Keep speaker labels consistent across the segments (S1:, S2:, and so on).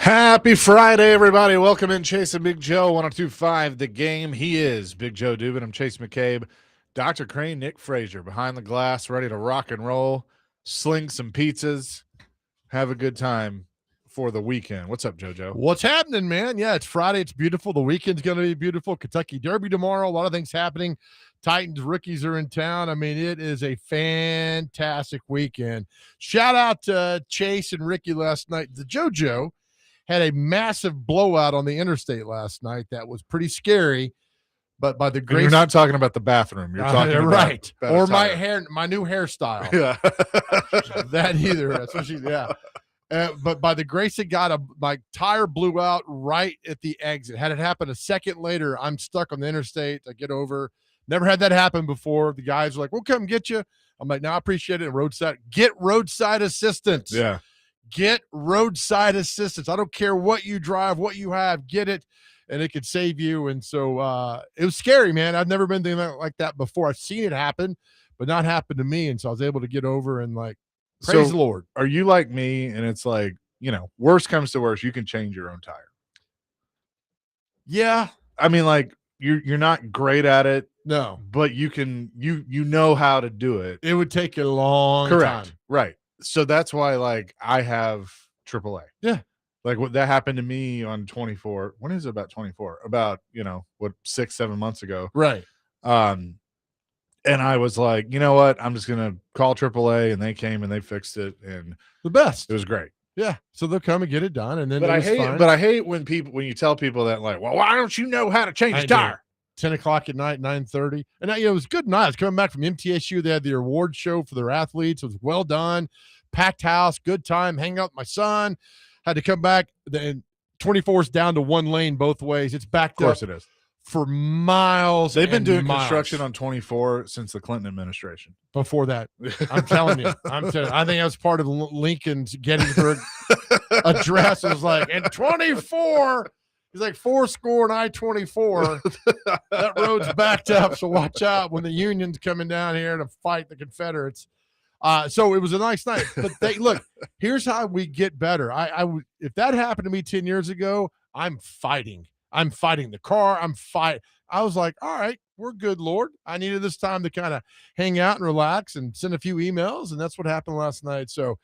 S1: Happy Friday, everybody. Welcome in Chase and Big Joe, 102.5 The Game. He is Big Joe Dubin. I'm Chase McCabe. Dr. Crane, Nick Frazier, behind the glass, ready to rock and roll, sling some pizzas, have a good time for the weekend. What's up, JoJo?
S2: What's happening, man? Yeah, it's Friday. It's beautiful. The weekend's going to be beautiful. Kentucky Derby tomorrow. A lot of things happening. Titans rookies are in town. I mean, it is a fantastic weekend. Shout out to Chase and Ricky last night. The JoJo had a massive blowout on the interstate last night that was pretty scary, but by the grace—
S1: You're not talking about the bathroom. You're talking about
S2: right, or
S1: my
S2: my new hairstyle.
S1: Yeah,
S2: that either. Especially, yeah. But by the grace of God, my tire blew out right at the exit. Had it happened a second later, I'm stuck on the interstate. I get over. Never had that happen before. The guys are like, "We'll come get you." I'm like, "No, I appreciate it." Get roadside assistance.
S1: yeah.
S2: Get roadside assistance. I don't care what you drive, what you have, get it, and it could save you. And so it was scary, man. I've never been anything like that before. I've seen it happen, but not happen to me. And so I was able to get over and praise the Lord.
S1: Are you like me? And it's like, worst comes to worst, you can change your own tire.
S2: Yeah.
S1: I mean, like, you're not great at it.
S2: No.
S1: But you can, you know how to do it.
S2: It would take a long
S1: Correct.
S2: time.
S1: Right. So that's why, I have AAA.
S2: Yeah.
S1: Like, what that happened to me on 24. When is it about 24? About, 6-7 months ago.
S2: Right.
S1: And I was like, you know what? I'm just going to call AAA, and they came and they fixed it. And
S2: the best.
S1: It was great.
S2: Yeah. So they'll come and get it done. And then
S1: I hate when you tell people that, like, well, why don't you know how to change a tire?
S2: 10 o'clock at night, 9:30. And it was good night. I was coming back from MTSU. They had the award show for their athletes. It was well done. Packed house, good time, hang out with my son. Had to come back. Then 24 is down to one lane both ways. It's backed up.
S1: Of course it is.
S2: For miles.
S1: They've been doing construction on 24 since the Clinton administration.
S2: Before that, I'm telling you. I think I was part of Lincoln's Gettysburg address. It was like, and 24. He's like 4-score and I-24. That road's backed up, so watch out when the Union's coming down here to fight the Confederates. So it was a nice night. But look, here's how we get better. If that happened to me 10 years ago, I'm fighting. I'm fighting the car. I was like, all right, we're good, Lord. I needed this time to kind of hang out and relax and send a few emails, and that's what happened last night. So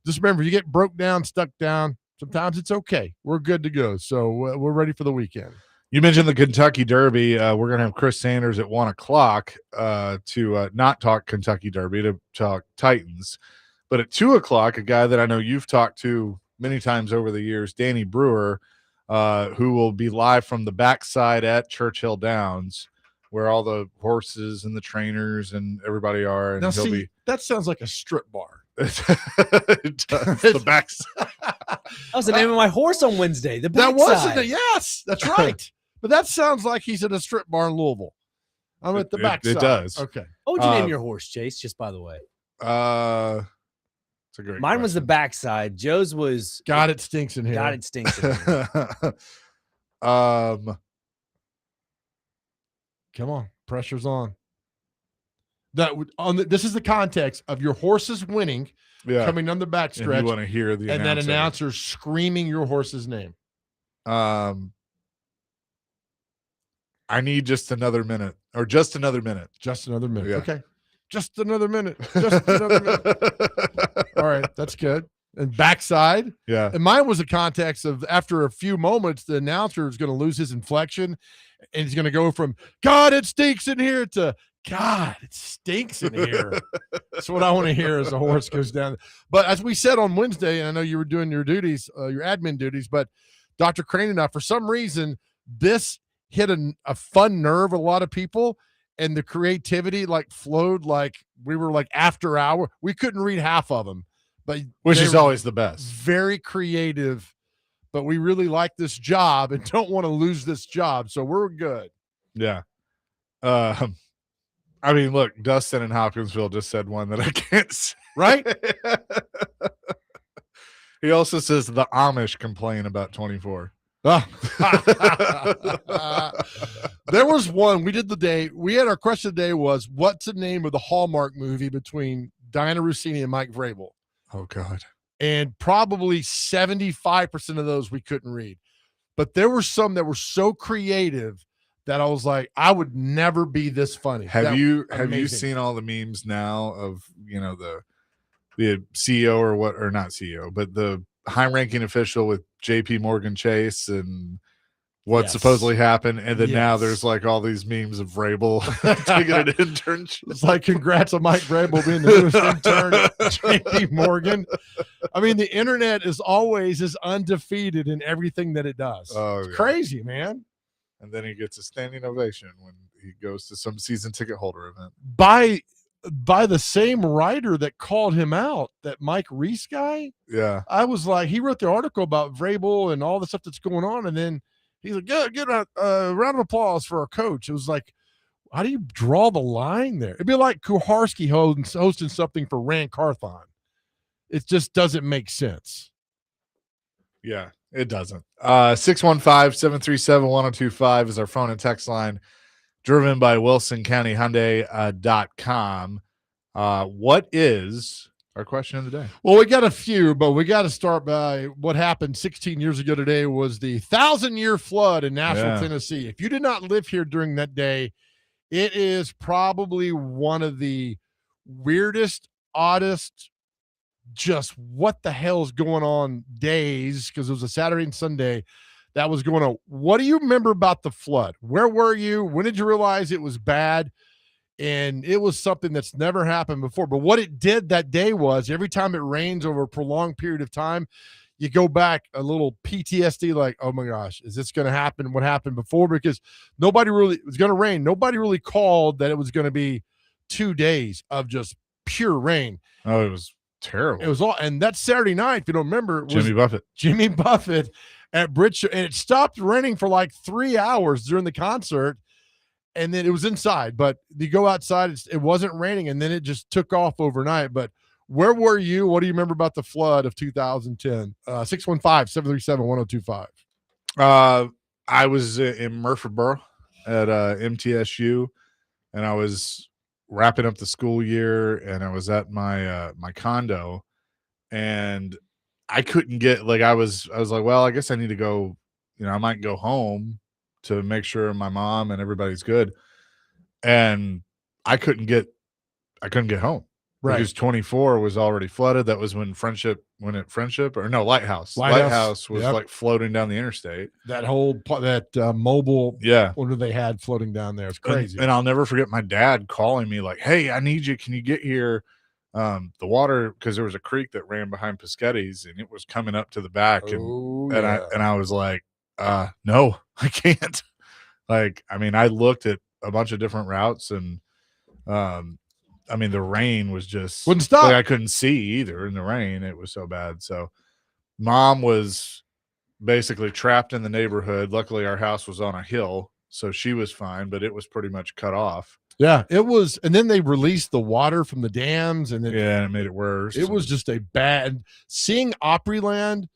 S2: just remember, you get broke down, stuck down, sometimes it's okay. We're good to go. So we're ready for the weekend.
S1: You mentioned the Kentucky Derby. We're going to have Chris Sanders at 1 o'clock to not talk Kentucky Derby, to talk Titans. But at 2 o'clock, a guy that I know you've talked to many times over the years, Danny Brewer, who will be live from the backside at Churchill Downs, where all the horses and the trainers and everybody are. And
S2: now, that sounds like a strip bar.
S1: The backside.
S3: That was the name of my horse on Wednesday. The backside.
S2: That wasn't it. Yes, that's right. But that sounds like he's at a strip bar in Louisville. I'm at the backside.
S1: It does.
S2: Okay.
S3: What would you name your horse, Chase? Just by the way.
S1: It's a great
S3: Mine
S1: question.
S3: was the backside. Joe's was
S2: God, it stinks in here.
S3: God, it stinks in here.
S2: Come on, pressure's on. This is the context of your horses winning, coming down the backstretch.
S1: You want to hear the
S2: and that announcer screaming your horse's name.
S1: I need just another minute, or just another minute.
S2: Just another minute.
S1: Yeah.
S2: Okay. Just another minute. Just another minute. All right, that's good. And backside.
S1: Yeah.
S2: And mine was a context of, after a few moments, the announcer is going to lose his inflection, and he's going to go from "God, it stinks in here" to "God, it stinks in here." That's what I want to hear as the horse goes down. But as we said on Wednesday, and I know you were doing your duties, your admin duties, but Dr. Crane and I, for some reason, this hit a fun nerve with a lot of people, and the creativity flowed like we were after hour. We couldn't read half of them, but
S1: which is always the best.
S2: Very creative, but we really like this job and don't want to lose this job, so we're good.
S1: Yeah. I mean, look, Dustin in Hopkinsville just said one that I can't say.
S2: Right?
S1: He also says the Amish complain about 24.
S2: There was one. We had our question of the day was, what's the name of the Hallmark movie between Diana Rossini and Mike Vrabel?
S1: Oh, God.
S2: and probably 75% of those we couldn't read. But there were some that were so creative that I was like, I would never be this funny.
S1: Have you seen all the memes now of the CEO or not CEO, but the high-ranking official with JP Morgan Chase and what supposedly happened, and then now there's like all these memes of Vrabel taking an internship.
S2: It's like, congrats on Mike Vrabel being the newest intern at JP Morgan. I mean, the internet is undefeated in everything that it does. It's crazy, man.
S1: And then he gets a standing ovation when he goes to some season ticket holder event.
S2: By the same writer that called him out, that Mike Reese guy.
S1: Yeah.
S2: I was like, he wrote the article about Vrabel and all the stuff that's going on, and then he's like, get a round of applause for our coach. It was like, how do you draw the line there? It'd be like Kuharski hosting something for Rand Carthon. It just doesn't make sense.
S1: Yeah, it doesn't. 615-737-1025 is our phone and text line, driven by WilsonCountyHyundai.com. What is our question of the day?
S2: Well, we got a few, but we got to start by what happened 16 years ago today. Was the 1,000-year flood in Nashville, Tennessee. If you did not live here during that day, it is probably one of the weirdest, oddest, just what the hell is going on days, because it was a Saturday and Sunday that was going on. What do you remember about the flood? Where were you? When did you realize it was bad? And it was something that's never happened before. But what it did that day was, every time it rains over a prolonged period of time, you go back a little PTSD, like, oh my gosh, is this going to happen? What happened before? Because it was going to rain. Nobody really called that it was going to be 2 days of just pure rain.
S1: Oh, it was terrible.
S2: It was all, and that Saturday night, if you don't remember, was
S1: Jimmy Buffett
S2: at Bridge, and it stopped raining for like 3 hours during the concert. And then it was inside, but you go outside, it wasn't raining, and then it just took off overnight. But where were you? What do you remember about the flood of 2010? 615-737-1025.
S1: I was in Murfreesboro at MTSU, and I was wrapping up the school year, and I was at my my condo, and I couldn't get, like, I was like, well, I guess I need to go, I might go home to make sure my mom and everybody's good. And I couldn't get home. Right. Because 24 was already flooded. That was when Lighthouse was like floating down the interstate.
S2: That whole mobile, what they had floating down there. It's crazy.
S1: And I'll never forget my dad calling me like, hey, I need you. Can you get here? The water, because there was a creek that ran behind Piscotty's, and it was coming up to the back. And I was like, no, I can't. Like, I mean, I looked at a bunch of different routes, and I mean, the rain was just
S2: wouldn't stop.
S1: Like, I couldn't see either in the rain. It was so bad. So mom was basically trapped in the neighborhood. Luckily, our house was on a hill, so she was fine, but it was pretty much cut off.
S2: Yeah, it was. And then they released the water from the dams, and
S1: it made it worse.
S2: It was just a bad, seeing Opryland,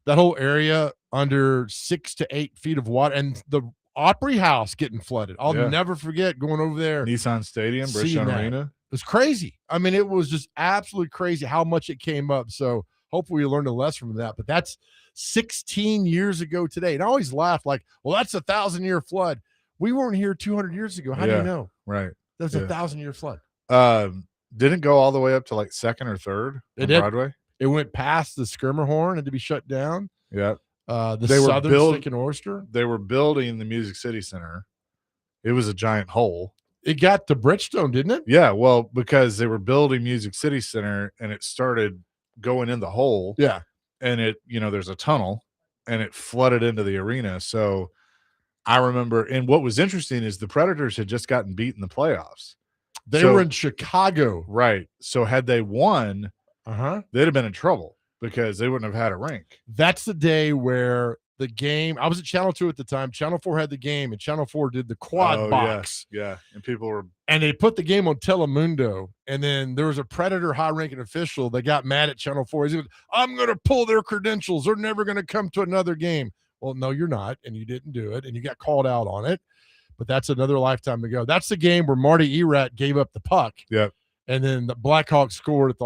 S2: that whole area under 6 to 8 feet of water, and the Opry House getting flooded. I'll never forget going over there.
S1: Nissan Stadium, Bridgestone Arena.
S2: It was crazy. I mean, it was just absolutely crazy how much it came up. So hopefully we learned a lesson from that. But that's 16 years ago today. And I always laugh like, well, that's a 1,000-year flood. We weren't here 200 years ago. How do you know?
S1: Right.
S2: That's a 1,000-year flood.
S1: Didn't go all the way up to like 2nd or 3rd on Broadway.
S2: It went past the Skirmerhorn, had to be shut down.
S1: Yeah.
S2: They Southern Stick and Oyster.
S1: They were building the Music City Center. It was a giant hole.
S2: It got to Bridgestone, didn't it?
S1: Yeah, well, because they were building Music City Center, and it started going in the hole.
S2: Yeah.
S1: And it, there's a tunnel, and it flooded into the arena. So I remember, and what was interesting is the Predators had just gotten beat in the playoffs.
S2: They were in Chicago.
S1: Right. So had they won, they'd have been in trouble, because they wouldn't have had a rink.
S2: That's the day where the game, I was at Channel 2 at the time. Channel 4 had the game, and Channel 4 did the quad box.
S1: Yeah.
S2: And they put the game on Telemundo, and then there was a Predator high-ranking official that got mad at Channel 4. He said, I'm going to pull their credentials. They're never going to come to another game. Well, no, you're not, and you didn't do it, and you got called out on it. But that's another lifetime ago. That's the game where Marty Erat gave up the puck.
S1: Yep.
S2: And then the Blackhawks scored at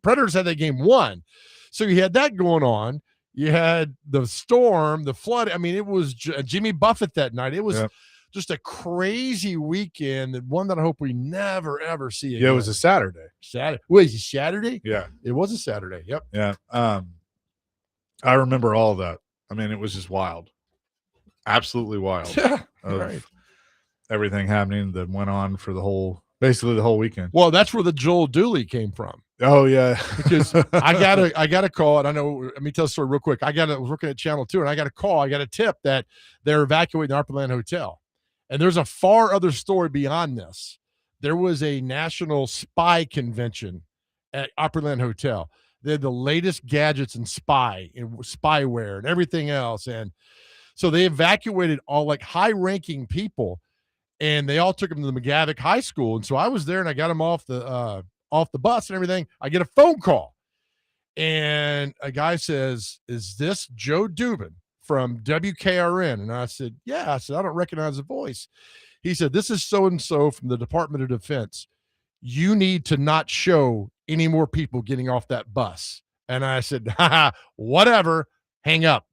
S2: Predators had that game won. So you had that going on. You had the storm, the flood. I mean, it was Jimmy Buffett that night. It was
S1: Yep.
S2: just a crazy weekend, and one that I hope we never ever see again.
S1: Yeah, it was a Saturday.
S2: Saturday. Wait, is it Saturday?
S1: Yeah.
S2: It was a Saturday. Yep.
S1: Yeah. I remember all of that. I mean, it was just wild. Absolutely wild.
S2: Yeah.
S1: Of
S2: Right.
S1: everything happening that went on for basically the whole weekend.
S2: Well, that's where the Joel Dooley came from.
S1: Oh yeah.
S2: Because I got a call, and I know. Let me tell the story real quick. I was working at Channel 2, and I got a call. I got a tip that they're evacuating the Upperland Hotel, and there's a far other story beyond this. There was a national spy convention at Upperland Hotel. They had the latest gadgets and spyware and everything else, and so they evacuated all like high-ranking people, and they all took them to the McGavick High School. And so I was there, and I got them off the bus and everything. I get a phone call, and a guy says, "Is this Joe Dubin from WKRN?" And I said, "Yeah." I said, "I don't recognize the voice." He said, "This is so-and-so from the Department of Defense. You need to not show any more people getting off that bus." And I said, "Ha, whatever, hang up."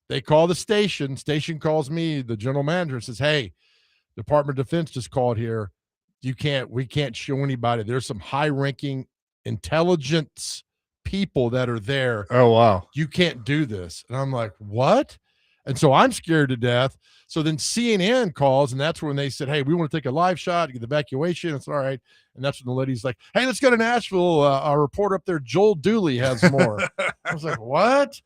S2: They call the station. Station calls me, the general manager, and says, "Hey, Department of Defense just called here. We can't show anybody. There's some high-ranking intelligence people that are there.
S1: Oh wow.
S2: You can't do this." And I'm like, "What?" And so I'm scared to death. So then CNN calls, and that's when they said, "Hey, we want to take a live shot, get the evacuation." It's all right. And that's when the lady's like, "Hey, let's go to Nashville. Our reporter up there, Joel Dooley, has more." I was like, "What?"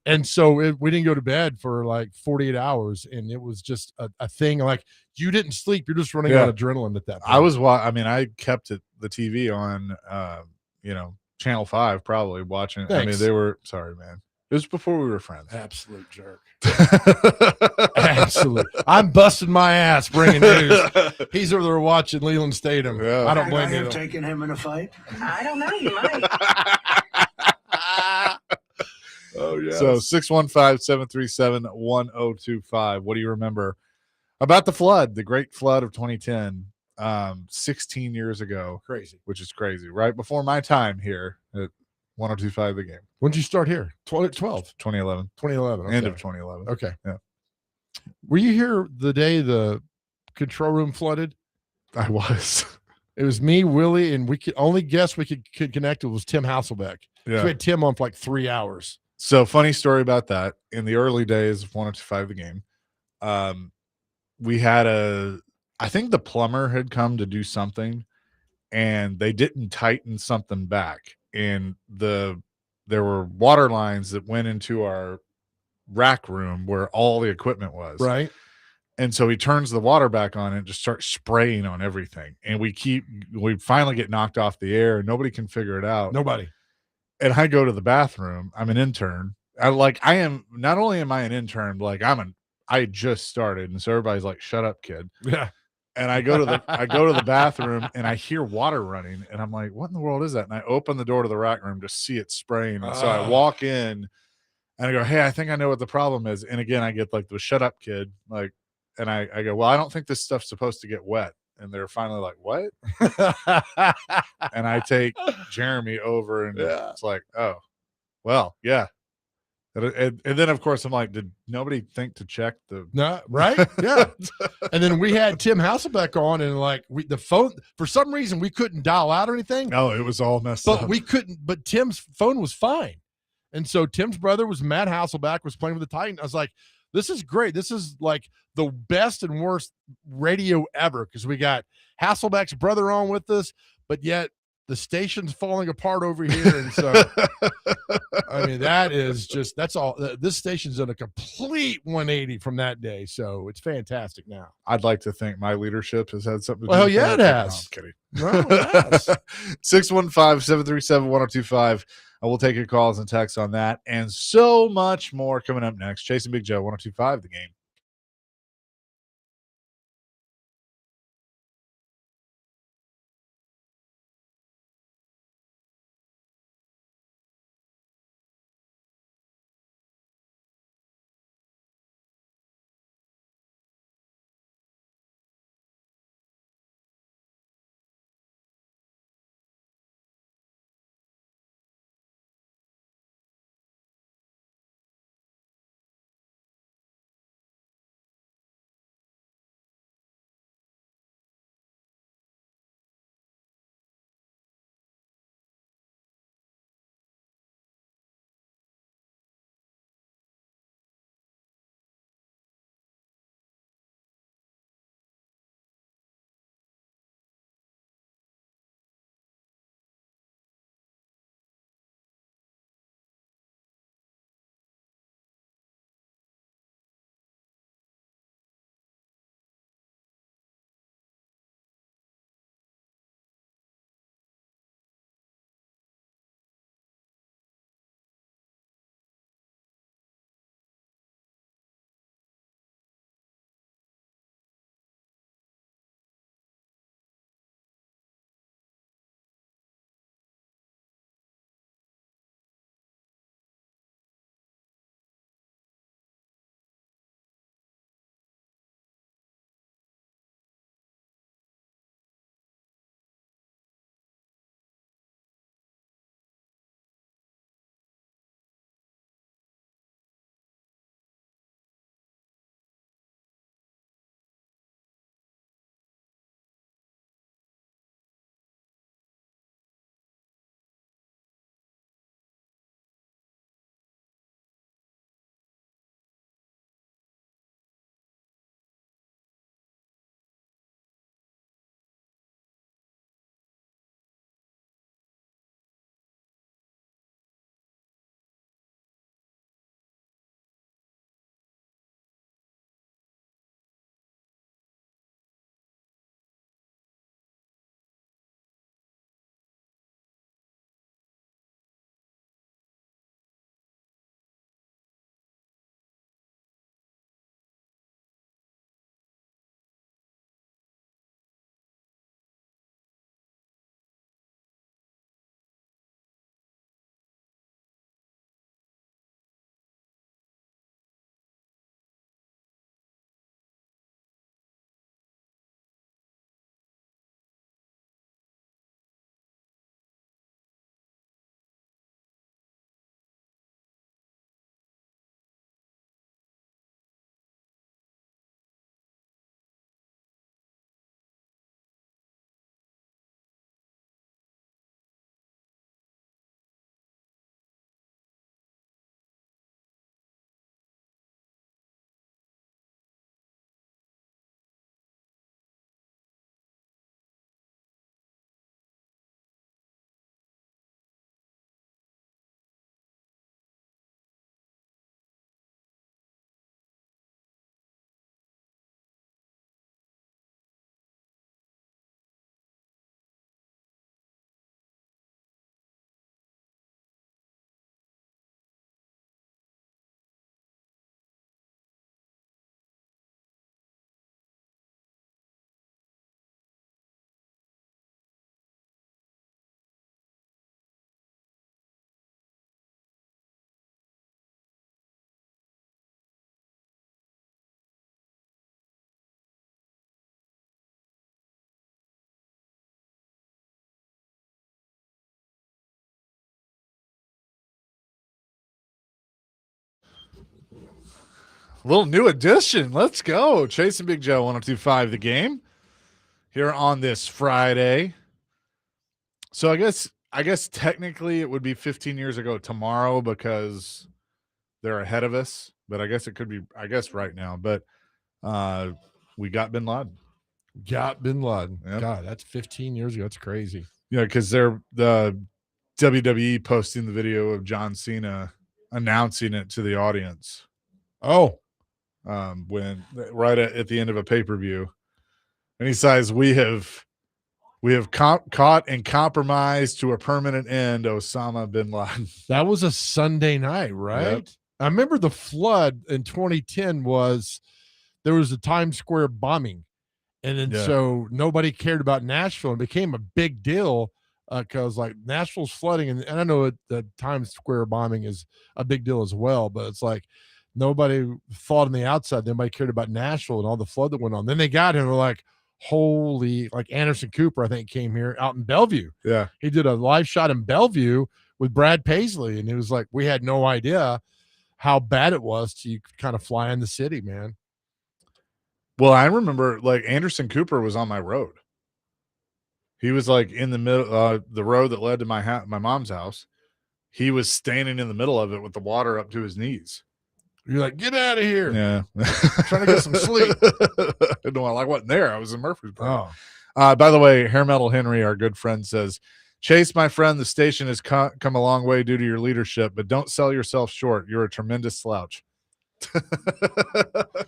S2: And so we didn't go to bed for like 48 hours, and it was just a thing. Like, you didn't sleep; you're just running on adrenaline at that point.
S1: I kept the TV on, Channel 5, probably watching it.
S2: Thanks.
S1: I mean, sorry, man. It was before we were friends.
S2: Absolute jerk. Absolute. I'm busting my ass bringing news. He's over there watching Leland Statham.
S1: Yeah.
S2: I don't blame
S4: I
S2: you.
S4: have taken him in a fight.
S5: I don't know. You might.
S2: Oh yeah.
S1: So 615-737-1025. What do you remember about the flood, the great flood of 2010, 16 years ago?
S2: Crazy.
S1: Which is crazy, right before my time here at 1025 The Game.
S2: When did you start here? 2012.
S1: 2011.
S2: 2011.
S1: End of
S2: Okay.
S1: 2011.
S2: Okay.
S1: Yeah.
S2: Were you here the day the control room flooded?
S1: I was.
S2: It was me, Willie, and we could only guess we could connect with was Tim Hasselbeck.
S1: Yeah.
S2: So we had Tim on for like 3 hours.
S1: So funny story about that. In the early days of 1025 The Game, we had I think the plumber had come to do something, and they didn't tighten something back. And there were water lines that went into our rack room where all the equipment was.
S2: Right.
S1: And so he turns the water back on and just starts spraying on everything. And we finally get knocked off the air, and nobody can figure it out.
S2: Nobody.
S1: And I go to the bathroom. I'm an intern. Not only am I an intern, like I just started. And so everybody's like, "Shut up, kid."
S2: Yeah.
S1: And I go to the bathroom, and I hear water running, and I'm like, "What in the world is that?" And I open the door to the rack room to see it spraying. And so I walk in, and I go, "Hey, I think I know what the problem is." And again, I get like the "shut up, kid," like, and I go, "Well, I don't think this stuff's supposed to get wet." And they're finally like, "What?" And I take Jeremy over, and it's like, "Oh, well, yeah." And then, of course, I'm like, "Did nobody think to check the?"
S2: No, right? Yeah. And then we had Tim Hasselbeck on, and like the phone, for some reason, we couldn't dial out or anything.
S1: No, it was all messed
S2: But
S1: up.
S2: we couldn't. But Tim's phone was fine, and so Tim's brother was Matt Hasselbeck, was playing with the Titan. I was like, "This is great. This is like the best and worst radio ever," because we got Hasselbeck's brother on with us, but yet the station's falling apart over here, and so I mean that's all. This station's done a complete 180 from that day, so it's fantastic now.
S1: I'd like to think my leadership has had something to do
S2: Well,
S1: with
S2: yeah,
S1: that.
S2: it has.
S1: No, I'm kidding.
S2: No, it has.
S1: 615-737-1025. I will take your calls and texts on that and so much more coming up next. Chasing Big Joe, 1025 The Game. little new edition. Let's go. Chase and Big Joe, 102.5 The Game here on this Friday. So I guess technically it would be 15 years ago tomorrow because they're ahead of us, but I guess it could be, right now. But we got Bin Laden.
S2: Got Bin Laden.
S1: Yep.
S2: God, that's 15 years ago. That's crazy.
S1: Yeah, because they're the WWE posting the video of John Cena announcing it to the audience.
S2: Oh,
S1: when right at the end of a pay-per-view, and he says, "We have caught and compromised to a permanent end Osama bin Laden."
S2: that was a Sunday night, right?
S1: Yep.
S2: I remember the flood in 2010 there was a Times Square bombing. And then so nobody cared about Nashville. It became a big deal because like Nashville's flooding. And I know the Times Square bombing is a big deal as well. But it's like nobody thought on the outside. Nobody cared about Nashville and all the flood that went on. Then they got him. And we're like, holy, like Anderson Cooper, I think, came here out in Bellevue.
S1: Yeah.
S2: He did a live shot in Bellevue with Brad Paisley. And it was like we had no idea how bad it was to kind of fly in the city, man.
S1: Well, I remember like Anderson Cooper was on my road. He was like in the middle, the road that led to my mom's house. He was standing in the middle of it with the water up to his knees.
S2: You're like, get out of here.
S1: Yeah.
S2: Trying to get some sleep.
S1: No, I wasn't there. I was in Murfreesboro.
S2: Oh.
S1: By the way, Hair Metal Henry, our good friend, says, Chase, my friend, the station has come a long way due to your leadership, but don't sell yourself short. You're a tremendous slouch.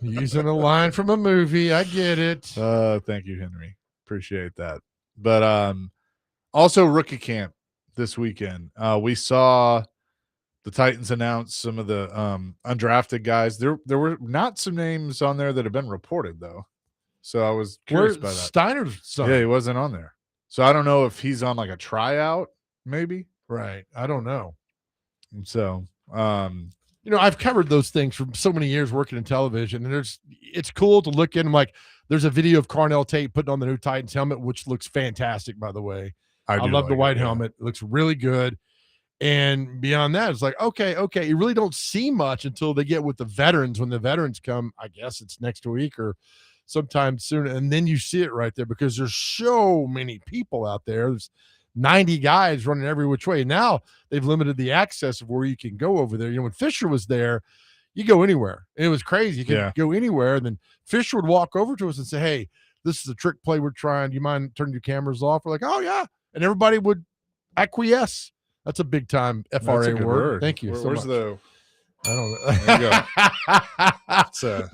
S2: Using a line from a movie. I get it.
S1: Thank you, Henry. Appreciate that. But also rookie camp this weekend. We saw the Titans announce some of the undrafted guys. There were not some names on there that have been reported though. So I was curious about that.
S2: Steiner's son.
S1: Yeah, he wasn't on there. So I don't know if he's on like a tryout, maybe.
S2: Right. I don't know.
S1: So
S2: I've covered those things for so many years working in television, and it's cool to look in. I'm like, there's a video of Carnell Tate putting on the new Titans helmet, which looks fantastic, by the way. I love the white helmet. It looks really good. And beyond that, it's like, okay. You really don't see much until they get with the veterans. When the veterans come, I guess it's next week or sometime soon. And then you see it right there because there's so many people out there. There's 90 guys running every which way. Now they've limited the access of where you can go over there. When Fisher was there, you go anywhere. And it was crazy. You could go anywhere. And then Fisher would walk over to us and say, hey, this is a trick play we're trying. Do you mind turning your cameras off? We're like, oh, yeah. And everybody would acquiesce. That's a big time FRA word. Thank you.
S1: Where's
S2: so
S1: the?
S2: I don't know.
S1: There you go.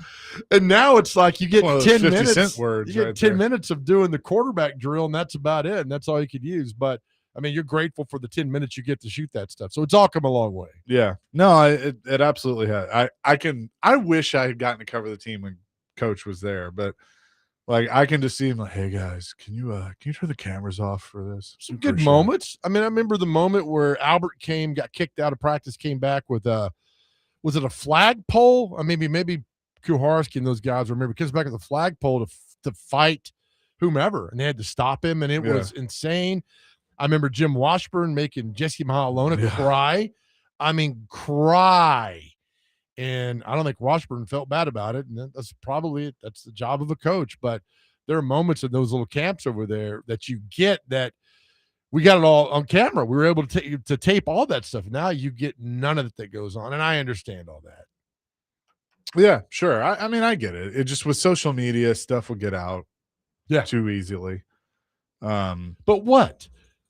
S2: And now it's like you get 10 minutes.
S1: Words
S2: you get 10 minutes of doing the quarterback drill, and that's about it. And that's all you could use. But I mean, you're grateful for the 10 minutes you get to shoot that stuff. So it's all come a long way.
S1: Yeah. No, it absolutely has. I wish I had gotten to cover the team when Coach was there, but like I can just see him like, hey guys, can you turn the cameras off for this?
S2: Some good moments. I mean, I remember the moment where Albert got kicked out of practice, came back with was it a flagpole? Or maybe Kuharski and those guys remember comes back with a flagpole to fight whomever, and they had to stop him, and it was insane. I remember Jim Washburn making Jesse Mahalona cry. I mean, cry. And I don't think Washburn felt bad about it. And that's the job of a coach. But there are moments in those little camps over there that you get that we got it all on camera. We were able to tape all that stuff. Now you get none of it that goes on. And I understand all that.
S1: Yeah, sure. I mean, I get it. It just with social media, stuff will get out too easily.
S2: But what?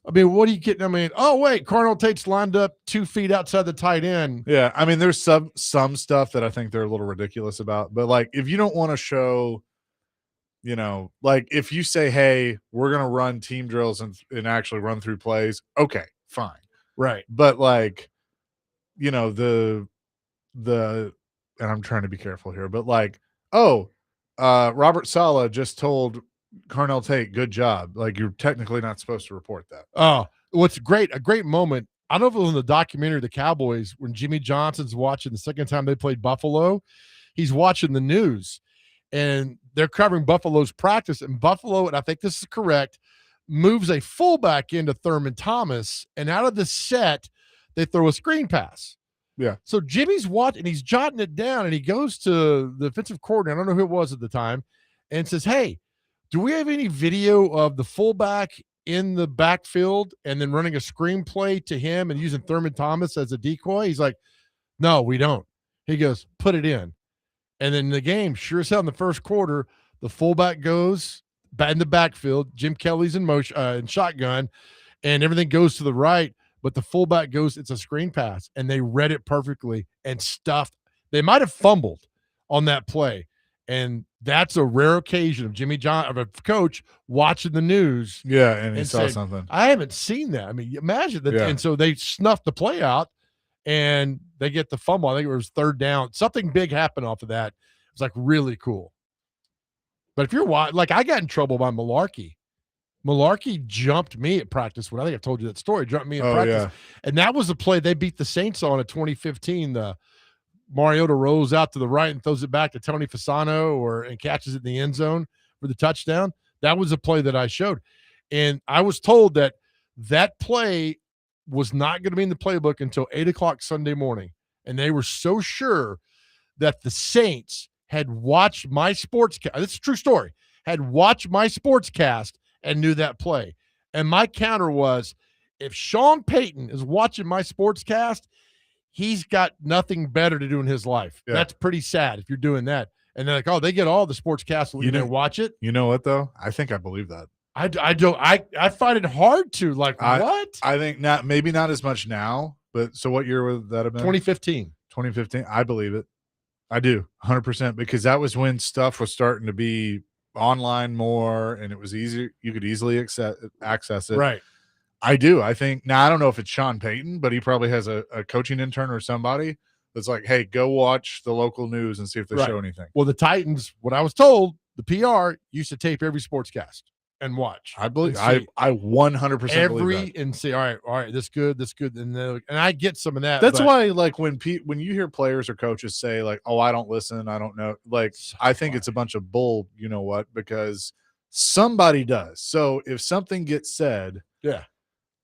S2: I mean, what are you getting? I mean, oh, wait, Carnell Tate's lined up 2 feet outside the tight end.
S1: Yeah, I mean, there's some stuff that I think they're a little ridiculous about. But, like, if you don't want to show, like if you say, hey, we're going to run team drills and actually run through plays, okay, fine.
S2: Right.
S1: But, like, the and I'm trying to be careful here, but, like, Robert Saleh just told Carnell Tate, good job. Like, you're technically not supposed to report that.
S2: Oh, what's great, a great moment. I don't know if it was in the documentary of the Cowboys when Jimmy Johnson's watching the second time they played Buffalo. He's watching the news, and they're covering Buffalo's practice. And Buffalo, and I think this is correct, moves a fullback into Thurman Thomas, and out of the set, they throw a screen pass.
S1: Yeah.
S2: So Jimmy's watching and he's jotting it down, and he goes to the defensive coordinator, I don't know who it was at the time, and says, "Hey, do we have any video of the fullback in the backfield and then running a screenplay to him and using Thurman Thomas as a decoy?" He's like, "No, we don't." He goes, "Put it in." And then the game, sure as hell, in the first quarter, the fullback goes in the backfield. Jim Kelly's in motion, in shotgun, and everything goes to the right. But the fullback goes, it's a screen pass, and they read it perfectly and stuffed. They might have fumbled on that play, and that's a rare occasion of Jimmy John, of a coach watching the news.
S1: Yeah, and he
S2: And
S1: saw
S2: said,
S1: something.
S2: I haven't seen that. I mean, imagine that.
S1: Yeah.
S2: And so they snuffed the play out, and they get the fumble. I think it was third down. Something big happened off of that. It was like really cool. But if you're like, I got in trouble by Malarkey. Malarkey jumped me at practice when I think I told you that story. Jumped me in practice,
S1: Yeah.
S2: and that was the play they beat the Saints on in 2015. The Mariota rolls out to the right and throws it back to Tony Fasano and catches it in the end zone for the touchdown. That was a play that I showed, and I was told that play was not going to be in the playbook until 8:00 Sunday morning, and they were so sure that the Saints had watched my sportscast. This is a true story. Had watched my sportscast and knew that play. And my counter was, if Sean Payton is watching my sportscast, he's got nothing better to do in his life.
S1: Yeah.
S2: That's pretty sad if you're doing that. And they're like, oh, they get all the sportscasts when they watch it.
S1: You know what though? I think I believe that.
S2: I don't. I find it hard to what?
S1: I think maybe not as much now. But so what year would that have been?
S2: 2015.
S1: 2015. I believe it. I do 100% because that was when stuff was starting to be online more and it was easier. You could easily access it.
S2: Right.
S1: I do. I think now I don't know if it's Sean Payton, but he probably has a coaching intern or somebody that's like, hey, go watch the local news and see if they show anything.
S2: Well, the Titans, what I was told, the PR used to tape every sportscast and watch.
S1: I believe I 100% believe that.
S2: And say, all right, this good, and I get some of that.
S1: That's why, like when you hear players or coaches say, like, "Oh, I don't listen, I don't know," like I think it's a bunch of bull. You know what? Because somebody does. So if something gets said,
S2: yeah,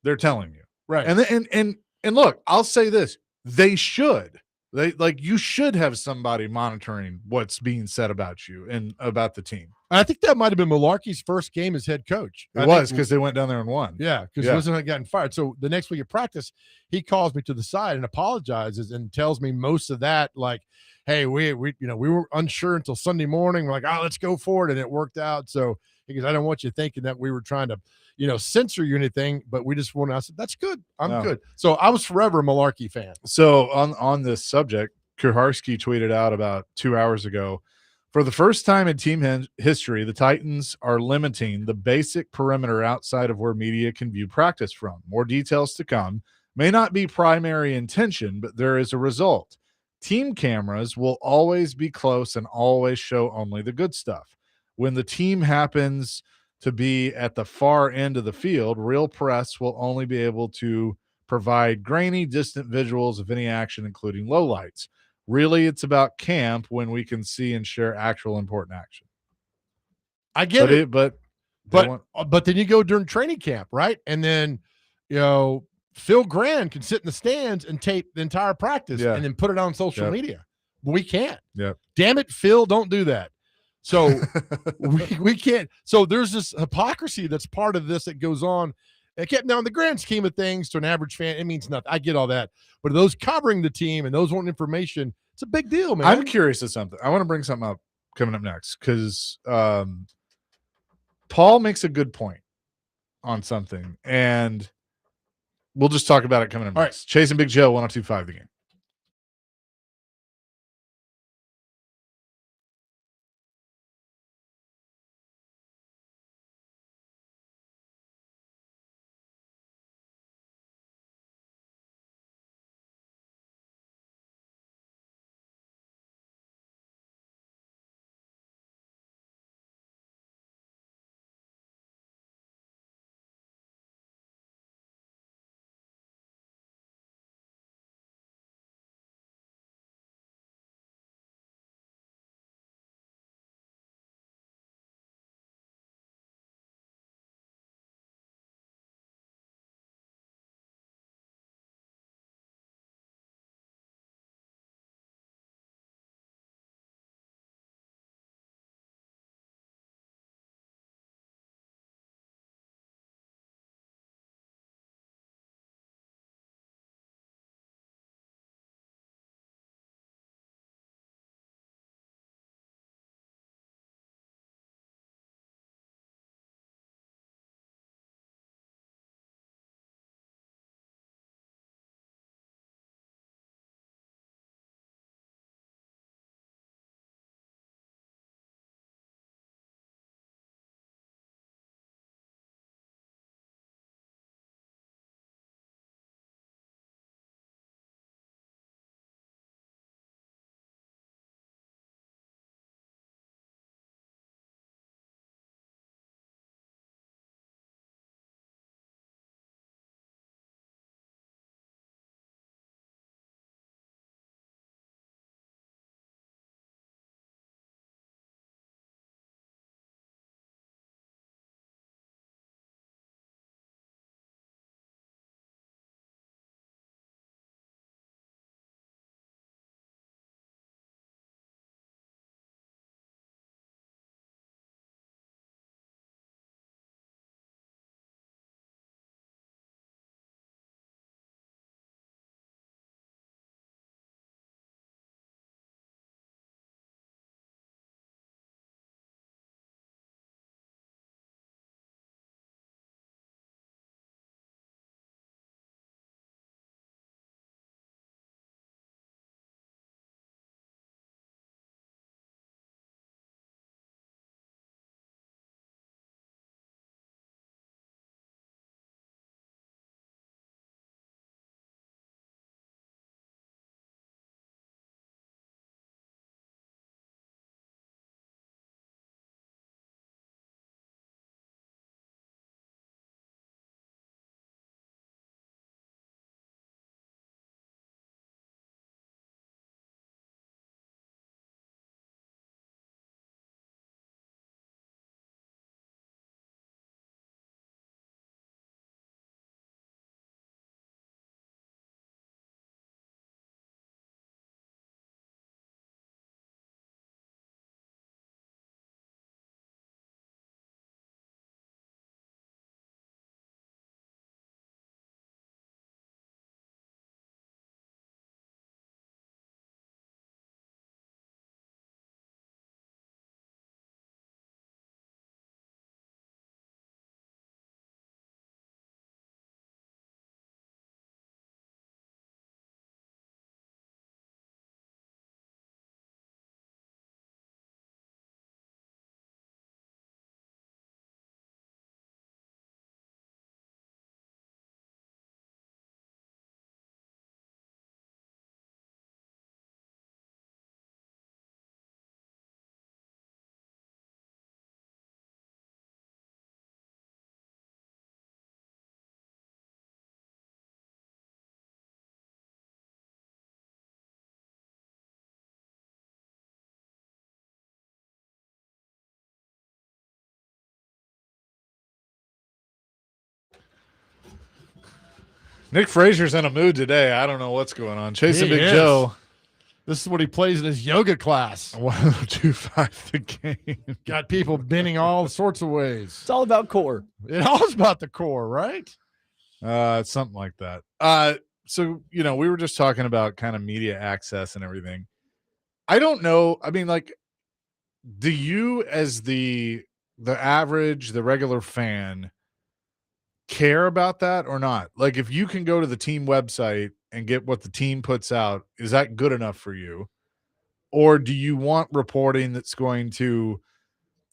S1: they're telling you,
S2: right?
S1: And look, I'll say this: they should. You should have somebody monitoring what's being said about you and about the team.
S2: I think that might have been Malarkey's first game as head coach.
S1: It was because they went down there and won.
S2: Yeah, because he wasn't gotten fired. So the next week at practice, he calls me to the side and apologizes and tells me most of that, like, hey, we were unsure until Sunday morning. We're like, let's go for it, and it worked out. So he goes, I don't want you thinking that we were trying to, censor you or anything, but we just wanted. I said, that's good. I'm good. So I was forever a Malarkey fan.
S1: So on this subject, Kuharski tweeted out about 2 hours ago, for the first time in team history, the Titans are limiting the basic perimeter outside of where media can view practice from. More details to come. May not be primary intention, but there is a result. Team cameras will always be close and always show only the good stuff. When the team happens to be at the far end of the field, real press will only be able to provide grainy, distant visuals of any action, including lowlights. Really, it's about camp when we can see and share actual important action.
S2: I get it,
S1: but
S2: then you go during training camp, right? And then, Phil Grand can sit in the stands and tape the entire practice and then put it on social media. We can't.
S1: Yeah.
S2: Damn it, Phil, don't do that. So we can't. So there's this hypocrisy that's part of this that goes on. It kept now in the grand scheme of things to an average fan, it means nothing. I get all that. But those covering the team and those wanting information, it's a big deal, man.
S1: I'm curious of something. I want to bring something up coming up next because Paul makes a good point on something, and we'll just talk about it coming up next. Right. Chasing Big Joe, 102.5 The Game. Nick Frazier's in a mood today. I don't know what's going on. Chasing
S2: He
S1: Big
S2: is.
S1: Joe.
S2: This is what he plays in his yoga class.
S1: 102.5 the game.
S2: Got people bending all sorts of ways.
S3: It's all about core.
S2: It all is about the core, right?
S1: It's something like that. So we were just talking about kind of media access and everything. I don't know. I mean, like, do you, as the regular fan, care about that or not? Like, if you can go to the team website and get what the team puts out, is that good enough for you? Or do you want reporting that's going to,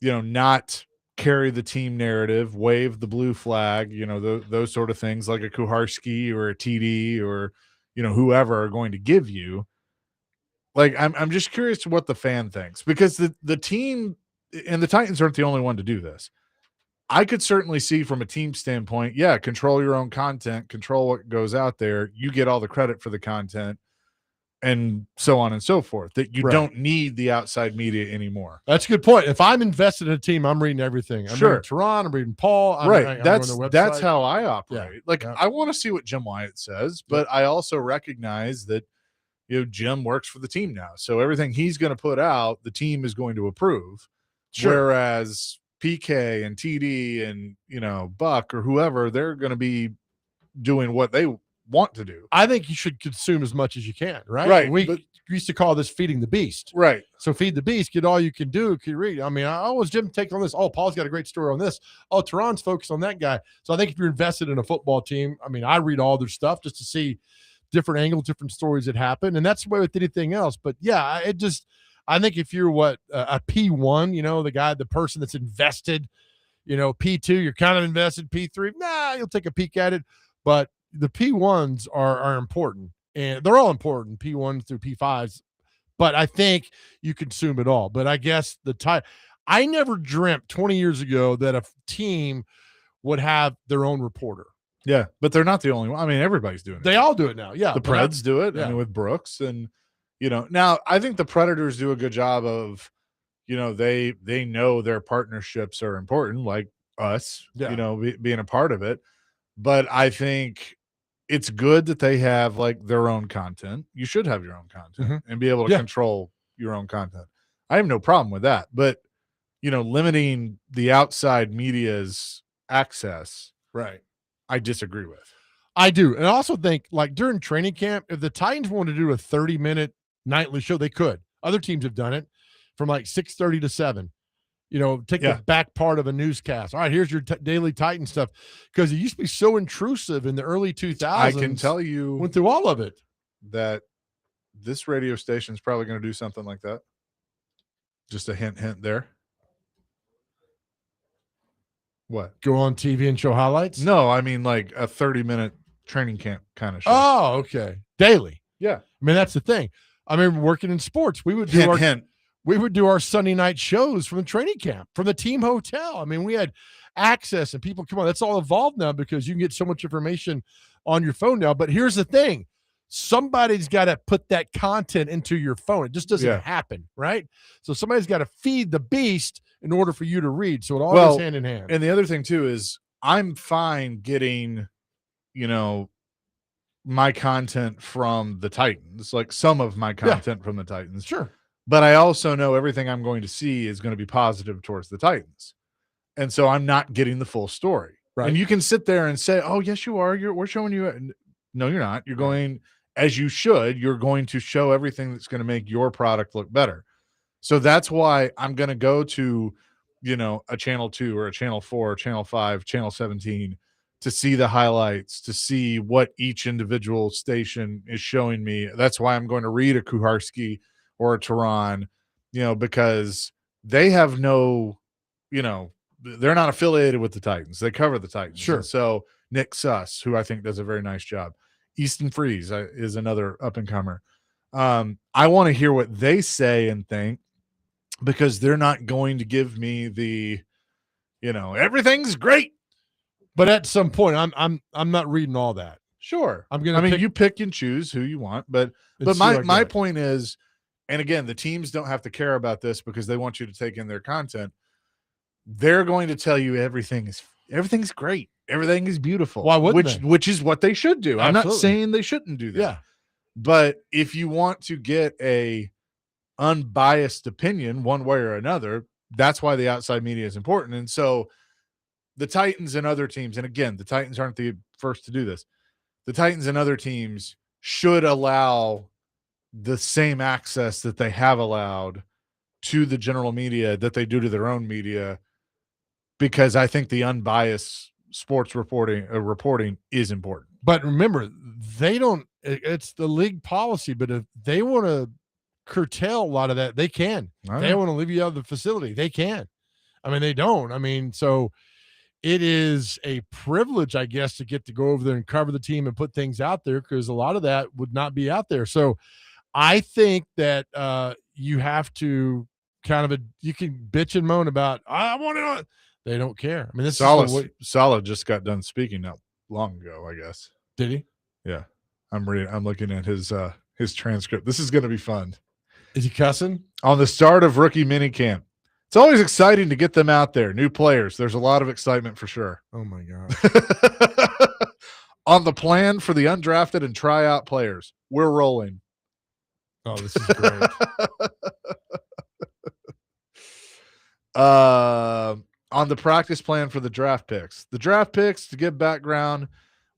S1: not carry the team narrative, wave the blue flag, those sort of things, like a Kuharski or a TD or, whoever are going to give you? Like, I'm just curious to what the fan thinks, because the team and the Titans aren't the only one to do this. I could certainly see from a team standpoint, control your own content, control what goes out there. You get all the credit for the content and so on and so forth, that you don't need the outside media anymore.
S2: That's a good point. If I'm invested in a team, I'm reading everything. I'm reading Teron, I'm reading Paul. I'm
S1: That's how I operate.
S2: Yeah.
S1: I want to see what Jim Wyatt says, but I also recognize that Jim works for the team now. So everything he's going to put out, the team is going to approve. Sure. Whereas PK and TD and Buck or whoever, they're going to be doing what they want to do.
S2: I think you should consume as much as you can, right?
S1: Right.
S2: We used to call this feeding the beast.
S1: Right.
S2: So feed the beast, get all you can do, can read. I mean, was Jim take on this? Oh, Paul's got a great story on this. Oh, Teron's focused on that guy. So I think if you're invested in a football team, I mean, I read all their stuff just to see different angles, different stories that happen. And that's the way with anything else. But yeah, I think if you're a P1, the person that's invested, P2, you're kind of invested. P3, you'll take a peek at it. But the P1s are important, and they're all important, P1s through P5s. But I think you consume it all. But I guess I never dreamt 20 years ago that a team would have their own reporter.
S1: Yeah, but they're not the only one. I mean, everybody's doing it.
S2: They all do it now. Yeah,
S1: the Preds do it. Yeah. I mean, with Brooks and now I think the Predators do a good job of, they know their partnerships are important, like us, being a part of it. But I think it's good that they have like their own content. You should have your own content and be able to control your own content. I have no problem with that. But, limiting the outside media's access,
S2: right,
S1: I disagree with.
S2: I do. And I also think, like, during training camp, if the Titans wanted to do a 30-minute nightly show, they could. Other teams have done it from like 6:30 to 7. Take the back part of a newscast. All right, here's your daily Titan stuff. Because it used to be so intrusive in the early 2000s.
S1: I can tell you,
S2: went through all of it,
S1: that this radio station is probably going to do something like that. Just a hint there. What?
S2: Go on TV and show highlights?
S1: No, I mean like a 30-minute training camp kind of show.
S2: Oh, okay. Daily.
S1: Yeah.
S2: I mean, that's the thing. I remember working in sports. We would do we would do our Sunday night shows from the training camp, from the team hotel. I mean, we had access and people come on. That's all evolved now because you can get so much information on your phone now. But here's the thing. Somebody's got to put that content into your phone. It just doesn't happen, right? So somebody's got to feed the beast in order for you to read. So it all goes hand in hand.
S1: And the other thing too is I'm fine getting, my content from the Titans, like some of my content from the Titans.
S2: Sure.
S1: But I also know everything I'm going to see is going to be positive towards the Titans. And so I'm not getting the full story.
S2: Right.
S1: And you can sit there and say, oh, yes, you are. We're showing you. No, you're not. You're going, as you should, you're going to show everything that's going to make your product look better. So that's why I'm going to go to, a channel 2 or a channel 4, channel 5, channel 17 to see the highlights, to see what each individual station is showing me. That's why I'm going to read a Kuharski or a Teron, because they have no, they're not affiliated with the Titans. They cover the Titans.
S2: Sure.
S1: And so Nick Suss, who I think does a very nice job. Easton Freeze is another up-and-comer. I want to hear what they say and think, because they're not going to give me the, everything's great.
S2: But at some point, I'm not reading all that.
S1: Sure. You pick and choose who you want, but my point is, and again, the teams don't have to care about this because they want you to take in their content. They're going to tell you everything is everything's great. Everything is beautiful.
S2: Why wouldn't they?
S1: Which is what they should do. I'm not
S2: Absolutely.
S1: saying they shouldn't do that.
S2: Yeah.
S1: But if you want to get a unbiased opinion one way or another, that's why the outside media is important. And so the Titans and other teams, and again, the Titans aren't the first to do this. The Titans and other teams should allow the same access that they have allowed to the general media that they do to their own media, because I think the unbiased sports reporting is important.
S2: But remember, they don't. It's the league policy. But if they want to curtail a lot of that, they can. They want to leave you out of the facility, they can. I mean, they don't. I mean, so it is a privilege, I guess, to get to go over there and cover the team and put things out there, because a lot of that would not be out there. So I think that you have to you can bitch and moan about, I want it on. They don't care. I mean, this
S1: Salah just got done speaking not long ago, I guess.
S2: Did he?
S1: Yeah. I'm looking at his transcript. This is going to be fun.
S2: Is he cussing?
S1: On the start of rookie minicamp. It's always exciting to get them out there. New players. There's a lot of excitement for sure.
S2: Oh my God.
S1: On the plan for the undrafted and tryout players. We're rolling.
S2: Oh, this is great.
S1: On the practice plan for the draft picks. The draft picks, to give background,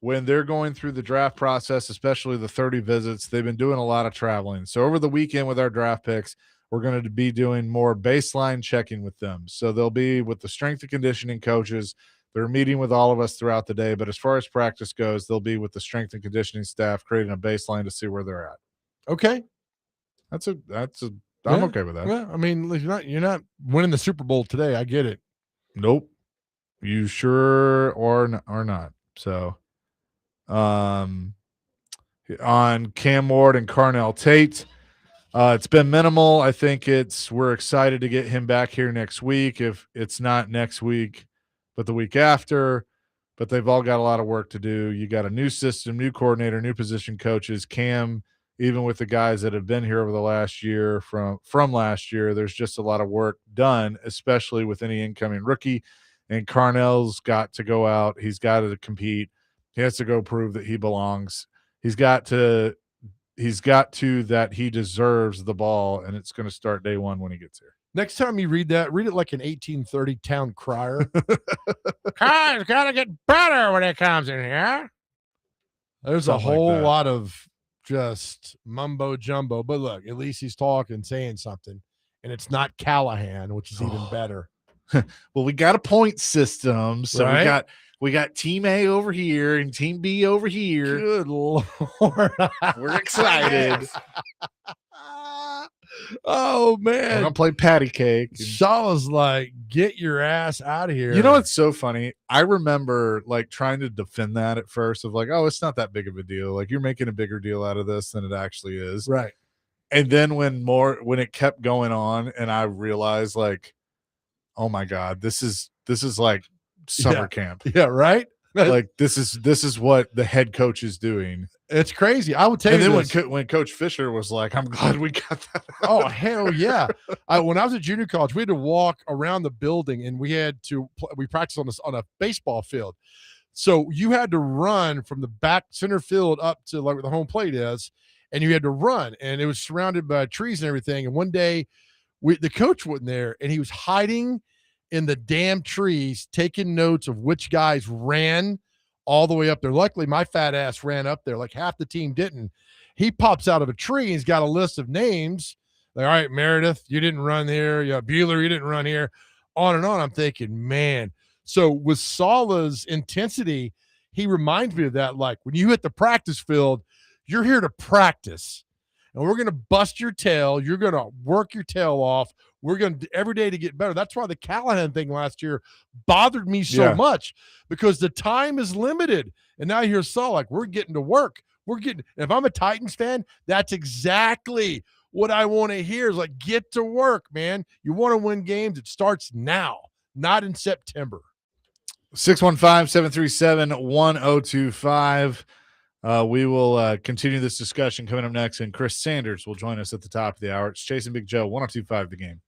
S1: when they're going through the draft process, especially the 30 visits, they've been doing a lot of traveling. So over the weekend with our draft picks, we're going to be doing more baseline checking with them. So they'll be with the strength and conditioning coaches. They're meeting with all of us throughout the day. But as far as practice goes, they'll be with the strength and conditioning staff, creating a baseline to see where they're at.
S2: Okay.
S1: I'm okay with that.
S2: Yeah, I mean, you're not winning the Super Bowl today. I get it.
S1: Nope. You sure or not. So on Cam Ward and Carnell Tate, it's been minimal. I think we're excited to get him back here next week. If it's not next week, but the week after. But they've all got a lot of work to do. You got a new system, new coordinator, new position coaches. Cam, even with the guys that have been here over the last year from last year, there's just a lot of work done, especially with any incoming rookie. And Carnell's got to go out. He's got to compete. He has to go prove that he belongs. He's got to that he deserves the ball, and it's going to start day one when he gets here.
S2: Next time you read that, read it like an 1830 town crier. Kai's got to get better when it comes in here. There's a whole lot of just mumbo jumbo, but look, at least he's talking, saying something, and it's not Callahan, which is even better.
S1: Well, we got a point system, so
S2: right?
S1: we got team A over here and team B over here.
S2: Good Lord.
S1: We're excited.
S2: Oh man,
S1: we're gonna play patty cake.
S2: Salah's like, get your ass out of here.
S1: You know what's so funny? I remember like trying to defend that at first, of like, oh, it's not that big of a deal. Like, you're making a bigger deal out of this than it actually is.
S2: Right.
S1: And then when it kept going on, and I realized, like, oh my God, this is like summer camp.
S2: Yeah, right.
S1: Like, this is what the head coach is doing.
S2: It's crazy. I would tell you.
S1: And then when Coach Fisher was like, I'm glad we got that out.
S2: Oh, hell yeah. When I was at junior college, we had to walk around the building, and we practiced on a baseball field. So you had to run from the back center field up to like where the home plate is, and you had to run, and it was surrounded by trees and everything. And one day the coach wasn't there, and he was hiding in the damn trees, taking notes of which guys ran all the way up there. Luckily, my fat ass ran up there. Like, half the team didn't. He pops out of a tree. He's got a list of names. Like, all right, Meredith, you didn't run here. Yeah, Bueller, you didn't run here. On and on. I'm thinking, man. So with Salah's intensity, he reminds me of that. Like, when you hit the practice field, you're here to practice. And we're going to bust your tail. You're going to work your tail off. We're going to every day to get better. That's why the Callahan thing last year bothered me so much, because the time is limited. And now you're so like, we're getting to work. If I'm a Titans fan, that's exactly what I want to hear, is like, get to work, man. You want to win games. It starts now, not in September.
S1: 615-737-1025. We will continue this discussion coming up next, and Chris Sanders will join us at the top of the hour. It's Chase and Big Joe, 102.5 The Game.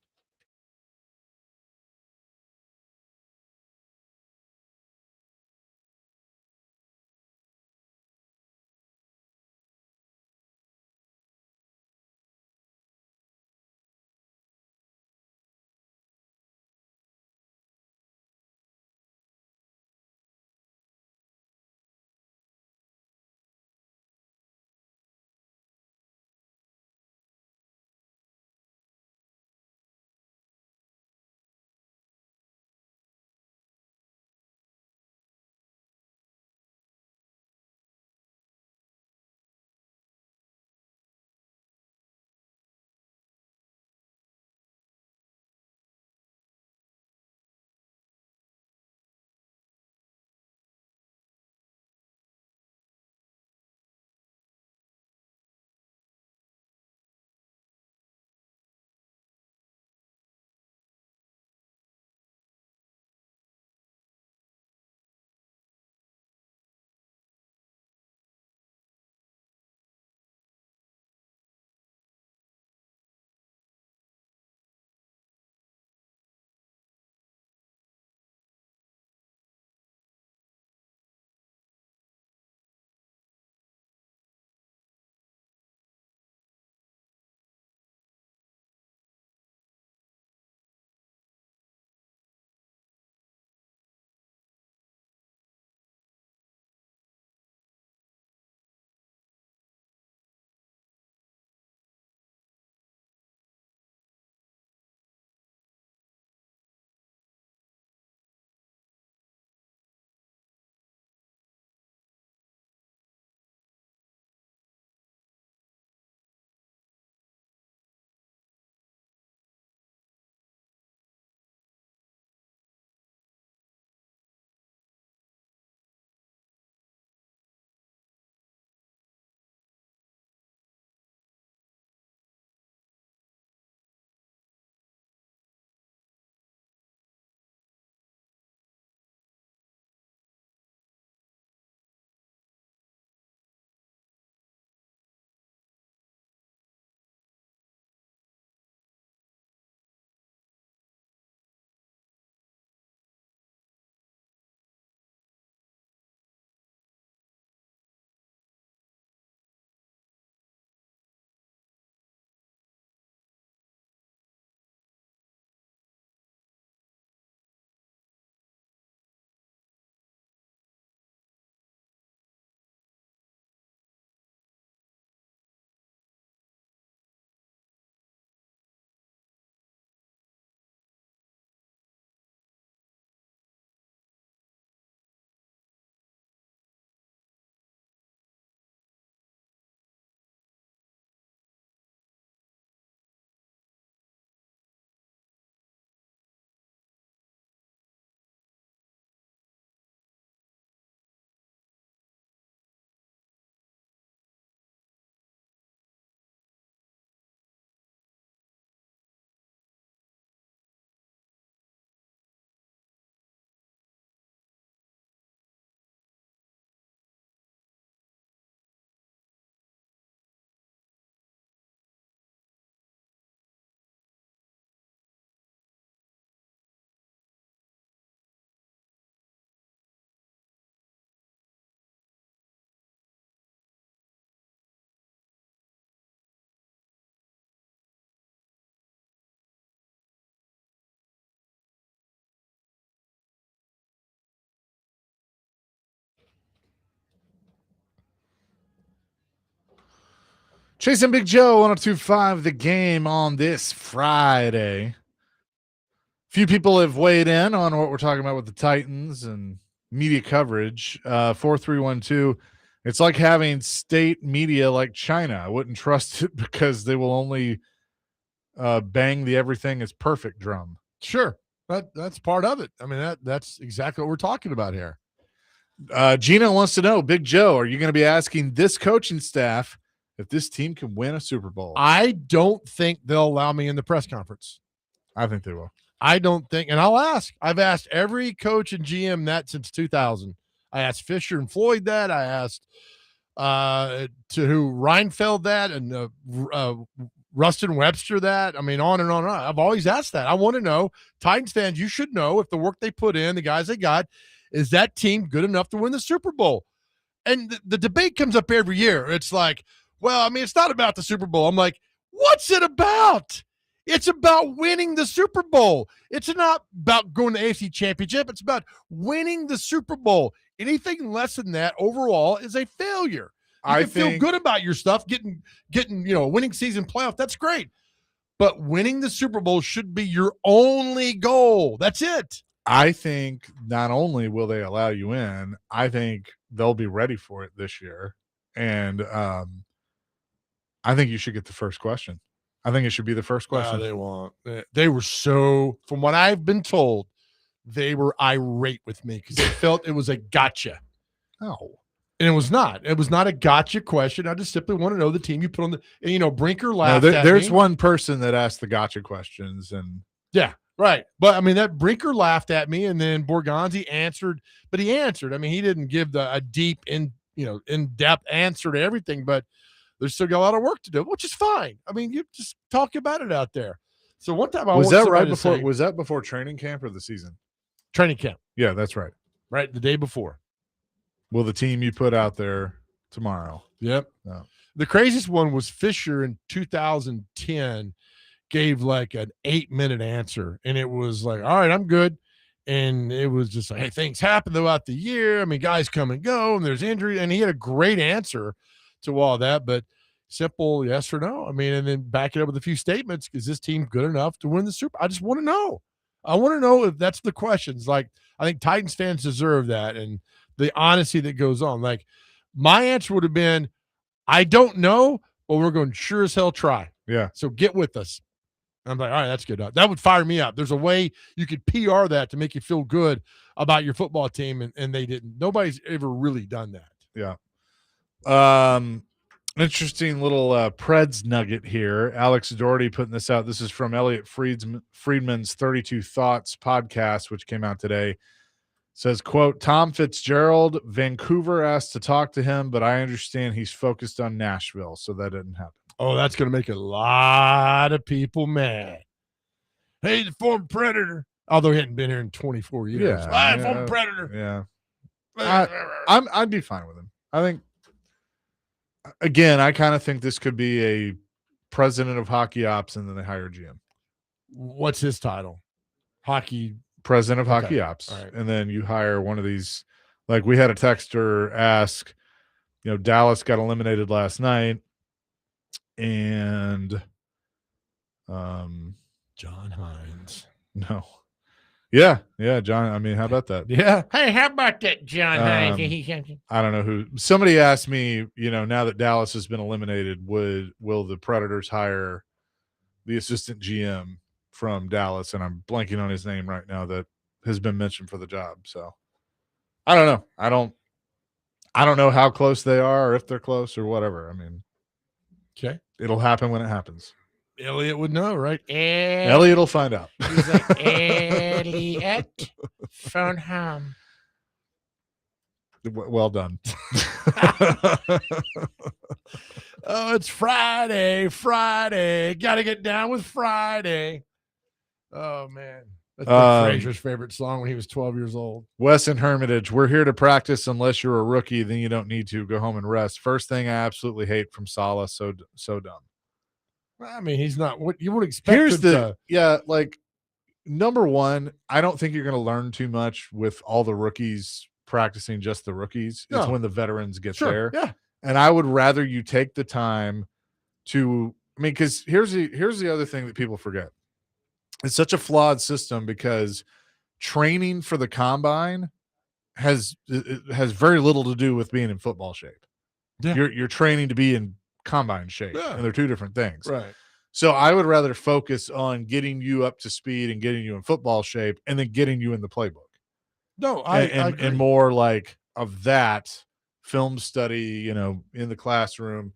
S1: Chasing Big Joe, 102.5 The Game on this Friday. Few people have weighed in on what we're talking about with the Titans and media coverage. 4312. It's like having state media like China. I wouldn't trust it because they will only bang the everything is perfect drum.
S2: Sure. That's part of it. I mean, that's exactly what we're talking about here.
S1: Gina wants to know, Big Joe, are you going to be asking this coaching staff if this team can win a Super Bowl?
S2: I don't think they'll allow me in the press conference.
S1: I think they will.
S2: I don't think, and I'll ask. I've asked every coach and GM that since 2000. I asked Fisher and Floyd that. I asked to who Reinfeld that, and Rustin Webster that. I mean, on and on and on. I've always asked that. I want to know, Titans fans, you should know if the work they put in, the guys they got, is that team good enough to win the Super Bowl? And the debate comes up every year. It's like, well, I mean, it's not about the Super Bowl. I'm like, what's it about? It's about winning the Super Bowl. It's not about going to the AFC Championship. It's about winning the Super Bowl. Anything less than that overall is a failure. You can feel good about your stuff, getting a winning season playoff. That's great. But winning the Super Bowl should be your only goal. That's it.
S1: I think not only will they allow you in, I think they'll be ready for it this year. And I think you should get the first question. I think it should be the first question.
S2: They won't. They were so, from what I've been told, they were irate with me because they felt it was a gotcha.
S1: Oh.
S2: And it was not. It was not a gotcha question. I just simply want to know the team you put on the, and, Brinker laughed at
S1: there's
S2: me.
S1: one person that asked the gotcha questions. And
S2: yeah, right. But, I mean, that Brinker laughed at me, and then Borgonzi answered. But he answered. I mean, he didn't give a deep, in-depth answer to everything, but there's still got a lot of work to do, which is fine. I mean, you just talk about it out there. So one time
S1: was that before training camp or the season?
S2: Training camp.
S1: Yeah, that's right.
S2: Right, the day before.
S1: Will the team you put out there tomorrow?
S2: Yep.
S1: No.
S2: The craziest one was Fisher in 2010 gave like an 8-minute answer, and it was like, all right, I'm good. And it was just like, hey, things happen throughout the year. I mean, guys come and go, and there's injury. And he had a great answer to all that, but simple yes or no. I mean, and then back it up with a few statements. Is this team good enough to win the Super? I just want to know. I want to know if that's the questions. Like, I think Titans fans deserve that, and the honesty that goes on. Like, my answer would have been, I don't know, but we're going to sure as hell try.
S1: Yeah.
S2: So get with us. I'm like, all right, that's good. That would fire me up. There's a way you could PR that to make you feel good about your football team, and they didn't. Nobody's ever really done that.
S1: Yeah. Interesting little Preds nugget here. Alex Doherty putting this out. This is from Elliot Friedman's 32 Thoughts podcast, which came out today. Says, quote, Tom Fitzgerald, Vancouver asked to talk to him, but I understand he's focused on Nashville, so that didn't happen.
S2: Oh, that's going to make a lot of people mad. Hey, the former Predator. Although he hadn't been here in 24 years. Former Predator.
S1: Yeah. I'd be fine with him. I think, again, I kind of think this could be a president of hockey ops, and then they hire GM.
S2: What's his title?
S1: President of hockey ops.
S2: Right.
S1: And then you hire one of these, like we had a texter ask, Dallas got eliminated last night, and
S2: John Hines.
S1: No. Yeah, John. I mean, how about that?
S2: Yeah. Hey, how about that, John Hines?
S1: I don't know who. Somebody asked me, now that Dallas has been eliminated, will the Predators hire the assistant GM from Dallas? And I'm blanking on his name right now that has been mentioned for the job. So I don't know. I don't know how close they are, or if they're close, or whatever. I mean,
S2: okay,
S1: it'll happen when it happens.
S2: Elliot would know, right?
S1: Elliot will find out.
S2: He's like, Elliot, phone home.
S1: Well done.
S2: Oh, it's Friday. Got to get down with Friday. Oh, man. That's Frazier's favorite song when he was 12 years old.
S1: Wes and Hermitage, we're here to practice. Unless you're a rookie, then you don't need to. Go home and rest. First thing I absolutely hate from Saleh. So dumb.
S2: I mean, he's not what you would expect.
S1: Number one, I don't think you're going to learn too much with all the rookies practicing just the rookies. It's when the veterans get there.
S2: Yeah.
S1: And I would rather you take the time to, I mean, because here's the other thing that people forget. It's such a flawed system because training for the combine has very little to do with being in football shape.
S2: Yeah.
S1: You're training to be in combine shape,
S2: Yeah.
S1: and they're two different things.
S2: Right.
S1: So I would rather focus on getting you up to speed and getting you in football shape, and then getting you in the playbook.
S2: No, I agree.
S1: And more like of that film study, in the classroom.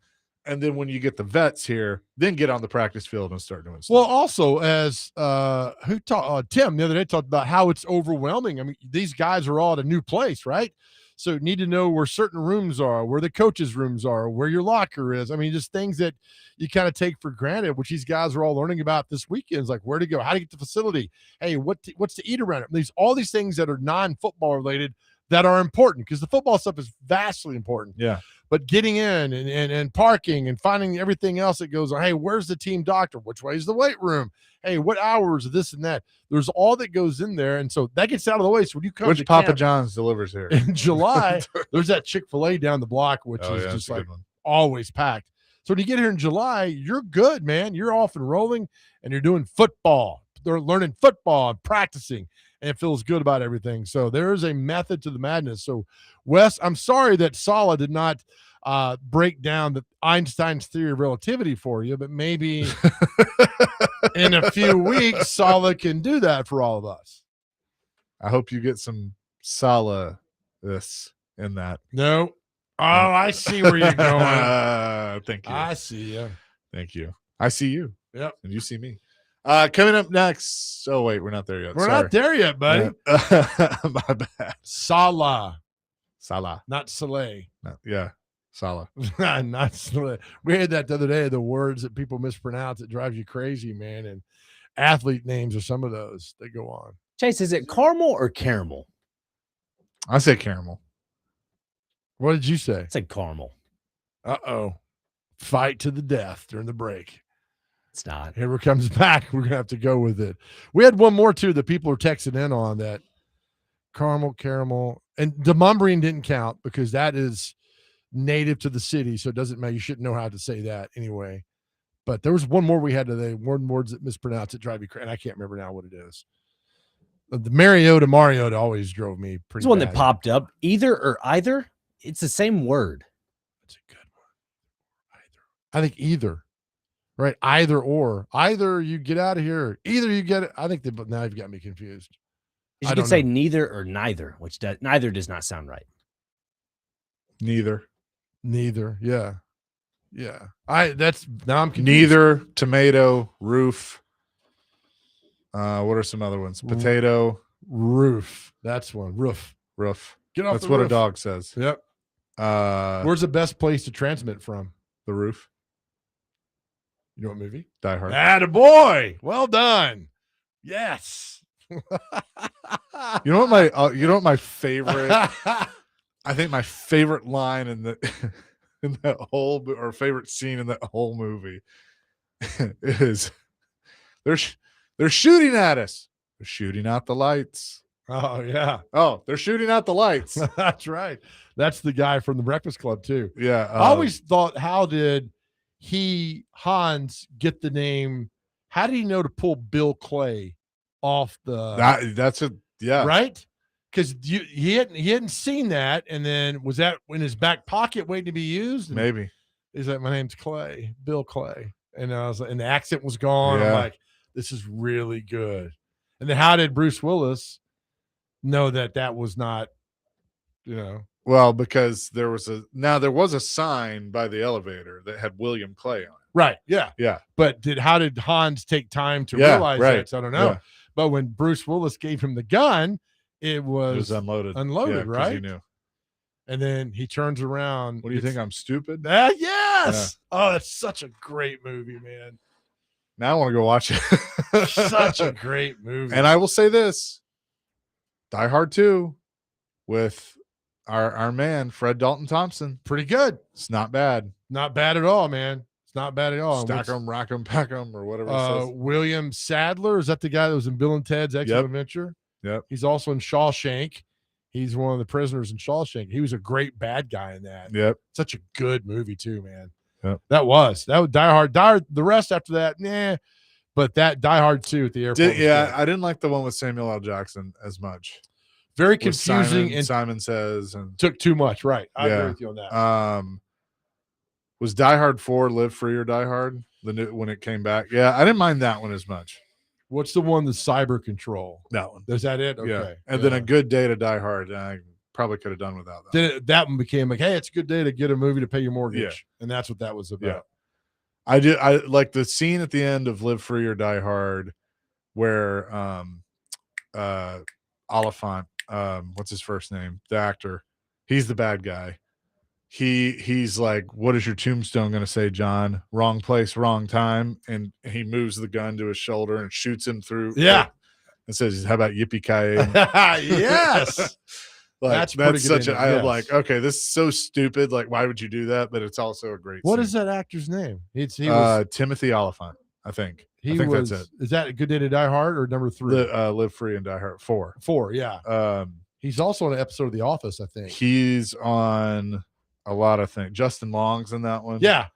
S1: And then when you get the vets here, then get on the practice field and start doing stuff.
S2: Well, also as Tim the other day talked about how it's overwhelming. I mean, these guys are all at a new place, right? So you need to know where certain rooms are, where the coaches' rooms are, where your locker is. I mean, just things that you kind of take for granted, which these guys are all learning about this weekend. Is like where to go, how to get to the facility. Hey, what's to eat around it? All these things that are non-football related that are important, because the football stuff is vastly important.
S1: Yeah.
S2: But getting in and parking and finding everything else that goes on. Hey, where's the team doctor? Which way is the weight room? Hey, what hours of this and that? There's all that goes in there. And so that gets out of the way. So when you come
S1: Which
S2: to
S1: Papa
S2: camp
S1: John's delivers here
S2: in July, there's that Chick-fil-A down the block, which is just like always packed. So when you get here in July, you're good, man. You're off and rolling, and you're doing football. They're learning football and practicing, and it feels good about everything. So there is a method to the madness. So, Wes, I'm sorry that Sala did not break down the Einstein's theory of relativity for you, but maybe in a few weeks, Sala can do that for all of us.
S1: I hope you get some Sala this in that.
S2: No. Oh, I see where you're going.
S1: Thank you.
S2: I see you.
S1: Thank you. I see you.
S2: Yep.
S1: And you see me. Coming up next. Oh, wait, we're not there yet.
S2: We're not there yet, buddy.
S1: My bad.
S2: Salah.
S1: Not
S2: Saleh.
S1: Yeah. Salah.
S2: Not Saleh. We had that the other day, the words that people mispronounce. It drives you crazy, man. And athlete names are some of those that go on.
S3: Chase, is it caramel or caramel?
S1: I say caramel.
S2: What did you say?
S3: I said caramel.
S2: Uh-oh. Fight to the death during the break.
S3: It's not.
S2: Here it comes back. We're going to have to go with it. We had one more, too, that people are texting in on that. Caramel. And demumbrian didn't count because that is native to the city, so it doesn't matter. You shouldn't know how to say that anyway. But there was one more we had today. One words that mispronounce it drive me crazy. And I can't remember now what it is. The Mariota always drove me pretty
S3: There's one
S2: bad.
S3: that popped up. Either or either. It's the same word.
S2: That's a good one. I think either. Right? Either or. Either you get out of here. Either you get it. I think but now you've got me confused.
S3: You could say neither or neither, which neither does not sound right.
S1: Neither.
S2: Yeah. Now I'm confused.
S1: Neither, tomato, roof. What are some other ones? Potato,
S2: roof. That's one. Roof. Get off.
S1: That's what a dog says.
S2: Yep. Where's the best place to transmit from?
S1: The roof.
S2: You know what movie?
S1: Die Hard.
S2: Attaboy. Well done. Yes.
S1: You know what my favorite I think my favorite line in that whole or favorite scene in that whole movie is they're shooting at us. They're shooting out the lights.
S2: Oh yeah.
S1: Oh, they're shooting out the lights.
S2: That's right. That's the guy from the Breakfast Club too.
S1: Yeah.
S2: I always thought, how did Hans get the name? How did he know to pull Bill Clay off the?
S1: That's a yeah.
S2: Right. Because he hadn't seen that, and then was that in his back pocket waiting to be used? And
S1: maybe
S2: he's like, my name's Clay, Bill Clay, and I was like, and the accent was gone.
S1: Yeah.
S2: I'm like, this is really good. And then how did Bruce Willis know that was not,
S1: Well, because there was a sign by the elevator that had William Clay on it.
S2: Right. Yeah.
S1: Yeah.
S2: But how did Hans take time to realize that? So I don't know.
S1: Yeah.
S2: But when Bruce Willis gave him the gun, it was
S1: unloaded.
S2: Unloaded,
S1: yeah,
S2: right?
S1: He knew.
S2: And then he turns around.
S1: What do you think? I'm stupid?
S2: Yes.
S1: Yeah.
S2: Oh, that's such a great movie, man.
S1: Now I want to go watch it.
S2: Such a great movie.
S1: And I will say this: Die Hard 2 with our man Fred Dalton Thompson.
S2: Pretty good.
S1: It's not bad.
S2: Not bad at all, man. It's not bad at all.
S1: Stack 'em, rock 'em, pack 'em, or whatever it says.
S2: William Sadler, is that the guy that was in Bill and Ted's Excellent Adventure?
S1: Yep.
S2: He's also in Shawshank. He's one of the prisoners in Shawshank. He was a great bad guy in that.
S1: Yep.
S2: Such a good movie too, man.
S1: Yep.
S2: That was Die Hard. The rest after that, nah. But that Die Hard 2 at the airport.
S1: I didn't like the one with Samuel L. Jackson as much.
S2: Very confusing and
S1: Simon Says and
S2: took too much. Right. I agree with you on that.
S1: Was Die Hard 4 Live Free or Die Hard? When it came back. Yeah, I didn't mind that one as much.
S2: What's the one, the Cyber Control?
S1: That one.
S2: Is that it? Okay.
S1: Yeah. And then A Good Day to Die Hard. I probably could have done without that.
S2: Then that one became like, hey, it's a good day to get a movie to pay your mortgage.
S1: Yeah.
S2: And that's what that was about.
S1: Yeah. I like the scene at the end of Live Free or Die Hard where Oliphant, what's his first name? The actor. He's the bad guy. He's like, what is your tombstone going to say, John? Wrong place, wrong time. And he moves the gun to his shoulder and shoots him through.
S2: Yeah.
S1: And says, how about yippee-ki-yay?
S2: Yes.
S1: That's such a, I'm like, okay, this is so stupid. Like, why would you do that? But it's also a great
S2: What
S1: scene.
S2: is that actor's name? He was
S1: Timothy Oliphant, I think.
S2: that's
S1: it.
S2: Is that A Good Day to Die Hard or number 3?
S1: Live Free and Die Hard 4.
S2: 4, yeah. He's also on an episode of The Office, I think.
S1: He's on a lot of things. Justin Long's in that one.
S2: Yeah.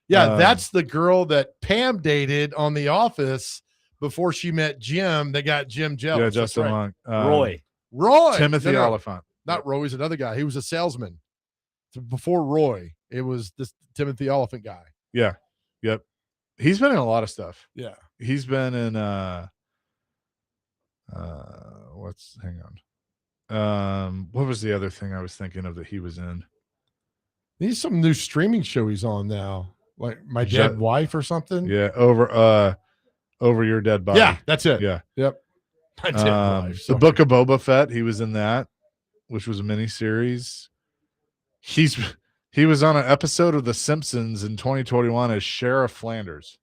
S2: That's the girl that Pam dated on The Office before she met Jim. They got Jim jealous.
S1: Yeah, Justin Long.
S2: Roy.
S1: Timothy Oliphant.
S2: Not Roy. He's another guy. He was a salesman. Before Roy, it was this Timothy Oliphant guy.
S1: Yeah. Yep. He's been in a lot of stuff.
S2: Yeah.
S1: He's been in hang on. What was the other thing I was thinking of that he was in?
S2: He's some new streaming show he's on now. Like My Dead Wife or something.
S1: Yeah, over Your Dead Body.
S2: Yeah, that's it.
S1: Yeah.
S2: Yep. My Dead Wife.
S1: The Book of Boba Fett, he was in that, which was a miniseries. He was on an episode of The Simpsons in 2021 as Sheriff Flanders.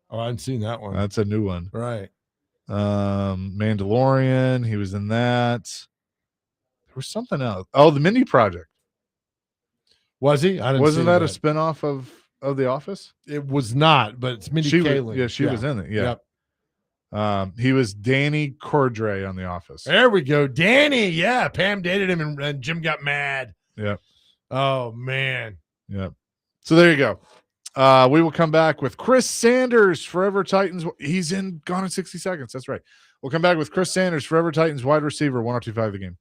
S2: Oh, I hadn't seen that one.
S1: That's a new one.
S2: Right.
S1: Mandalorian, he was in that. There was something else. Oh, The Mindy Project.
S2: Was he? I didn't.
S1: Wasn't that a spinoff of The Office?
S2: It was not, but it's Mindy Kaling.
S1: She was in it. Yeah. Yep. He was Danny Cordray on The Office.
S2: There we go. Danny. Yeah. Pam dated him and Jim got mad.
S1: Yep.
S2: Oh, man.
S1: Yep. So there you go. We will come back with Chris Sanders, Forever Titans. He's in Gone in 60 Seconds. That's right. We'll come back with Chris Sanders, Forever Titans wide receiver, 102.5 The Game.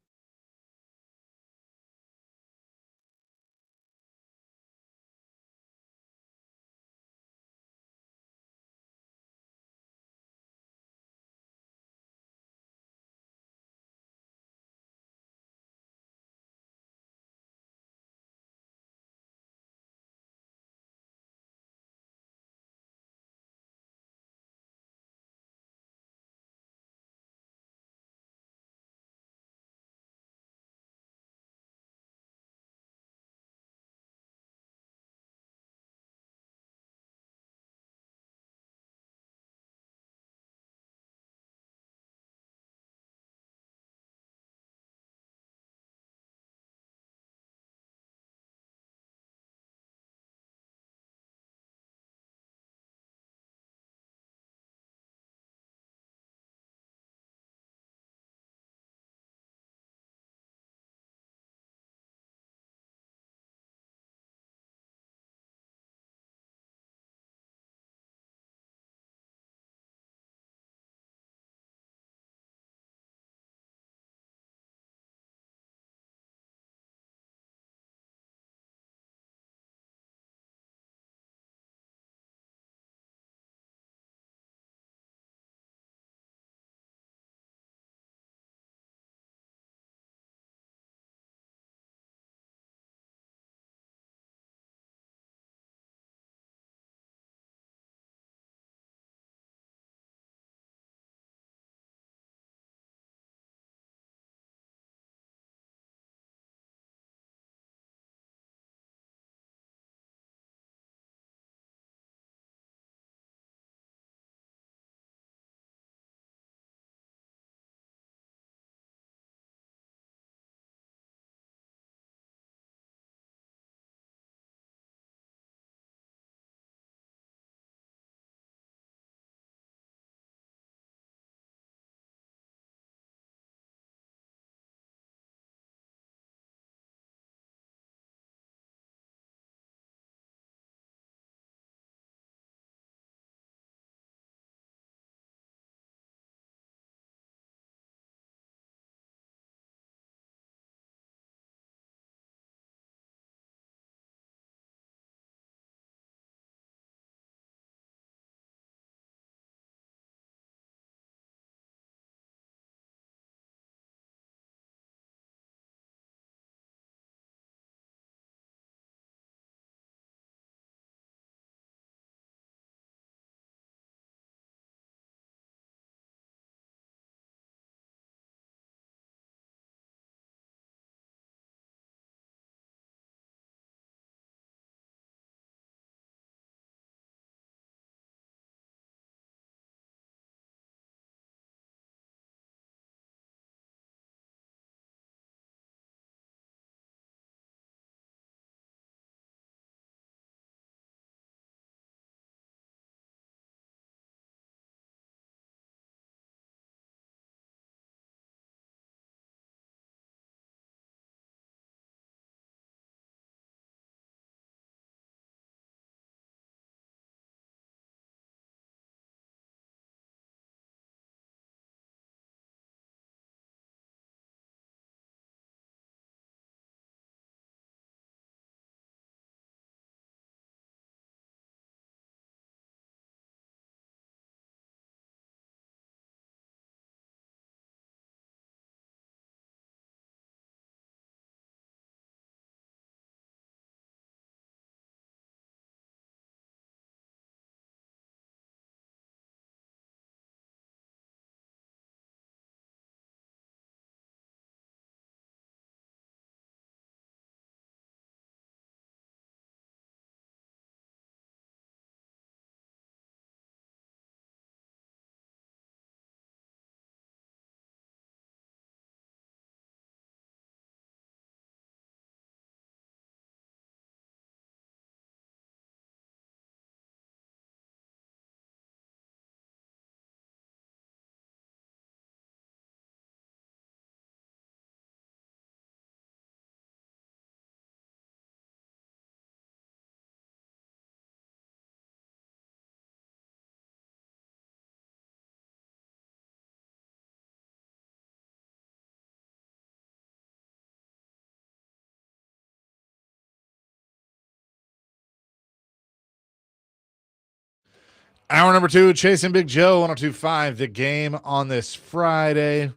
S1: Hour number 2, Chasing Big Joe, 102.5, The Game on this Friday.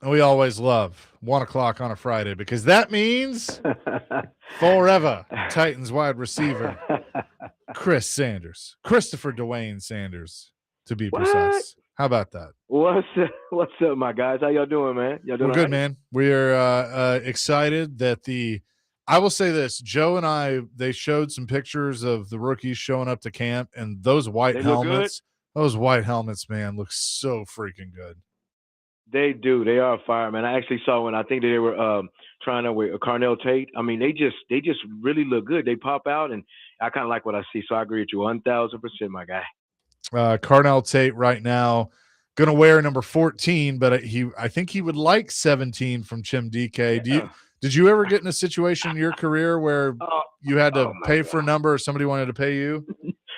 S1: And we always love 1 o'clock on a Friday because that means forever Titans wide receiver Chris Sanders, Christopher Dwayne Sanders, to be precise. How about that?
S4: What's up, my guys? How y'all doing, man? Y'all doing
S1: We're good,
S4: all right?
S1: man. We are excited that I will say this, Joe and I, they showed some pictures of the rookies showing up to camp, and those white
S4: They look good?
S1: helmets, man, look so freaking good.
S4: They do. They are fire, man. I actually saw one. I think that they were trying to with Carnell Tate. I mean, they just really look good. They pop out, and I kind of like what I see. So I agree with you 1,000%, my guy.
S1: Carnell Tate right now going to wear number 14, but I think he would like 17 from Chim DK.
S4: Yeah.
S1: Did you ever get in a situation in your career where you had to pay for a
S4: God.
S1: number or somebody wanted to pay you?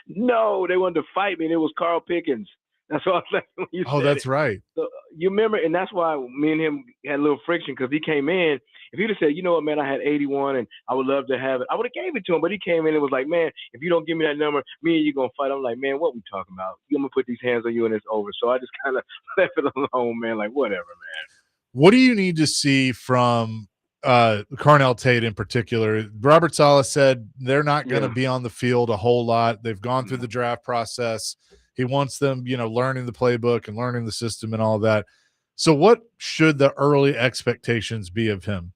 S4: No, they wanted to fight me, and it was Carl Pickens. That's what I was like when you said
S1: That's
S4: it.
S1: right.
S4: So, you remember, and that's why me and him had a little friction because he came in. If he'd have said, you know what, man, I had 81 and I would love to have it, I would have gave it to him. But he came in and was like, man, if you don't give me that number, me and you going to fight. I'm like, man, what we talking about? I'm going to put these hands on you and it's over. So I just kind of left it alone, man. Like, whatever, man.
S1: What do you need to see from Carnell Tate in particular? Robert Saleh said they're not going to be on the field a whole lot. They've gone through the draft process. He wants them, learning the playbook and learning the system and all that. So what should the early expectations be of him?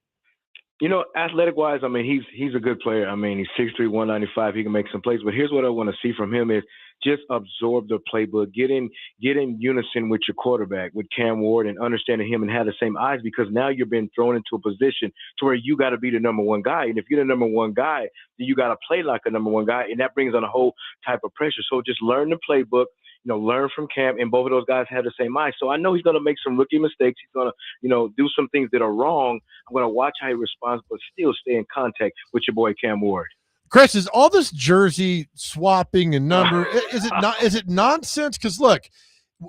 S4: Athletic-wise, I mean, he's a good player. I mean, he's 6'3", 195. He can make some plays. But here's what I want to see from him is just absorb the playbook, get in unison with your quarterback, with Cam Ward, and understanding him and have the same eyes because now you're being thrown into a position to where you got to be the number one guy. And if you're the number one guy, then you got to play like a number one guy, and that brings on a whole type of pressure. So just learn the playbook. Learn from Cam, and both of those guys have the same eye. So I know he's going to make some rookie mistakes. He's going to, do some things that are wrong. I'm going to watch how he responds, but still stay in contact with your boy Cam Ward.
S2: Chris, is all this jersey swapping and number, is it nonsense? Because look,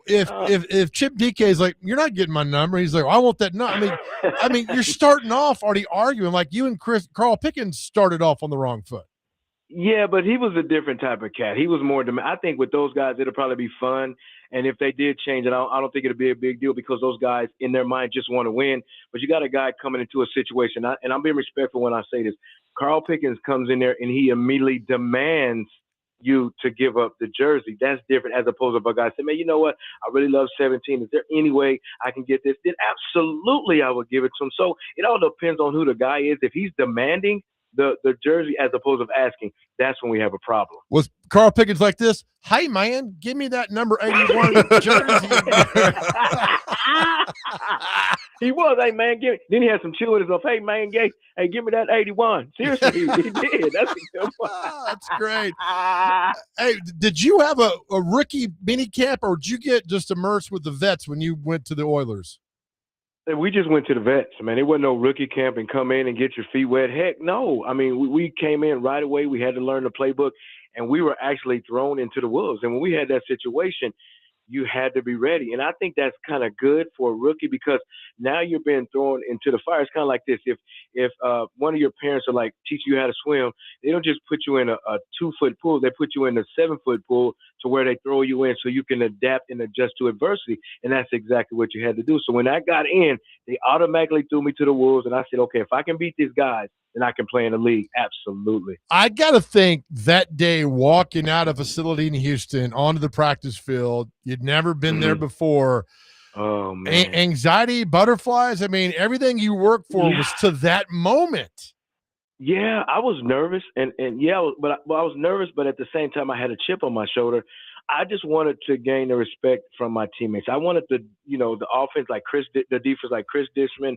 S2: if Chip DK is like, you're not getting my number, he's like, I want that number. I mean, you're starting off already arguing like you and Carl Pickens started off on the wrong foot.
S4: Yeah, but he was a different type of cat. He was more I think with those guys, it'll probably be fun. And if they did change it, I don't think it'll be a big deal because those guys in their mind just want to win. But you got a guy coming into a situation, and I'm being respectful when I say this. Carl Pickens comes in there and he immediately demands you to give up the jersey. That's different as opposed to a guy saying, man, you know what? I really love 17. Is there any way I can get this? Then absolutely I would give it to him. So it all depends on who the guy is. If he's demanding the jersey as opposed to asking, that's when we have a problem.
S2: Was Carl Pickens like this? Hey, man, give me that number 81 jersey.
S4: He was, hey, man, give me. Then he had some chill with himself. Hey, man, give me that 81. Seriously, he did. That's a good one.
S2: That's great. Hey, did you have a rookie minicamp, or did you get just immersed with the vets when you went to the Oilers?
S4: We just went to the vets, man. There wasn't no rookie camp and come in and get your feet wet. Heck, no. I mean, we came in right away. We had to learn the playbook, and we were actually thrown into the wolves. And when we had that situation, you had to be ready. And I think that's kind of good for a rookie because now you're being thrown into the fire. It's kind of like this. If one of your parents are like teaching you how to swim, they don't just put you in a 2-foot pool. They put you in a 7-foot pool to where they throw you in so you can adapt and adjust to adversity. And that's exactly what you had to do. So when I got in, they automatically threw me to the wolves. And I said, okay, if I can beat these guys, then I can play in the league. Absolutely.
S2: I got to think that day walking out of a facility in Houston onto the practice field, you'd never been there before.
S4: Oh, man.
S2: Anxiety, butterflies. I mean, everything you worked for was to that moment.
S4: Yeah, I was nervous, and but I was nervous, but at the same time, I had a chip on my shoulder. I just wanted to gain the respect from my teammates. I wanted the offense like the defense like Chris Dishman,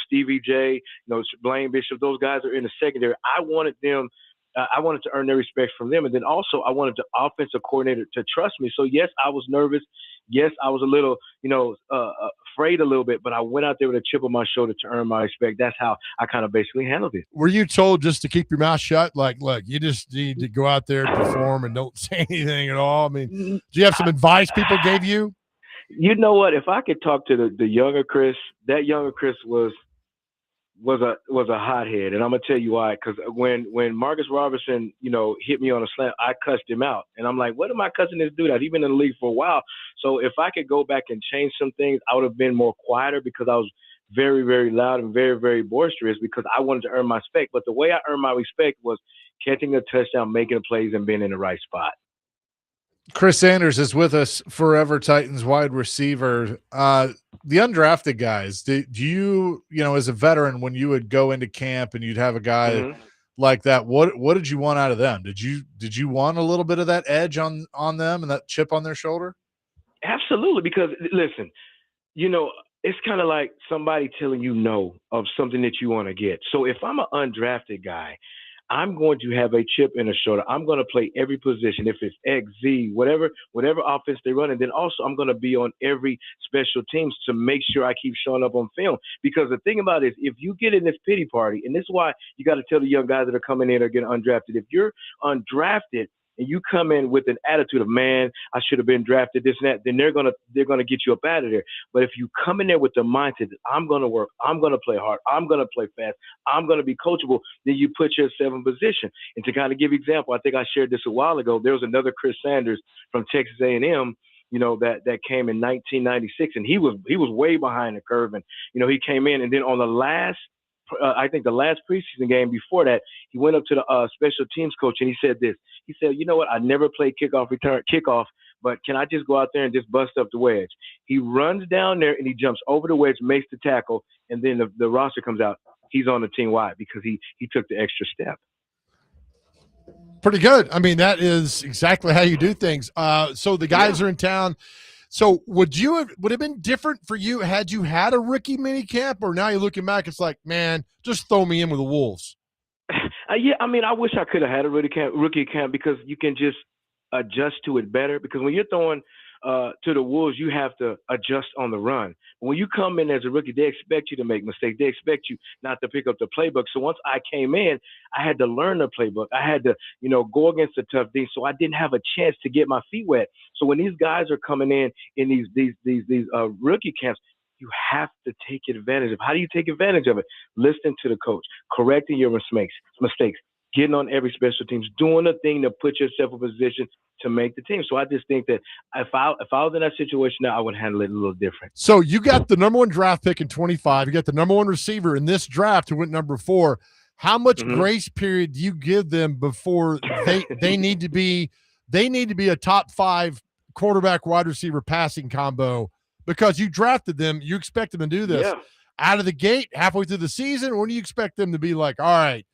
S4: Stevie J, Blaine Bishop. Those guys are in the secondary. I wanted them. I wanted to earn their respect from them, and then also I wanted the offensive coordinator to trust me. So yes, I was nervous. Yes, I was a little, afraid a little bit, but I went out there with a chip on my shoulder to earn my respect. That's how I kind of basically handled it.
S2: Were you told just to keep your mouth shut? Like, look, you just need to go out there and perform and don't say anything at all. I mean, do you have some advice people gave you?
S4: You know what? If I could talk to the younger Chris, that younger Chris was was a hothead, and I'm gonna tell you why. Because when Marcus Robertson, hit me on a slam, I cussed him out, and I'm like, what am I cussing this dude out? He's been in the league for a while, so if I could go back and change some things, I would have been more quieter because I was very, very loud and very, very boisterous because I wanted to earn my respect. But the way I earned my respect was catching a touchdown, making plays, and being in the right spot.
S1: Chris Sanders is with us, forever Titans wide receiver. The undrafted guys, do you, as a veteran, when you would go into camp and you'd have a guy like that, what did you want out of them? Did you want a little bit of that edge on them and that chip on their shoulder?
S4: Absolutely, because listen, it's kind of like somebody telling you no of something that you want to get. So if I'm an undrafted guy, I'm going to have a chip in the shoulder. I'm going to play every position. If it's X, Z, whatever offense they run. And then also I'm going to be on every special teams to make sure I keep showing up on film. Because the thing about it is, if you get in this pity party, and this is why you got to tell the young guys that are coming in or getting undrafted, if you're undrafted and you come in with an attitude of, man, I should have been drafted, this and that, then they're gonna get you up out of there. But if you come in there with the mindset that I'm gonna work, I'm gonna play hard, I'm gonna play fast, I'm gonna be coachable, then you put yourself in position. And to kind of give example, I think I shared this a while ago. There was another Chris Sanders from Texas A&M, that came in 1996, and he was way behind the curve, and he came in, and then on the last. I think the last preseason game before that, he went up to the special teams coach and he said this. He said, you know what? I never played kickoff, but can I just go out there and just bust up the wedge? He runs down there and he jumps over the wedge, makes the tackle, and then the roster comes out. He's on the team. Why? Because he took the extra step.
S2: Pretty good. I mean, that is exactly how you do things. So the guys are in town. So would have been different for you had you had a rookie mini camp, or now you're looking back, it's like, man, just throw me in with the Wolves?
S4: Yeah, I mean, I wish I could have had a rookie camp because you can just adjust to it better. Because when you're throwing to the Wolves, you have to adjust on the run. When you come in as a rookie, they expect you to make mistakes. They expect you not to pick up the playbook. So once I came in, I had to learn the playbook. I had to, go against the tough D. So I didn't have a chance to get my feet wet. So when these guys are coming in these rookie camps, you have to take advantage of. How do you take advantage of it? Listening to the coach, correcting your mistakes, getting on every special teams, doing a thing to put yourself in position to make the team. So I just think that if I was in that situation now, I would handle it a little different.
S2: So you got the number 1 draft pick in 25. You got the number 1 receiver in this draft who went number 4. How much grace period do you give them before they need to be a top 5 quarterback wide receiver passing combo? Because you drafted them, you expect them to do this out of the gate, halfway through the season. Or do you expect them to be like, all right,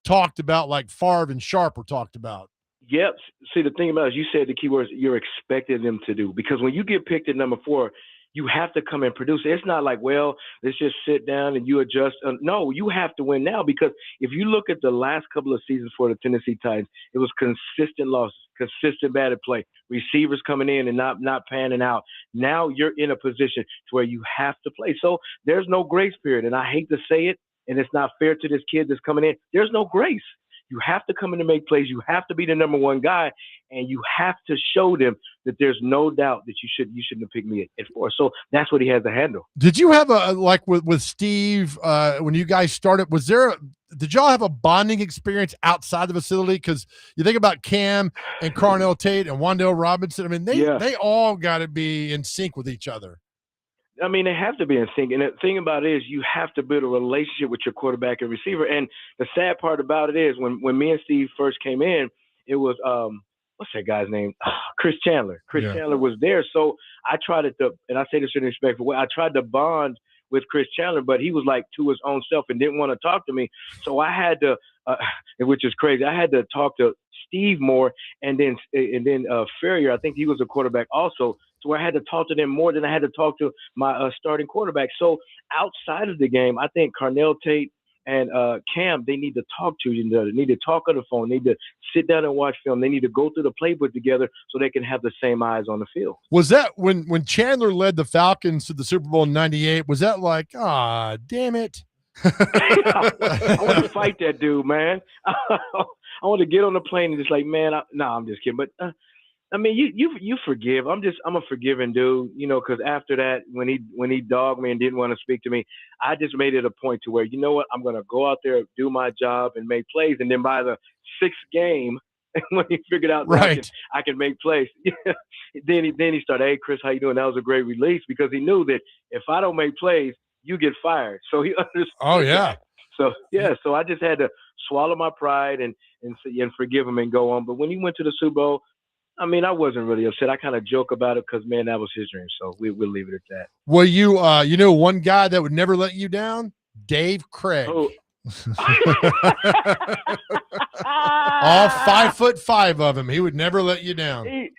S2: talked about like Favre and Sharp were talked about?
S4: Yep. See, the thing about it is you said the key words you're expecting them to do. Because when you get picked at number 4, you have to come and produce. It's not like, well, let's just sit down and you adjust. No, you have to win now, because if you look at the last couple of seasons for the Tennessee Titans, it was consistent losses, consistent bad play, receivers coming in and not panning out. Now you're in a position to where you have to play. So there's no grace period. And I hate to say it, and it's not fair to this kid that's coming in. There's no grace. You have to come in to make plays. You have to be the number 1 guy, and you have to show them that there's no doubt that you shouldn't have picked me at 4. So that's what he has to handle.
S2: Did you have with Steve when you guys started? Did y'all have a bonding experience outside the facility? Because you think about Cam and Carnell Tate and Wan'Dale Robinson. I mean, they all got to be in sync with each other.
S4: I mean, they have to be in sync. And the thing about it is you have to build a relationship with your quarterback and receiver. And the sad part about it is when me and Steve first came in, it was what's that guy's name? Chris Chandler. Chandler was there. So I tried and I say this in a respectful way, I tried to bond with Chris Chandler, but he was like to his own self and didn't want to talk to me. So I had to, which is crazy, I had to talk to Steve more, and then Ferrier, I think he was a quarterback also, to where I had to talk to them more than I had to talk to my starting quarterback. So outside of the game, I think Carnell Tate and Cam, they need to talk to each other. They need to talk on the phone. They need to sit down and watch film. They need to go through the playbook together so they can have the same eyes on the field.
S2: Was that when Chandler led the Falcons to the Super Bowl in '98? Was that like, damn it?
S4: I want to fight that dude, man. I want to get on the plane and just like, man, I'm just kidding. But I mean, you forgive. I'm a forgiving dude, because after that, when he dogged me and didn't want to speak to me, I just made it a point to where, you know what, I'm gonna go out there, do my job, and make plays. And then by the sixth game, when he figured out that
S2: Right.
S4: I can make plays, then he started, hey Chris, how you doing? That was a great release because he knew that if I don't make plays, you get fired. So he
S2: Oh
S4: understood
S2: yeah.
S4: that. So yeah, so I just had to swallow my pride and forgive him and go on. But when he went to the Super Bowl, I mean, I wasn't really upset. I kind of joke about it because, man, that was his dream. So we'll leave it at that.
S2: Well, you know one guy that would never let you down? Dave Craig.
S4: Oh.
S2: All 5'5" of him. He would never let you down.
S4: He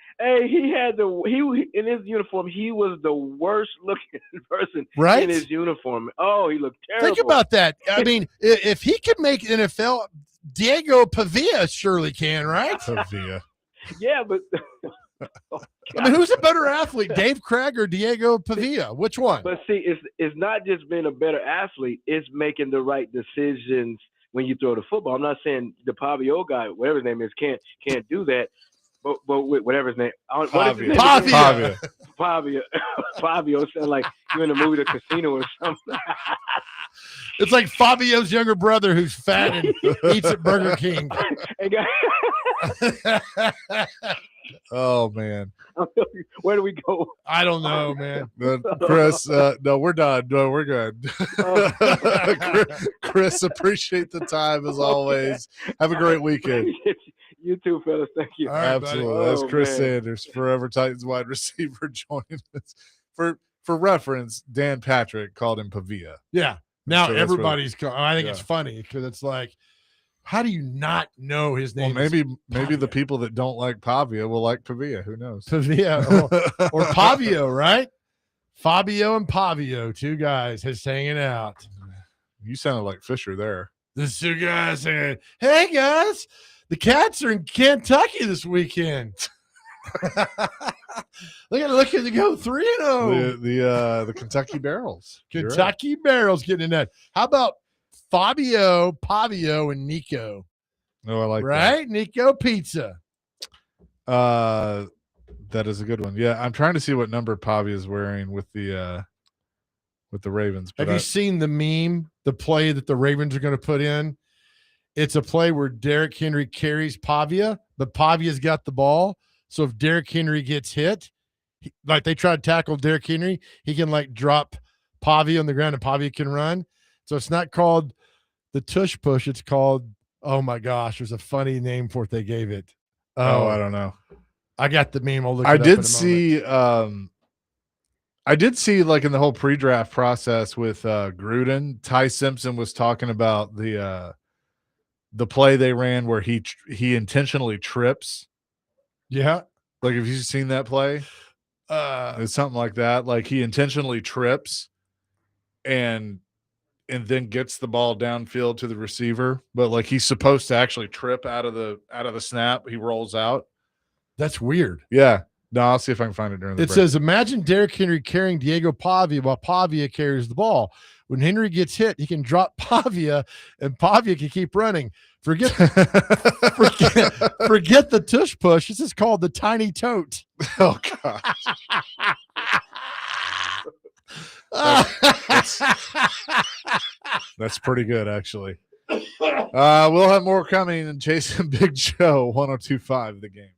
S4: had he in his uniform. He was the worst looking person
S2: Right?
S4: in his uniform. Oh, he looked terrible.
S2: Think about that. I mean, if he could make NFL, Diego Pavia surely can, right?
S1: Pavia.
S4: Yeah, but
S2: I mean, who's a better athlete, Dave Craig or Diego Pavia? Which one?
S4: But see, it's not just being a better athlete; it's making the right decisions when you throw the football. I'm not saying the Pavio guy, whatever his name is, can't do that. But whatever his name, what is his name?
S2: Pavia.
S4: Fabio sound like you're in the movie The Casino or something.
S2: It's like Fabio's younger brother who's fat and eats at Burger King.
S1: Oh man,
S4: where do we go?
S2: I don't know, man.
S1: Chris, no, we're done. No, we're good. Chris, appreciate the time as always. Have a great weekend.
S4: You too, fellas. Thank you.
S2: All right,
S1: Absolutely.
S4: buddy.
S1: That's
S4: Oh,
S1: Chris
S4: man.
S1: Sanders, forever Titans wide receiver, joining us. For reference, Dan Patrick called him Pavia.
S2: Yeah. Now
S1: So that's
S2: everybody's. I think it's
S1: yeah.
S2: funny because it's like, how do you not know his
S1: Well,
S2: name? is
S1: maybe the
S2: Pavia.
S1: people that don't like Pavia will like Pavia. Who knows?
S2: Pavia or Pavio, right? Fabio and Pavio, two guys just hanging out.
S1: You sounded like Fisher there.
S2: The two guys saying, "Hey guys, the Cats are in Kentucky this weekend." Look at them go 3-0.
S1: The Kentucky Barrels. You're right.
S2: Kentucky Barrels getting in that. How about Fabio, Pavio, and Nico?
S1: Oh, I like
S2: Right, Nico Pizza.
S1: that. That is a good one. Yeah, I'm trying to see what number Pavia is wearing with the Ravens. But
S2: Have you seen the meme, the play that the Ravens are going to put in? It's a play where Derrick Henry carries Pavia, but Pavia's got the ball. So if Derrick Henry gets hit, like they try to tackle Derrick Henry, he can like drop Pavia on the ground and Pavia can run. So it's not called the tush push. It's called, oh my gosh, there's a funny name for it they gave it.
S1: Oh, I don't know.
S2: I got the meme. I'll look it
S1: I
S2: up in
S1: did
S2: a
S1: see like in the whole pre-draft process with Gruden, Ty Simpson was talking about the play they ran where he intentionally trips.
S2: Yeah.
S1: Like, have you seen that play? It's something like that. Like he intentionally trips and then gets the ball downfield to the receiver, but like he's supposed to actually trip out of the snap. He rolls out.
S2: That's weird.
S1: Yeah. No, I'll see if I can find it during the
S2: It
S1: break.
S2: says, imagine Derrick Henry carrying Diego Pavia while Pavia carries the ball. When Henry gets hit, he can drop Pavia, and Pavia can keep running. Forget the tush push. This is called the tiny tote.
S1: Oh gosh. That's pretty good, actually. We'll have more coming in Jason Big Show 102.5 The Game.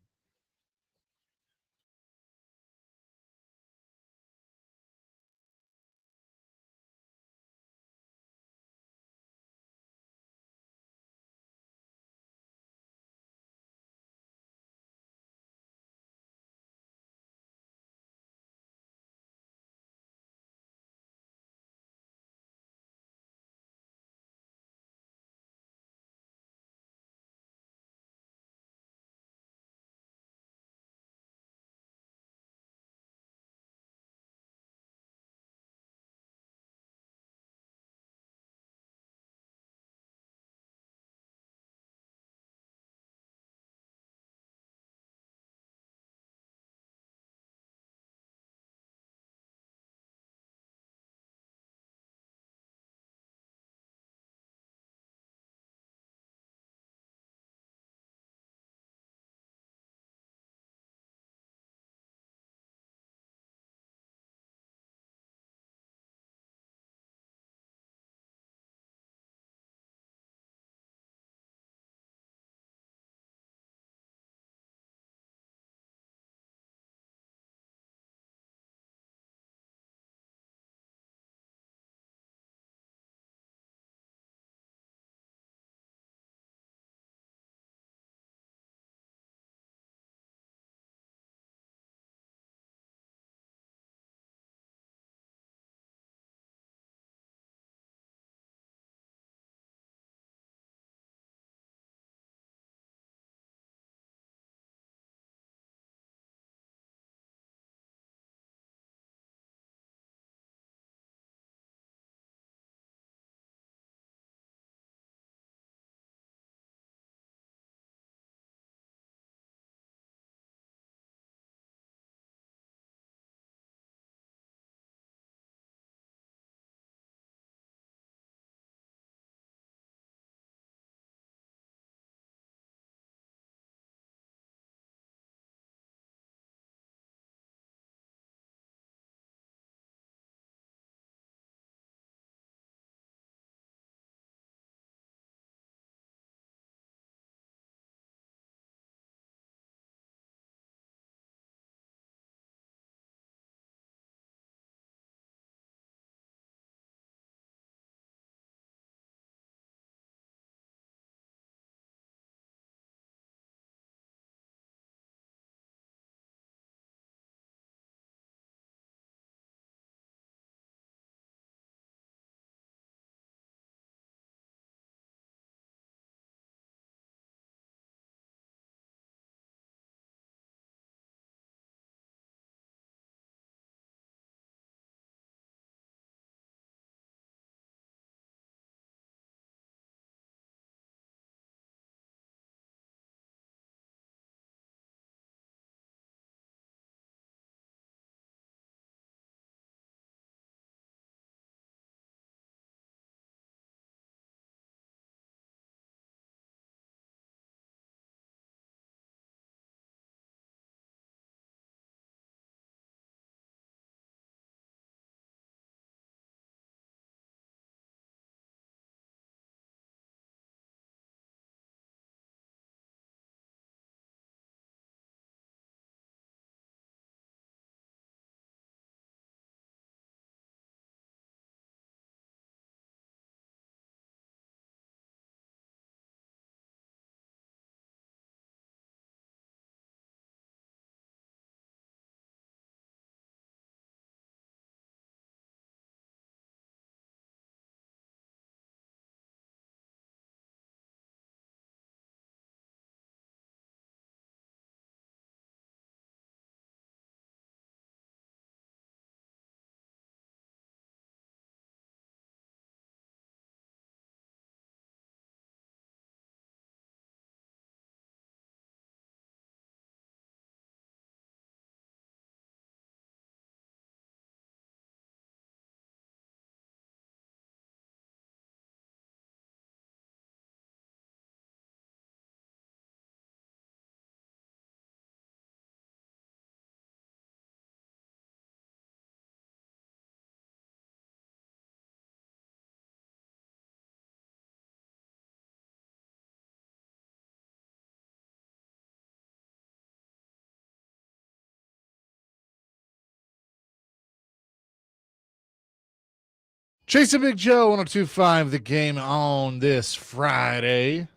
S1: Chasing Big Joe, 1025 The Game on this Friday.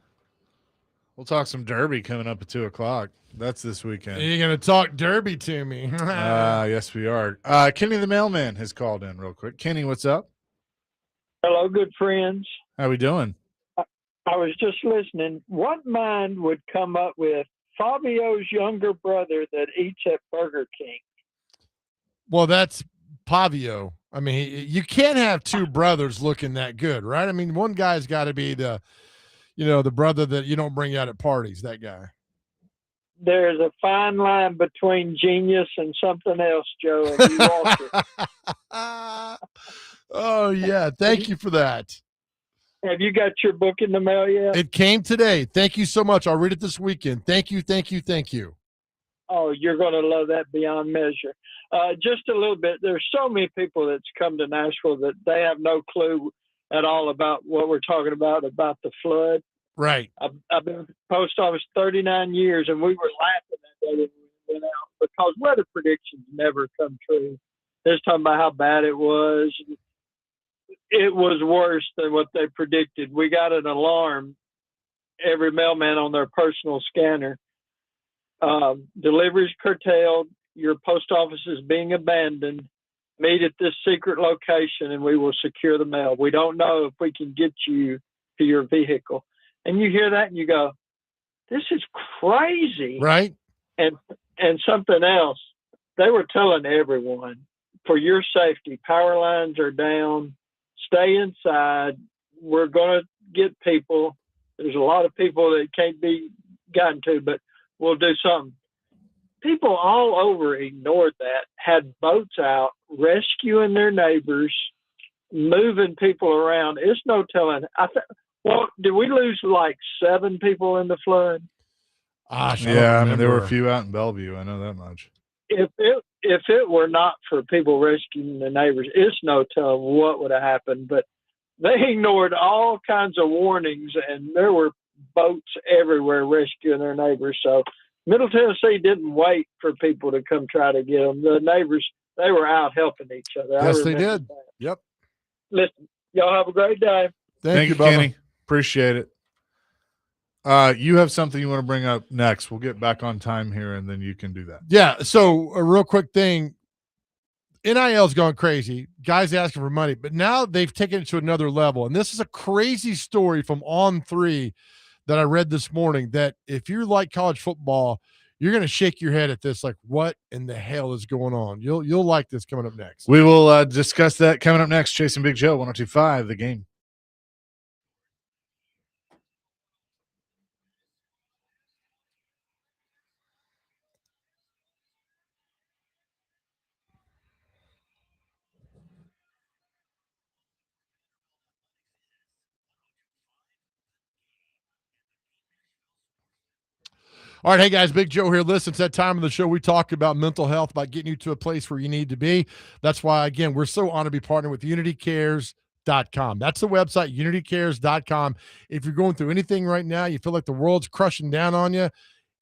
S1: We'll talk some Derby coming up at 2 o'clock. That's this weekend.
S2: You're going to talk Derby to me.
S1: Yes, we are. Kenny the mailman has called in real quick. Kenny, what's up?
S5: Hello, good friends.
S1: How we doing?
S5: I was just listening. What mind would come up with Fabio's younger brother that eats at Burger King?
S2: Well, that's Pavio. I mean, you can't have two brothers looking that good, right? I mean, one guy's got to be the brother that you don't bring out at parties, that guy.
S5: There's a fine line between genius and something else, Joe, and you walked it.
S2: Oh, yeah. Thank you for that.
S5: Have you got your book in the mail yet?
S2: It came today. Thank you so much. I'll read it this weekend. Thank you, thank you, thank you.
S5: Oh, you're going to love that beyond measure. Just a little bit. There's so many people that's come to Nashville that they have no clue at all about what we're talking about the flood.
S2: Right.
S5: I've been at the post office 39 years, and we were laughing that day when we went out because weather predictions never come true. They're talking about how bad it was. It was worse than what they predicted. We got an alarm, every mailman on their personal scanner. Deliveries curtailed. Your post office is being abandoned. Meet at this secret location and we will secure the mail. We don't know if we can get you to your vehicle. And you hear that and you go, this is crazy.
S2: Right.
S5: And something else, they were telling everyone, for your safety, power lines are down, stay inside. We're going to get people. There's a lot of people that can't be gotten to, but we'll do something. People all over ignored that, had boats out, rescuing their neighbors, moving people around. It's no telling. Well, did we lose like 7 people in the flood?
S1: Yeah, I mean, there were a few out in Bellevue. I know that much.
S5: If it were not for people rescuing the neighbors, it's no telling what would have happened. But they ignored all kinds of warnings, and there were boats everywhere rescuing their neighbors. So Middle Tennessee didn't wait for people to come try to get them. The neighbors, they were out helping each other.
S2: Yes, they did.
S5: That.
S2: Yep.
S5: Listen, y'all have a great day.
S2: Thank you,
S1: Kenny. Appreciate it. You have something you want to bring up next. We'll get back on time here, and then you can do that.
S2: Yeah. So a real quick thing. NIL's going crazy. Guys asking for money, but now they've taken it to another level. And this is a crazy story from On3 that I read this morning, that if you like college football, you're going to shake your head at this. Like, what in the hell is going on? You'll like this coming up next.
S1: We will discuss that coming up next. Chasing Big Joe, 1025 The Game.
S2: All right, hey guys, Big Joe here. Listen, it's that time of the show we talk about mental health, about getting you to a place where you need to be. That's why, again, we're so honored to be partnering with UnityCares.com. That's the website, UnityCares.com. If you're going through anything right now, you feel like the world's crushing down on you,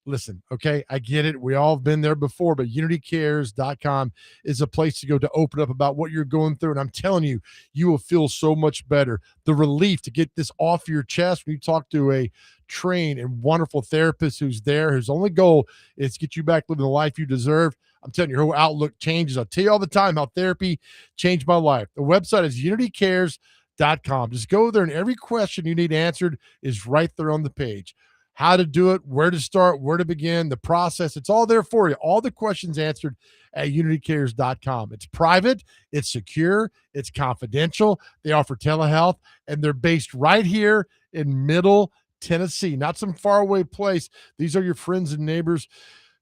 S2: listen, okay, I get it. We all have been there before, but UnityCares.com is a place to go to open up about what you're going through. And I'm telling you, you will feel so much better. The relief to get this off your chest when you talk to a trained and wonderful therapist who's there, whose only goal is to get you back living the life you deserve. I'm telling you, your whole outlook changes. I tell you all the time how therapy changed my life. The website is UnityCares.com. Just go there, and every question you need answered is right there on the page. How to do it, where to start, where to begin, the process. It's all there for you. All the questions answered at UnityCares.com. It's private, it's secure, it's confidential. They offer telehealth, and they're based right here in Middle Tennessee, not some faraway place. These are your friends and neighbors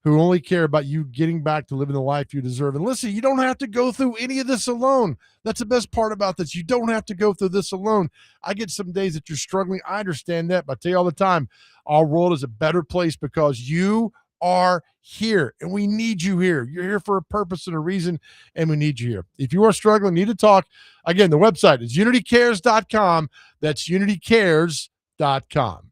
S2: who only care about you getting back to living the life you deserve. And listen, you don't have to go through any of this alone. That's the best part about this. You don't have to go through this alone. I get some days that you're struggling. I understand that, but I tell you all the time, our world is a better place because you are here, and we need you here. You're here for a purpose and a reason, and we need you here. If you are struggling, need to talk, again, the website is UnityCares.com. That's UnityCares.com.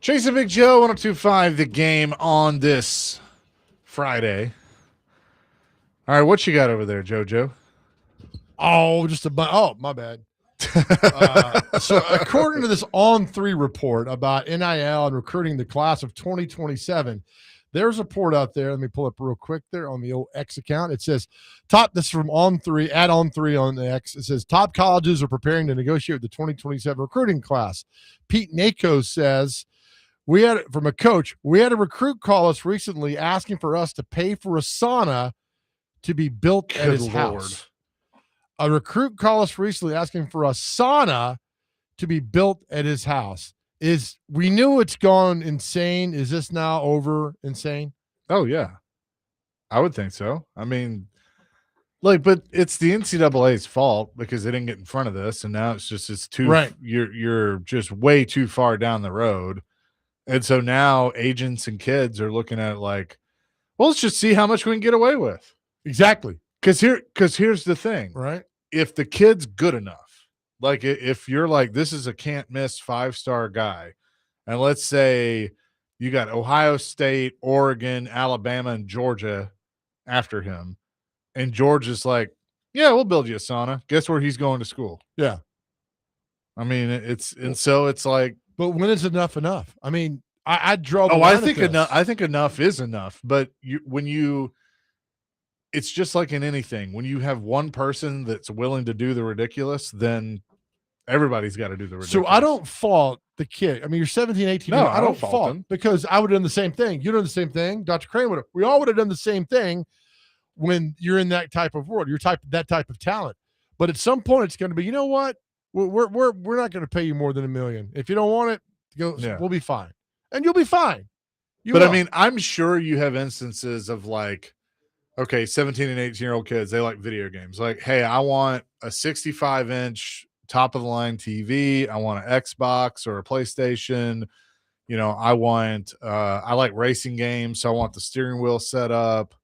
S1: Chasing Big Joe, 102.5 The Game on this Friday. All right, what you got over there, JoJo?
S2: Oh, my bad. So according to this On3 report about NIL and recruiting the class of 2027, there's a report out there. Let me pull up real quick there on the old X account. It says this is from On3, at On3 on the X. It says top colleges are preparing to negotiate with the 2027 recruiting class. Pete Nako says, we had a recruit call us recently asking for us to pay for a sauna to be built at his house. A recruit called us recently asking for a sauna to be built at his house. We knew it's gone insane. Is this now over insane?
S1: Oh, yeah. I would think so. I mean, but it's the NCAA's fault because they didn't get in front of this, and now it's too
S2: right.
S1: You're just way too far down the road. And so now agents and kids are looking at it like, well, let's just see how much we can get away with.
S2: Exactly.
S1: Because here's the thing,
S2: right?
S1: If the kid's good enough, like if you're like, this is a can't miss 5-star guy, and let's say you got Ohio State, Oregon, Alabama, and Georgia after him, and Georgia's like, yeah, we'll build you a sauna. Guess where he's going to school?
S2: Yeah.
S1: I mean, so it's like,
S2: but when is enough? I mean, I draw.
S1: I think enough is enough, but it's just like in anything. When you have one person that's willing to do the ridiculous, then everybody's got to do the ridiculous.
S2: So I don't fault the kid. I mean, you're 17, 18.
S1: No,
S2: I don't fault
S1: him
S2: because I would have done the same thing. You done the same thing. Dr. Crane would have. We all would have done the same thing when you're in that type of world. That type of talent. But at some point, it's going to be, you know what? We're not going to pay you more than $1 million. If you don't want it, we'll be fine, and you'll be fine.
S1: I mean, I'm sure you have instances of like, okay, 17 and 18-year-old kids, they like video games. Like, hey, I want a 65-inch top-of-the-line TV. I want an Xbox or a PlayStation. You know, I like racing games, so I want the steering wheel set up.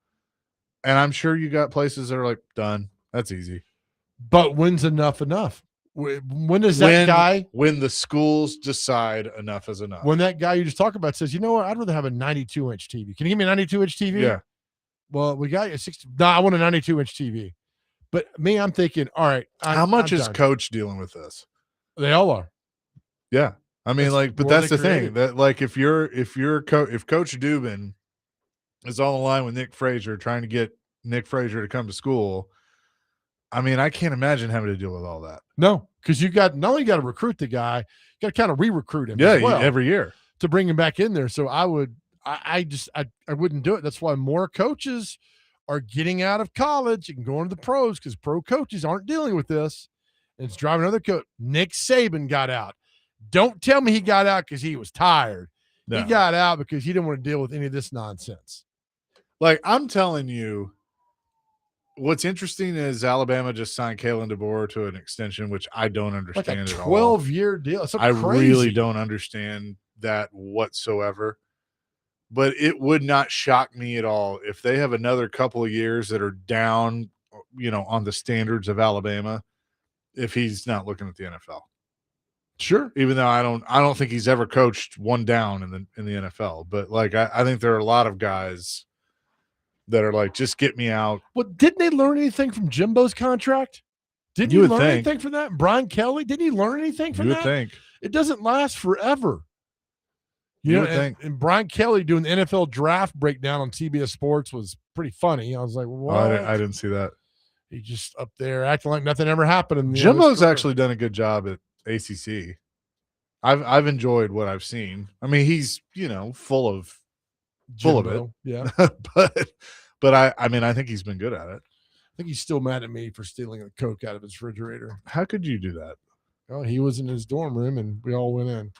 S1: And I'm sure you got places that are like, done. That's easy.
S2: But when's enough? When is that guy?
S1: When the schools decide enough is enough.
S2: When that guy you just talked about says, you know what, I'd rather have a 92-inch TV. Can you give me a 92-inch TV?
S1: Yeah.
S2: Well, we got you 60. No, I want a 92-inch TV. But me, I'm thinking, all right.
S1: How much is Coach dealing with this?
S2: They all are.
S1: Yeah. I mean, but that's the thing. That like if Coach Dubin is on the line with Nick Frazier trying to get Nick Frazier to come to school, I mean, I can't imagine having to deal with all that.
S2: No, because not only got to recruit the guy, you got to kind of re-recruit him.
S1: Yeah, every year
S2: to bring him back in there. So I wouldn't do it. That's why more coaches are getting out of college and going to the pros because pro coaches aren't dealing with this. And it's driving another coach. Nick Saban got out. Don't tell me he got out because he was tired. No. He got out because he didn't want to deal with any of this nonsense.
S1: Like, I'm telling you, what's interesting is Alabama just signed Kalen DeBoer to an extension, which I don't understand at all.
S2: 12-year deal.
S1: I really don't understand that whatsoever. But it would not shock me at all if they have another couple of years that are down, on the standards of Alabama, if he's not looking at the NFL.
S2: Sure.
S1: Even though I don't think he's ever coached one down in the NFL. But like I think there are a lot of guys that are like, just get me out.
S2: Well, didn't they learn anything from Jimbo's contract? Didn't you learn anything from that? Brian Kelly, didn't he learn anything from that?
S1: You would think.
S2: It doesn't last forever. And Brian Kelly doing the NFL draft breakdown on CBS Sports was pretty funny. I was like, what?
S1: I didn't see that.
S2: He just up there acting like nothing ever happened.
S1: Jimbo's actually done a good job at ACC. I've enjoyed what I've seen. I mean, he's, full of it.
S2: Yeah.
S1: but I think he's been good at it.
S2: I think he's still mad at me for stealing a Coke out of his refrigerator.
S1: How could you do that?
S2: Oh, he was in his dorm room and we all went in.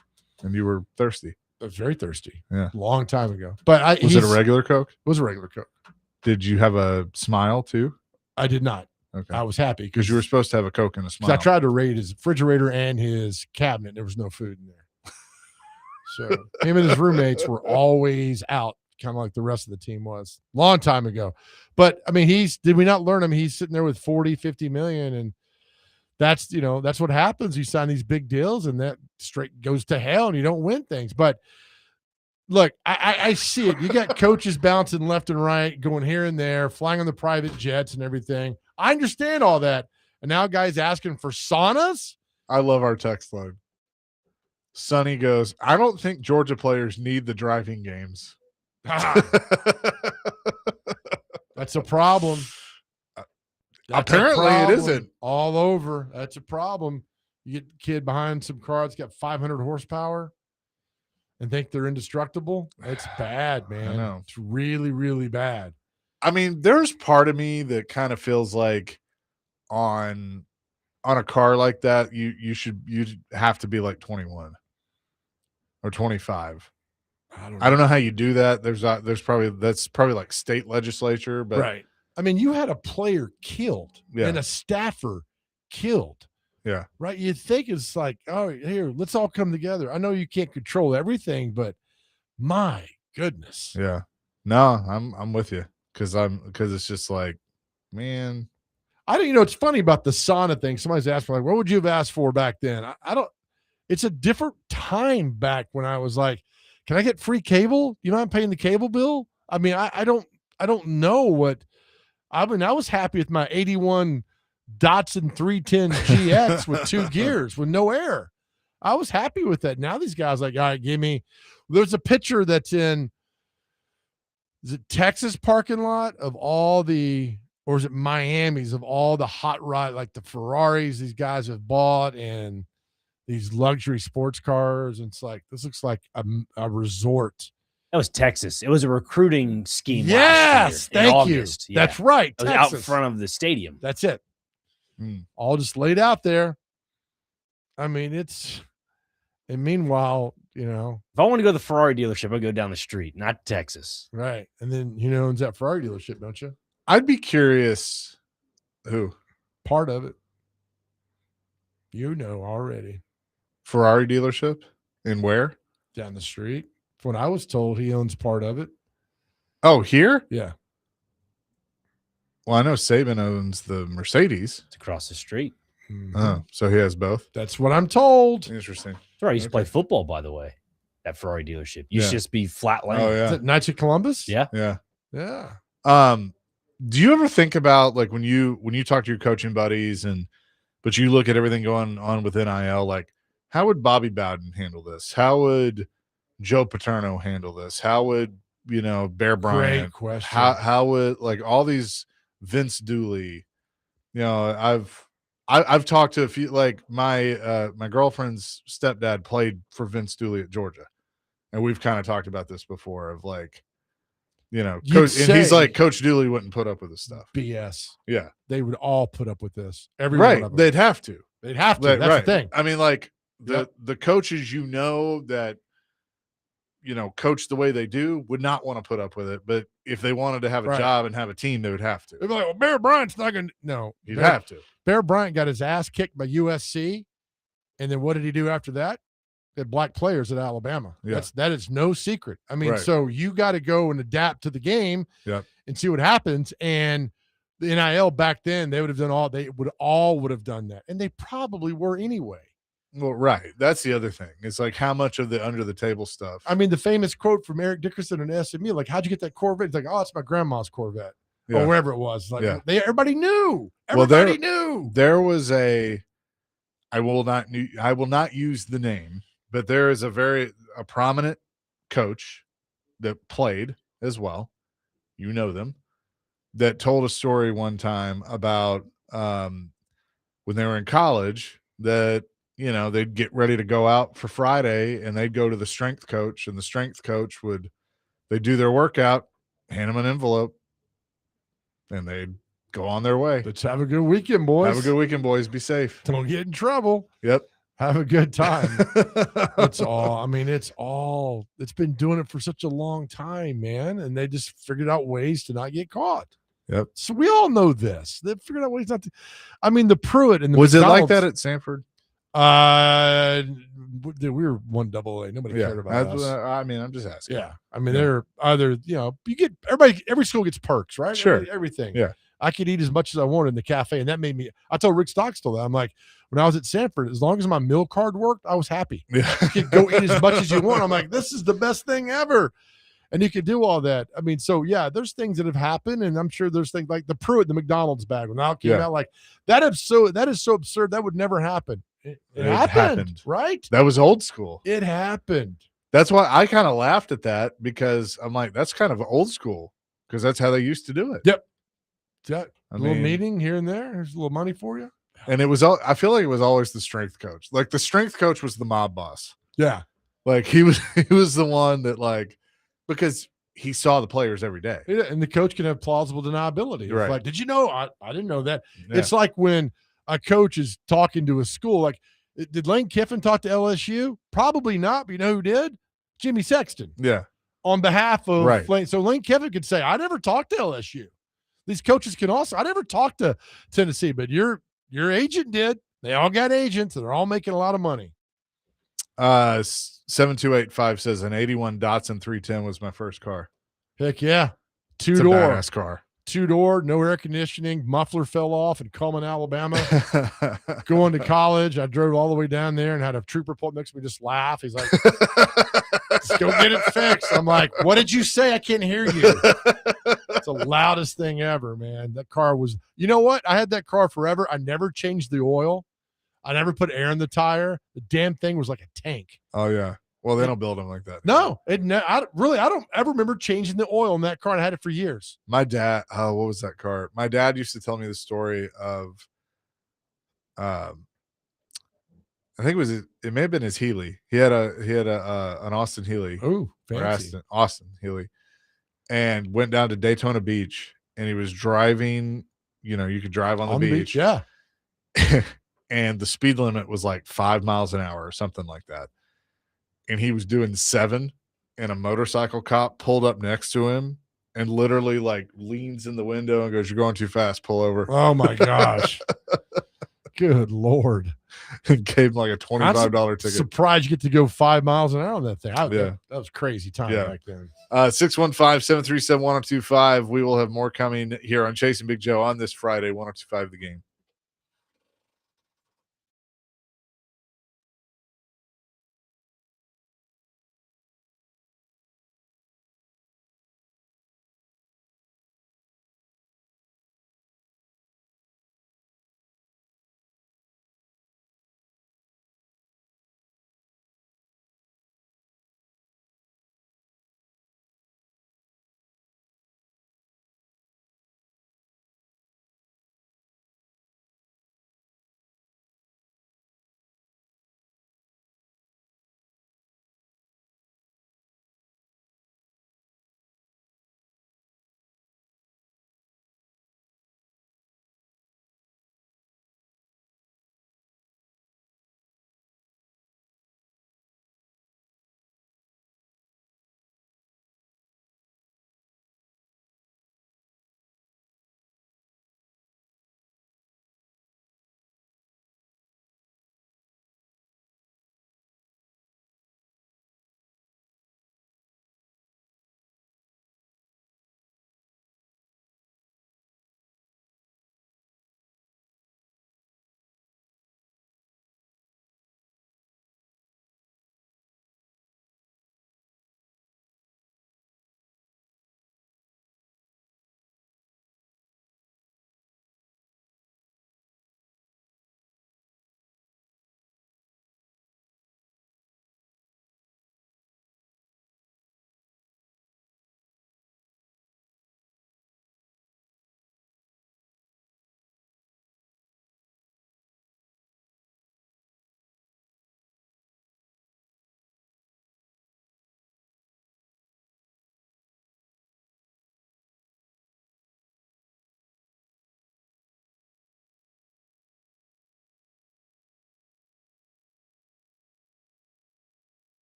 S1: And you were thirsty.
S2: I was very thirsty.
S1: Yeah.
S2: Long time ago. But
S1: was it a regular Coke?
S2: It was a regular Coke.
S1: Did you have a Smile too?
S2: I did not.
S1: Okay.
S2: I was happy
S1: because you were supposed to have a Coke and a Smile.
S2: I tried to raid his refrigerator and his cabinet. There was no food in there. So him and his roommates were always out, kind of like the rest of the team was. Long time ago. But I mean, did we not learn him? He's sitting there with 40, 50 million, and that's what happens. You sign these big deals and that straight goes to hell and you don't win things. But look, I see it. You got coaches bouncing left and right, going here and there, flying on the private jets and everything. I understand all that. And now guys asking for saunas?
S1: I love our text line. Sonny goes, I don't think Georgia players need the driving games.
S2: That's a problem.
S1: Apparently it isn't.
S2: All over. That's a problem. You get a kid behind some car that's got 500 horsepower and think they're indestructible. It's bad, man.
S1: I know.
S2: It's really, really bad.
S1: I mean, there's part of me that kind of feels like on a car like that, you have to be like 21 or 25. I don't know how you do that. That's probably like state legislature, but
S2: right. I mean, you had a player killed and a staffer killed.
S1: Yeah.
S2: Right. You'd think it's like, oh, here, let's all come together. I know you can't control everything, but my goodness.
S1: Yeah. No, I'm with you because it's just like, man.
S2: I don't, it's funny about the sauna thing. Somebody's asked me, like, what would you have asked for back then? I don't, it's a different time back when I was like, can I get free cable? I'm paying the cable bill. I mean, I don't know what, I mean, I was happy with my 81 Datsun 310 GX with 2 gears with no air. I was happy with that. Now these guys like, all right, give me, there's a picture that's in, is it Texas parking lot of all the, or is it Miami's of all the hot rod, like the Ferraris these guys have bought and these luxury sports cars. And it's like, this looks like a resort.
S3: That was Texas. It was a recruiting scheme.
S2: Yes,
S3: thank
S2: you.
S3: Yeah.
S2: That's right.
S3: It was out in front of the stadium.
S2: That's it. All just laid out there. I mean, and meanwhile,
S3: if I want to go to the Ferrari dealership, I go down the street, not Texas.
S2: Right. And then, owns that Ferrari dealership, don't you?
S1: I'd be curious who?
S2: Part of it. Already.
S1: Ferrari dealership? And where?
S2: Down the street. From what I was told, he owns part of it.
S1: Oh, here?
S2: Yeah.
S1: Well, I know Saban owns the Mercedes.
S3: It's across the street.
S2: Mm-hmm.
S1: Oh, so he has both?
S2: That's what I'm told.
S1: Interesting.
S3: That's where I used to play football, by the way. That Ferrari dealership. Used to just be flat land.
S1: Oh, yeah.
S2: Is it Knights of Columbus?
S3: Yeah.
S1: Yeah.
S2: Yeah.
S1: Do you ever think about like when you talk to your coaching buddies but you look at everything going on with NIL, like how would Bobby Bowden handle this? How would Joe Paterno handle this? How would Bear Bryant?
S2: Great question.
S1: How would like all these Vince Dooley? I've talked to a few, like my girlfriend's stepdad played for Vince Dooley at Georgia, and we've kind of talked about this before of like. Coach, and he's like, Coach Dooley wouldn't put up with this stuff.
S2: BS.
S1: Yeah.
S2: They would all put up with this. Every
S1: right.
S2: one of them.
S1: They'd have to.
S2: That's
S1: right.
S2: the thing.
S1: I mean, like the coaches, that, coach the way they do would not want to put up with it. But if they wanted to have a job and have a team, they would have to.
S2: They'd be like, well, Bear Bryant's not going to. No.
S1: He'd have to.
S2: Bear Bryant got his ass kicked by USC. And then what did he do after that? Had black players at Alabama.
S1: Yeah.
S2: That is no secret. I mean, so you got to go and adapt to the game and see what happens. And the NIL back then, they would have done that. And they probably were anyway.
S1: Well, right. That's the other thing. It's like how much of the under the table stuff.
S2: I mean, the famous quote from Eric Dickerson and SMU, like, how'd you get that Corvette? It's like, oh, it's my grandma's Corvette or wherever it was. Like everybody knew. Everybody knew.
S1: There was I will not use the name. But there is a prominent coach that played as well. Them that told a story one time about when they were in college that, they'd get ready to go out for Friday and they'd go to the strength coach and the strength coach they'd do their workout, hand them an envelope and they'd go on their way.
S2: Let's have a good weekend, boys.
S1: Have a good weekend, boys. Be safe.
S2: Don't get in trouble.
S1: Yep.
S2: Have a good time. It's been doing it for such a long time, man. And they just figured out ways to not get caught.
S1: Yep.
S2: So we all know this. They figured out ways not to. I mean, the Pruitt and the
S1: was
S2: McDonald's,
S1: it like that at Sanford?
S2: We were 1AA. Nobody cared about us.
S1: I mean, I'm just asking.
S2: Yeah. I mean, they're either, you get every school gets perks, right?
S1: Sure.
S2: Everything.
S1: Yeah.
S2: I could eat as much as I wanted in the cafe. And that made me, I told Rick Stockstill that. I'm like, when I was at Sanford, as long as my meal card worked, I was happy.
S1: Yeah.
S2: You could go eat as much as you want. I'm like, this is the best thing ever. And you could do all that. I mean, so yeah, there's things that have happened, and I'm sure there's things like the Pruitt, the McDonald's bag when that came out, like that is so absurd. That would never happen. It happened, right?
S1: That was old school.
S2: It happened.
S1: That's why I kind of laughed at that, because I'm like, that's kind of old school, because that's how they used to do it.
S2: Yep. A little meeting here and there. Here's a little money for you.
S1: And it was, I feel like it was always the strength coach. Like the strength coach was the mob boss.
S2: Yeah.
S1: Like he was the one that, like, because he saw the players every day.
S2: Yeah, and the coach can have plausible deniability. It's
S1: Right.
S2: like, did you know? I didn't know that.
S1: Yeah.
S2: It's like when a coach is talking to a school, like, did Lane Kiffin talk to LSU? Probably not, but you know who did? Jimmy Sexton.
S1: Yeah.
S2: On behalf of
S1: Right.
S2: Lane. So Lane Kiffin could say, I never talked to LSU. These coaches can also, I never talked to Tennessee, but your agent did. They all got agents, and they're all making a lot of money.
S1: 7285 says an 81 Datsun 310 was my first car.
S2: Heck yeah.
S1: It's a badass car.
S2: 2-door, no air conditioning, muffler fell off in Cullman, Alabama. Going to college, I drove all the way down there and had a trooper pull up next to me, just laugh. He's like, let's go get it fixed. I'm like, what did you say? I can't hear you. It's the loudest thing ever, man. That car was, you know what? I had that car forever. I never changed the oil. I never put air in the tire. The damn thing was like a tank.
S1: Oh, yeah. Well, they don't build them like that.
S2: No, I don't ever remember changing the oil in that car, and I had it for years.
S1: My dad, what was that car? My dad used to tell me the story of, I think it may have been his Healy. He had an Austin Healy.
S2: Oh, fancy.
S1: Austin Healy, and went down to Daytona Beach, and he was driving. You know, you could drive on the beach.
S2: Yeah.
S1: And the speed limit was like 5 miles an hour or something like that. And he was doing 7, and a motorcycle cop pulled up next to him and literally like leans in the window and goes, "You're going too fast, pull over."
S2: Oh my gosh. Good Lord.
S1: And gave him like a $25 ticket.
S2: Surprised you get to go 5 miles an hour on that thing.
S1: Yeah.
S2: That was crazy time back then.
S1: 615-737-1025. We will have more coming here on Chasing Big Joe on this Friday, 1025 The Game.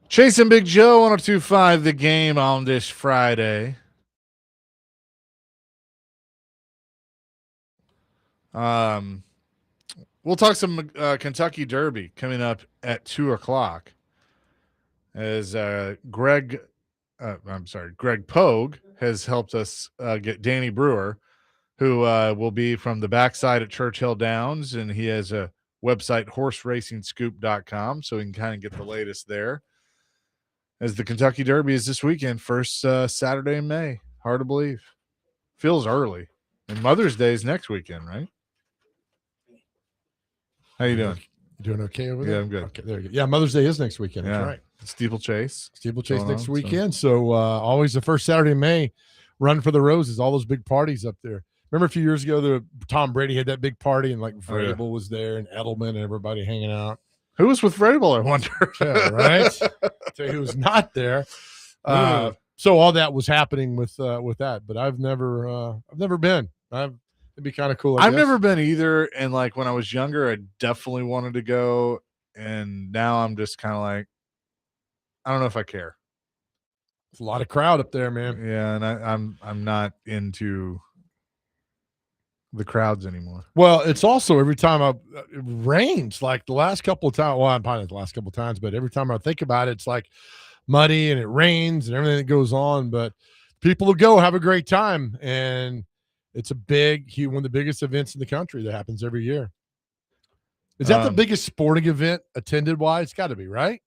S1: Chasing Big Joe 102.5 The Game on this Friday. We'll talk some Kentucky Derby coming up at 2:00 as Greg Pogue has helped us get Danny Brewer, who will be from the backside at Churchill Downs, and he has a website, horseracing.scoop.com, so we can kind of get the latest there. As the Kentucky Derby is this weekend, first Saturday in May. Hard to believe. Feels early. And Mother's Day is next weekend, right? How you doing?
S2: You doing okay over there?
S1: Yeah, I'm good.
S2: Okay, there you go. Yeah, Mother's Day is next weekend. That's
S1: Yeah.
S2: right.
S1: Steeplechase.
S2: Steeplechase
S1: going
S2: next
S1: on,
S2: weekend. So always the first Saturday in May, Run for the Roses, all those big parties up there. Remember a few years ago, Tom Brady had that big party, and like Vrabel was there, and Edelman, and everybody hanging out.
S1: Who was with Vrabel, I wonder?
S2: Yeah, right? So he was not there. So all that was happening with that, but I've never been. It'd be kind of cool.
S1: I've never been either, and like when I was younger, I definitely wanted to go, and now I'm just kind of like, I don't know if I care.
S2: It's a lot of crowd up there, man.
S1: Yeah, and I'm not into the crowds anymore.
S2: Well, it's also every time it rains, like the last couple of times. Well, I'm probably not the last couple of times, but every time I think about it, it's like muddy and it rains and everything that goes on. But people will go have a great time, and it's one of the biggest events in the country that happens every year. Is that the biggest sporting event attended wise? It's got to be, right?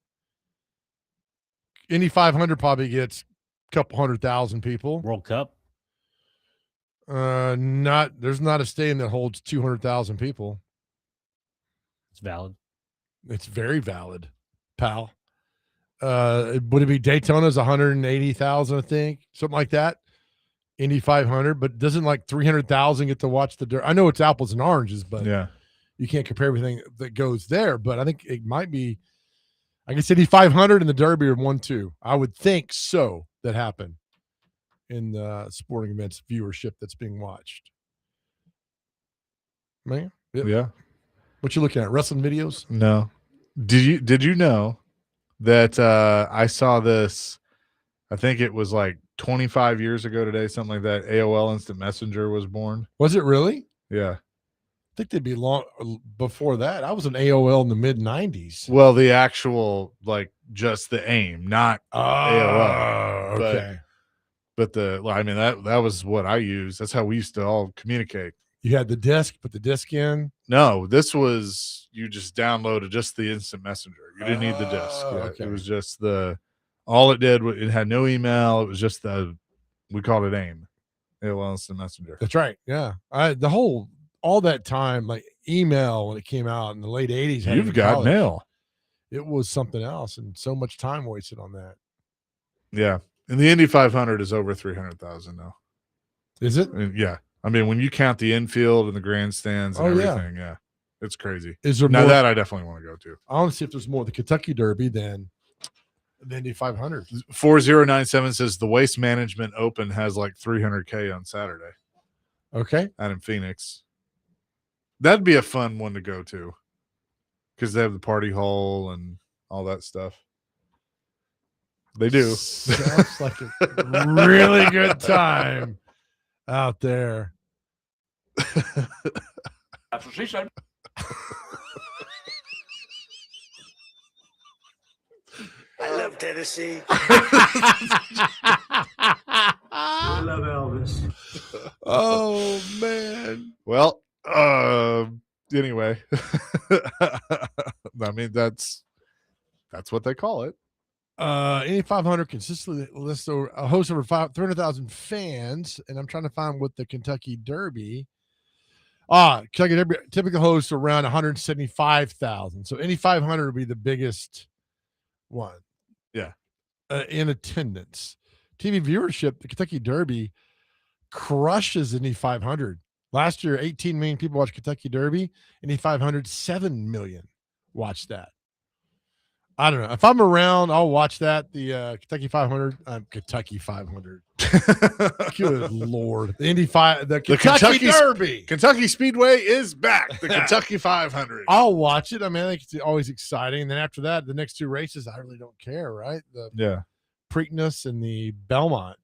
S2: Indy 500 probably gets a couple 100,000 people.
S3: World Cup.
S2: There's not a stadium that holds 200,000 people.
S3: It's valid.
S2: It's very valid, pal. Would it be Daytona's 180,000, I think, something like that? Indy 500, but doesn't like 300,000 get to watch the Derby? I know it's apples and oranges, but
S1: yeah,
S2: you can't compare everything that goes there. But I think it might be. I guess Indy 500 and the Derby are 1-2. I would think so. That happened in the sporting events viewership that's being watched. Man,
S1: yeah.
S2: What you looking at? Wrestling videos?
S1: No. Did you know that I saw this? I think it was like 25 years ago today, something like that. AOL Instant Messenger was born.
S2: Was it really?
S1: Yeah.
S2: I think they'd be long before that. I was an AOL in the mid 90s.
S1: Well, the actual, like, just the AIM, not AOL.
S2: Okay.
S1: But that was what I used. That's how we used to all communicate.
S2: You had the disc, put the disc in.
S1: No, this was, you just downloaded just the Instant Messenger. You didn't need the disc. Yeah,
S2: Okay.
S1: It was just all it did, it had no email. It was just we called it AIM, AOL Instant Messenger.
S2: That's right. Yeah. All that time, like email when it came out in the late 80s.
S1: You've got mail.
S2: It was something else, and so much time wasted on that.
S1: Yeah. And the Indy 500 is over 300,000 now.
S2: Is it?
S1: Yeah. I mean, when you count the infield and the grandstands and everything, yeah, it's crazy.
S2: Is there
S1: now
S2: more?
S1: That I definitely want to go to.
S2: I want to see if there's more the Kentucky Derby than the Indy 500.
S1: 4097 says the Waste Management Open has like 300K on Saturday.
S2: Okay.
S1: Out in Phoenix. That'd be a fun one to go to because they have the party hall and all that stuff. They do.
S2: Sounds like a really good time out there.
S6: That's what she said.
S7: I love Tennessee.
S6: I love Elvis.
S2: Oh, man.
S1: Well, anyway, I mean, that's what they call it.
S2: Indy 500 consistently lists a host over 300,000 fans, and I'm trying to find what the Kentucky Derby. Kentucky Derby typical hosts around 175,000. So Indy 500 would be the biggest one.
S1: Yeah.
S2: In attendance. TV viewership, the Kentucky Derby crushes Indy 500. Last year, 18 million people watched Kentucky Derby. Indy 500, 7 million watched that. I don't know. If I'm around, I'll watch that. The Kentucky 500. Kentucky 500. Good Lord. The the Kentucky Derby.
S1: Kentucky Speedway is back. The Kentucky 500.
S2: I'll watch it. I mean, I think it's always exciting. And then after that, the next 2 races, I really don't care, right? The Preakness and the Belmont.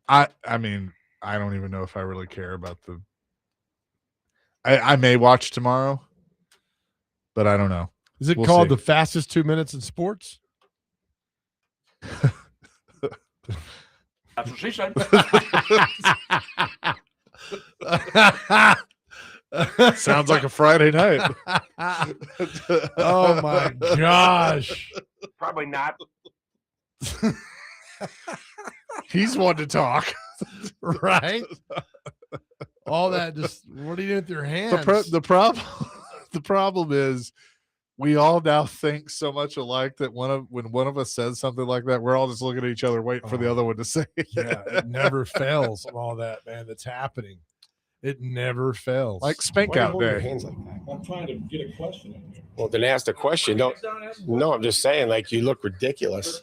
S1: I mean, I don't even know if I really care about the. I may watch tomorrow, but I don't know.
S2: Is it called the fastest 2 minutes in sports?
S6: That's what she said.
S1: Sounds like a Friday night.
S2: Oh my gosh.
S6: Probably not.
S1: He's one to talk.
S2: Right? All that just what are you doing with your hands?
S1: The problem is we all now think so much alike that when one of us says something like that, we're all just looking at each other waiting for the other one to say it.
S2: Yeah, it never fails on all that, man, that's happening. It never fails.
S1: Like spank out day.
S8: Hands like that?
S9: I'm trying to get a question in here.
S8: Well, then ask the question. No, I'm just saying, like, you look ridiculous.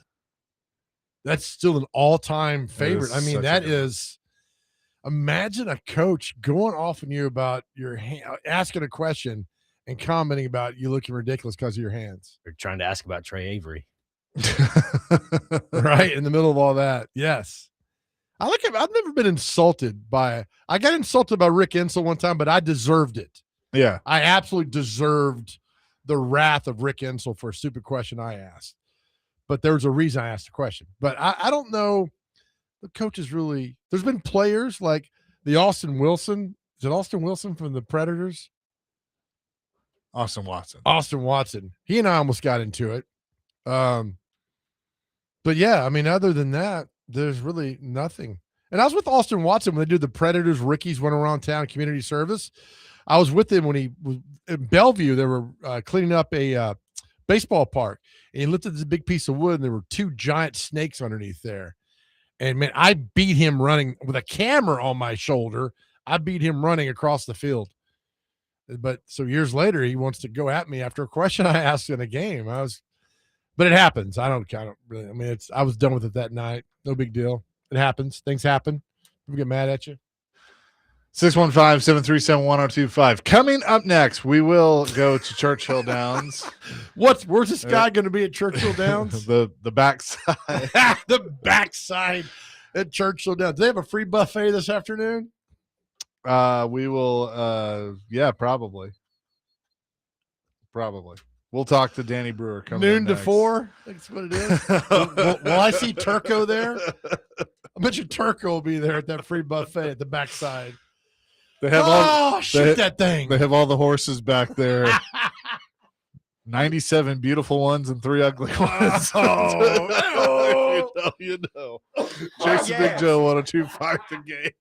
S2: That's still an all-time favorite. I mean, that is imagine a coach going off on you about your hand, asking a question and commenting about you looking ridiculous because of your hands.
S3: They're trying to ask about Trey Avery.
S2: Right in the middle of all that. Yes. I've never been insulted I got insulted by Rick Insell one time, but I deserved it.
S1: Yeah.
S2: I absolutely deserved the wrath of Rick Insell for a stupid question I asked. But there was a reason I asked the question. But I don't know. The coaches really – there's been players like the Austin Wilson. Is it Austin Wilson from the Predators?
S1: Austin Watson.
S2: Austin Watson. He and I almost got into it. But, yeah, I mean, other than that, there's really nothing. And I was with Austin Watson when they did the Predators rookies went around town community service. I was with him when he was in Bellevue. They were cleaning up a baseball park. And he lifted this big piece of wood, and there were 2 giant snakes underneath there. And, man, I beat him running with a camera on my shoulder. I beat him running across the field. But so years later, he wants to go at me after a question I asked in a game. But it happens. I don't really. I mean, I was done with it that night. No big deal. It happens. Things happen. People get mad at you.
S1: 615-737-1025. Coming up next, we will go to Churchill Downs.
S2: Where's this guy going to be at Churchill Downs?
S1: the backside.
S2: The backside at Churchill Downs. Do they have a free buffet this afternoon?
S1: We will. Yeah, probably. We'll talk to Danny Brewer coming
S2: noon to
S1: next.
S2: 4. That's what it is. will I see Turco there? I bet you Turco will be there at that free buffet at the backside.
S1: They have
S2: shoot that thing.
S1: They have all the horses back there. 97 beautiful ones and 3 ugly ones. You know. Jason Big Joe 102.5 The Game.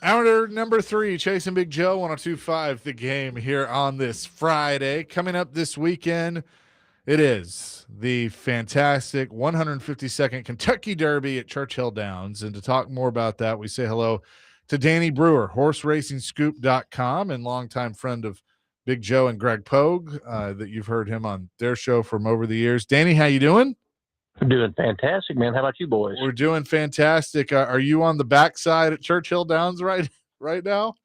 S1: Hour number 3, Chasing Big Joe, 102.5 The Game here on this Friday. Coming up this weekend, it is the fantastic 152nd Kentucky Derby at Churchill Downs. And to talk more about that, we say hello to Danny Brewer, horseracing.scoop.com, and longtime friend of Big Joe and Greg Pogue, that you've heard him on their show from over the years. Danny, how you doing?
S10: I'm doing fantastic, man. How about you boys?
S1: We're doing fantastic. Are you on the backside at Churchill Downs right now?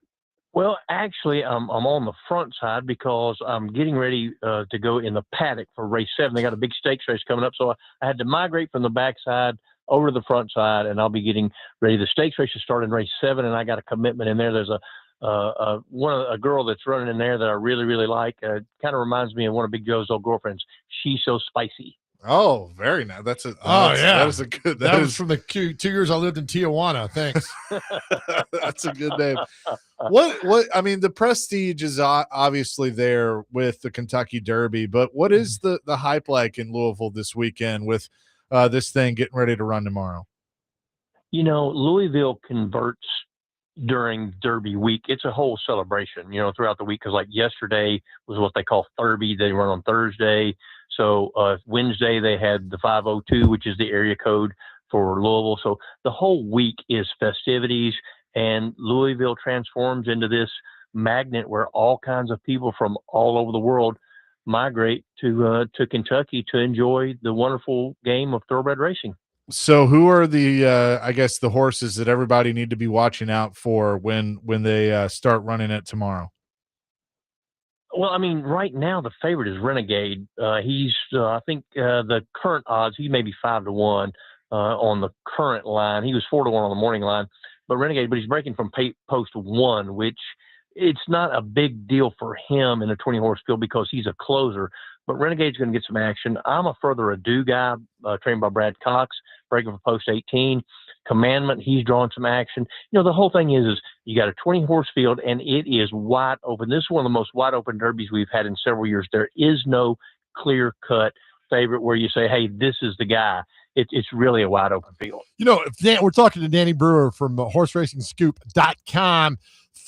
S10: Well, actually, I'm on the front side because I'm getting ready to go in the paddock for race 7. They got a big stakes race coming up, so I had to migrate from the backside over to the front side, and I'll be getting ready. The stakes race is starting in race 7, and I got a commitment in there. There's a girl that's running in there that I really, really like. Kind of reminds me of one of Big Joe's old girlfriends. She's so spicy.
S1: Oh, very nice. Yeah. That is a good.
S2: That was from the 2 years I lived in Tijuana. Thanks.
S1: That's a good name. What? I mean, the prestige is obviously there with the Kentucky Derby, but what is the hype like in Louisville this weekend with this thing getting ready to run tomorrow?
S10: You know, Louisville converts during Derby week. It's a whole celebration, throughout the week. Because like yesterday was what they call Thurby. They run on Thursday. So Wednesday they had the 502, which is the area code for Louisville. So the whole week is festivities, and Louisville transforms into this magnet where all kinds of people from all over the world migrate to Kentucky to enjoy the wonderful game of thoroughbred racing.
S1: So who are the I guess the horses that everybody need to be watching out for when they start running it tomorrow?
S10: Well, I mean, right now the favorite is Renegade. He's, I think, the current odds. He may be 5-1 on the current line. He was 4-1 on the morning line, but Renegade. But he's breaking from post 1, which it's not a big deal for him in a 20-horse field because he's a closer. But Renegade's going to get some action. I'm a further ado guy, trained by Brad Cox, breaking from post 18. Commandment, he's drawing some action. The whole thing is you got a 20-horse field, and it is wide open. This is one of the most wide open derbies we've had in several years. There is no clear-cut favorite where you say, hey, this is the guy. It's really a wide open field.
S2: We're talking to Danny Brewer from horseracing.scoop.com.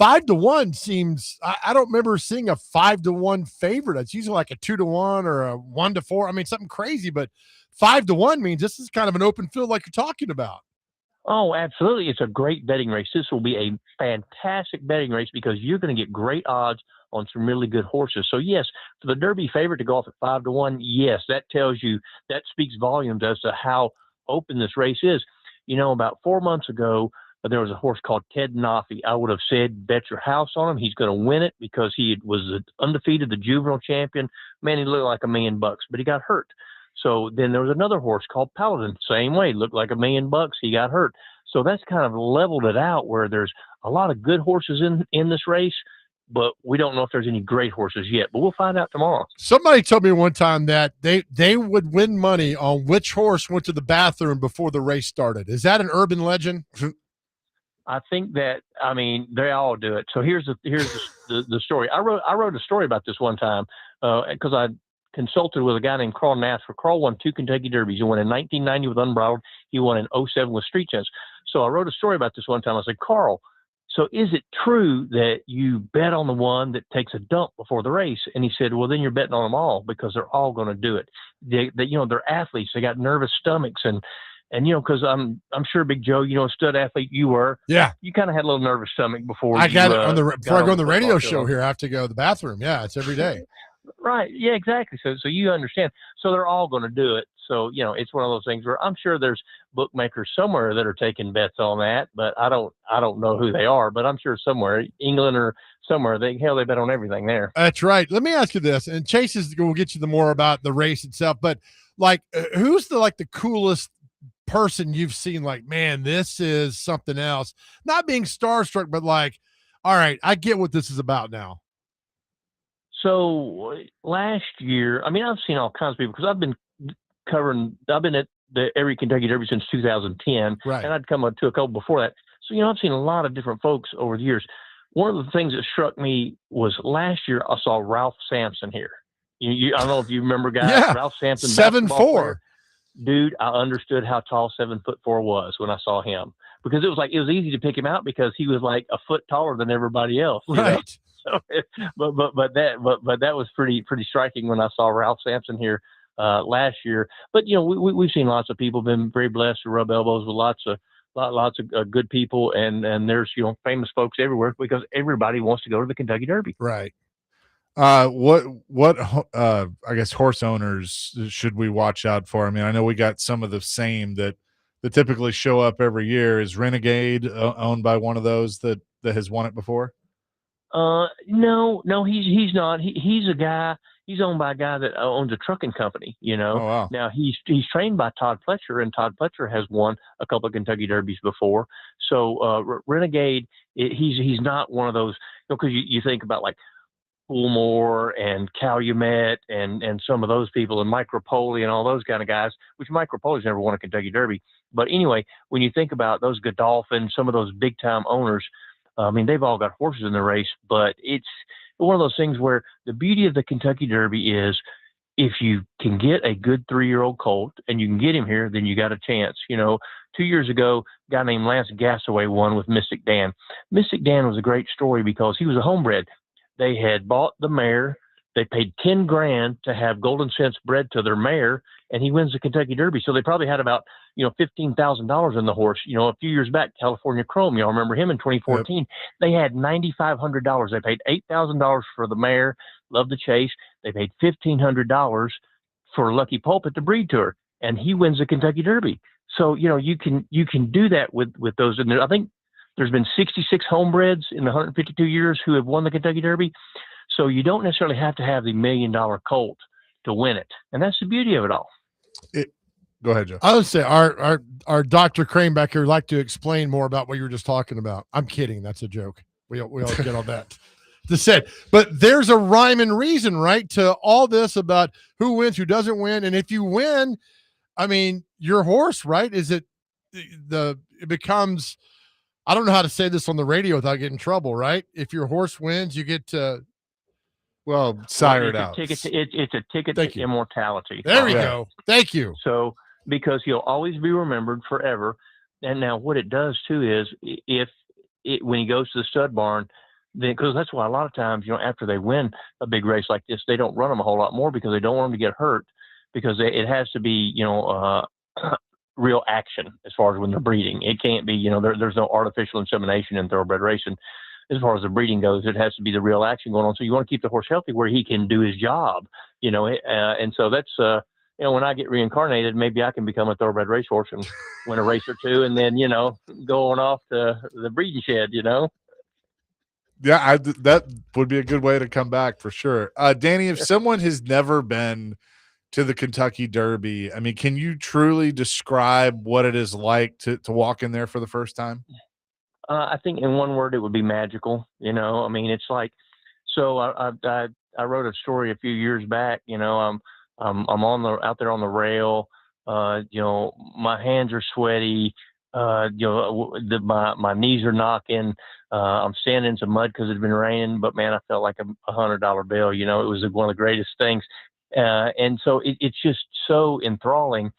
S2: 5-1 seems, I don't remember seeing a 5-1 favorite. It's usually like a 2-1 or a 1-4. I mean, something crazy, but 5-1 means this is kind of an open field like you're talking about.
S10: Oh, absolutely. It's a great betting race. This will be a fantastic betting race because you're going to get great odds on some really good horses. So, yes, for the Derby favorite to go off at 5-1, yes, that speaks volumes as to how open this race is. About 4 months ago, there was a horse called Ted Nafi. I would have said, bet your house on him. He's going to win it because he was undefeated, the juvenile champion. Man, he looked like $1 million, but he got hurt. So then there was another horse called Paladin, same way, looked like $1 million. He got hurt. So that's kind of leveled it out where there's a lot of good horses in this race, but we don't know if there's any great horses yet. But we'll find out tomorrow.
S2: Somebody told me one time that they would win money on which horse went to the bathroom before the race started. Is that an urban legend?
S10: I think that, I mean, they all do it. So here's the story. I wrote a story about this one time because I consulted with a guy named Carl Nassfer. Carl won 2 Kentucky Derbies. He won in 1990 with Unbridled. He won in 07 with Street Chance. So I wrote a story about this one time. I said, Carl, so is it true that you bet on the one that takes a dump before the race? And he said, well, then you're betting on them all because they're all going to do it. They're athletes. They got nervous stomachs and because I'm sure Big Joe, a stud athlete you were.
S2: Yeah.
S10: You kind of had a little nervous stomach before.
S2: I got it before I go on the radio show here. I have to go to the bathroom. Yeah, it's every day.
S10: Right. Yeah, exactly. So you understand. So they're all going to do it. So, it's one of those things where I'm sure there's bookmakers somewhere that are taking bets on that, but I don't know who they are, but I'm sure somewhere, England or somewhere, they bet on everything there.
S2: That's right. Let me ask you this, and Chase will get you the more about the race itself, but who's the coolest person you've seen? Like, man, this is something else. Not being starstruck, but all right, I get what this is about now.
S10: So last year, I mean, I've seen all kinds of people because I've been at every Kentucky Derby since 2010,
S2: right.
S10: And I'd come up to a couple before that. So, I've seen a lot of different folks over the years. One of the things that struck me was last year I saw Ralph Sampson here. I don't know if you remember, guys.
S2: Yeah.
S10: Ralph Sampson,
S2: 7-4.
S10: dude, I understood how tall 7'4" was when I saw him, because it was easy to pick him out because he was like a foot taller than everybody else. You know?
S2: Right.
S10: So, but that was pretty striking when I saw Ralph Sampson here last year. But we've seen lots of people, been very blessed to rub elbows with lots of good people, and there's famous folks everywhere because everybody wants to go to the Kentucky Derby.
S2: Right.
S1: What I guess horse owners should we watch out for? I mean, I know we got some of the same that typically show up every year. Is Renegade owned by one of those that has won it before?
S10: No, he's not. He's a guy. He's owned by a guy that owns a trucking company.
S1: Oh, wow.
S10: Now he's trained by Todd Pletcher, and Todd Pletcher has won a couple of Kentucky Derbies before. So Renegade, he's not one of those. Because you think about like Coolmore and Calumet and some of those people, and Mike Rapoli and all those kind of guys, which Mike Rapoli's never won a Kentucky Derby. But anyway, when you think about those Godolphin, some of those big time owners, I mean, they've all got horses in the race, but it's one of those things where the beauty of the Kentucky Derby is if you can get a good 3-year-old colt and you can get him here, then you got a chance. 2 years ago, a guy named Lance Gasaway won with Mystic Dan. Mystic Dan was a great story because he was a homebred. They had bought the mare. They paid $10,000 to have Golden Sense bred to their mare, and he wins the Kentucky Derby. So they probably had about, $15,000 in the horse. A few years back, California Chrome, y'all remember him in 2014. Yep. They had $9,500. They paid $8,000 for the mare, Love the Chase. They paid $1,500 for Lucky Pulpit to breed to her, and he wins the Kentucky Derby. So, you can do that with those. And I think there's been 66 homebreds in the 152 years who have won the Kentucky Derby. So you don't necessarily have to have the $1 million colt to win it. And that's the beauty of it all.
S1: Go ahead, Joe.
S2: I would say our Dr. Crane back here would like to explain more about what you were just talking about. I'm kidding. That's a joke. We all get all that to say. But there's a rhyme and reason, right, to all this about who wins, who doesn't win. And if you win, I mean, your horse, right? It becomes, I don't know how to say this on the radio without getting in trouble, right? If your horse wins, you get to,
S1: sire it out.
S10: It's a ticket to immortality.
S2: There we go. Thank you.
S10: So, because he'll always be remembered forever. And now what it does too is when he goes to the stud barn, then, because that's why a lot of times, after they win a big race like this, they don't run them a whole lot more because they don't want them to get hurt, because it has to be, real action as far as when they're breeding. It can't be, there's no artificial insemination in thoroughbred racing. As far as the breeding goes, it has to be the real action going on. So you want to keep the horse healthy where he can do his job, and so that's, when I get reincarnated, maybe I can become a thoroughbred racehorse and win a race or two, and then, go on off to the breeding shed,
S1: Yeah, that would be a good way to come back for sure. Danny, if someone has never been to the Kentucky Derby, I mean, can you truly describe what it is like to walk in there for the first time?
S10: I think in one word, it would be magical. I mean, it's like, so I wrote a story a few years back, I'm out there on the rail, my hands are sweaty, my knees are knocking, I'm standing in some mud because it's been raining, but man, I felt like a $100 bill, it was one of the greatest things. And so it's just so enthralling,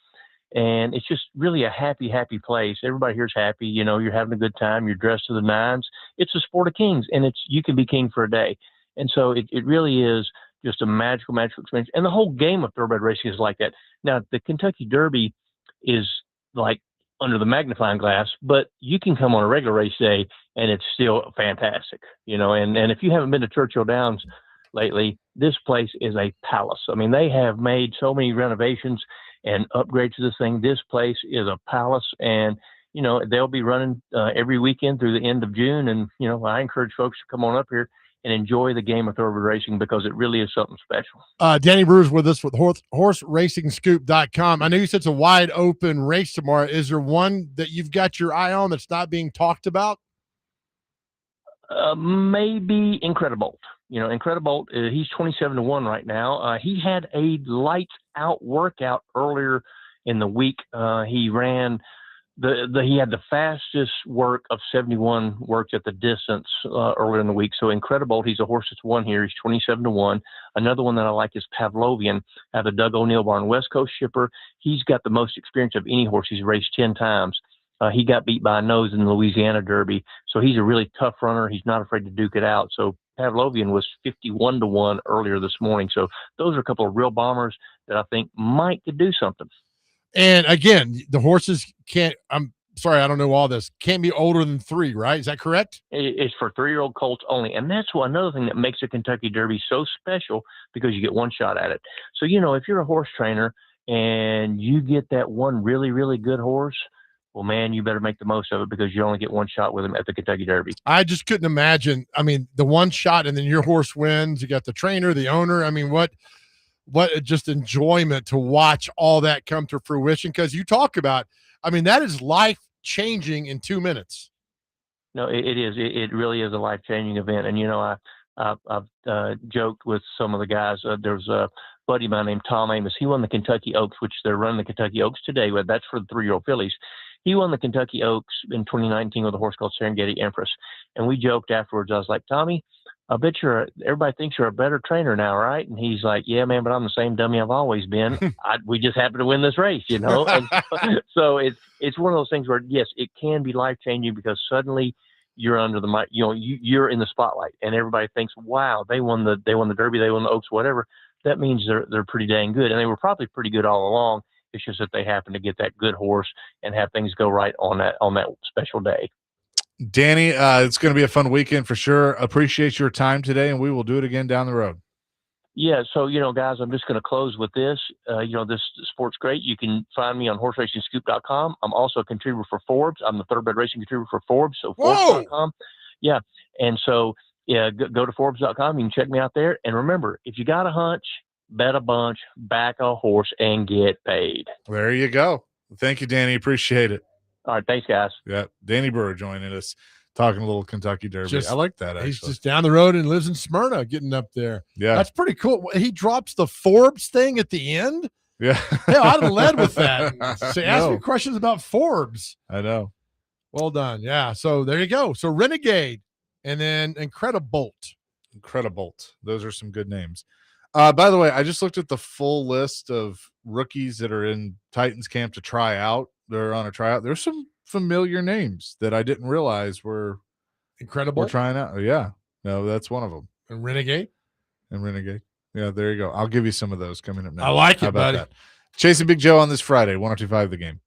S10: and it's just really a happy place. Everybody here's happy. You're having a good time. You're dressed to the nines. It's a sport of kings, and you can be king for a day. And so it really is just a magical experience. And the whole game of thoroughbred racing is like that. Now, the Kentucky Derby is like under the magnifying glass, but you can come on a regular race day and it's still fantastic, and if you haven't been to Churchill Downs lately, this place is a palace. I mean, they have made so many renovations and upgrades to this thing. This place is a palace, and, they'll be running every weekend through the end of June. And, I encourage folks to come on up here and enjoy the game of thoroughbred racing because it really is something special.
S2: Danny Brewer's with us with HorseRacingScoop.com. I know you said it's a wide open race tomorrow. Is there one that you've got your eye on that's not being talked about?
S10: Maybe Incredibolt. Incredibolt, he's 27-1 right now. He had a lights out workout earlier in the week. He ran he had the fastest work of 71 works at the distance earlier in the week. So Incredibolt, he's a horse that's won here. He's 27-1. Another one that I like is Pavlovian out of the Doug O'Neill barn, West Coast shipper. He's got the most experience of any horse. He's raced 10 times. He got beat by a nose in the Louisiana Derby. So he's a really tough runner. He's not afraid to duke it out. So Pavlovian was 51-1 earlier this morning. So those are a couple of real bombers that I think might could do something.
S2: And again, the horses can't, I'm sorry, I don't know all this, can't be older than 3, right? Is that correct?
S10: It's for 3-year-old colts only. And that's another thing that makes a Kentucky Derby so special, because you get one shot at it. So, if you're a horse trainer and you get that one really, really good horse, well, man, you better make the most of it, because you only get one shot with him at the Kentucky Derby.
S2: I just couldn't imagine. I mean, the one shot and then your horse wins. You got the trainer, the owner. I mean, what just enjoyment to watch all that come to fruition, because you talk about, I mean, that is life changing in 2 minutes.
S10: No, it is. It really is a life changing event. And I've joked with some of the guys. There's a buddy of mine named Tom Amos. He won the Kentucky Oaks, which they're running the Kentucky Oaks today. But that's for the 3-year-old fillies. He won the Kentucky Oaks in 2019 with a horse called Serengeti Empress. And we joked afterwards. I was like, Tommy, I bet everybody thinks you're a better trainer now, right? And he's like, yeah, man, but I'm the same dummy I've always been. We just happen to win this race, And so it's one of those things where, yes, it can be life changing, because suddenly you're under the mic, you're in the spotlight, and everybody thinks, wow, they won the Derby, they won the Oaks, whatever. That means they're pretty dang good, and they were probably pretty good all along. It's just that they happen to get that good horse and have things go right on that special day.
S1: Danny, it's going to be a fun weekend for sure. Appreciate your time today, and we will do it again down the road.
S10: Yeah, so, guys, I'm just going to close with this. This sport's great. You can find me on horseracingscoop.com. I'm also a contributor for Forbes. I'm the thoroughbred racing contributor for Forbes, so Forbes.com. Yeah, and so go to Forbes.com. You can check me out there. And remember, if you got a hunch, bet a bunch, back a horse, and get paid.
S1: There you go. Thank you, Danny. Appreciate it.
S10: All right, thanks, guys.
S1: Yeah, Danny Brewer joining us, talking a little Kentucky Derby. I like that, actually.
S2: He's just down the road and lives in Smyrna, getting up there.
S1: Yeah.
S2: That's pretty cool. He drops the Forbes thing at the end.
S1: Yeah.
S2: Hell, I'd have led with that. Ask me questions about Forbes.
S1: I know.
S2: Well done. Yeah, so there you go. So Renegade and then Incredibolt.
S1: Those are some good names. By the way, I just looked at the full list of rookies that are in Titans camp to try out. They're on a tryout. There's some familiar names that I didn't realize were
S2: incredible.
S1: We're trying out. Yeah. No, that's one of them.
S2: And Renegade.
S1: Yeah, there you go. I'll give you some of those coming up next.
S2: I like it, buddy.
S1: That? Chasing Big Joe on this Friday, 102.5 The Game.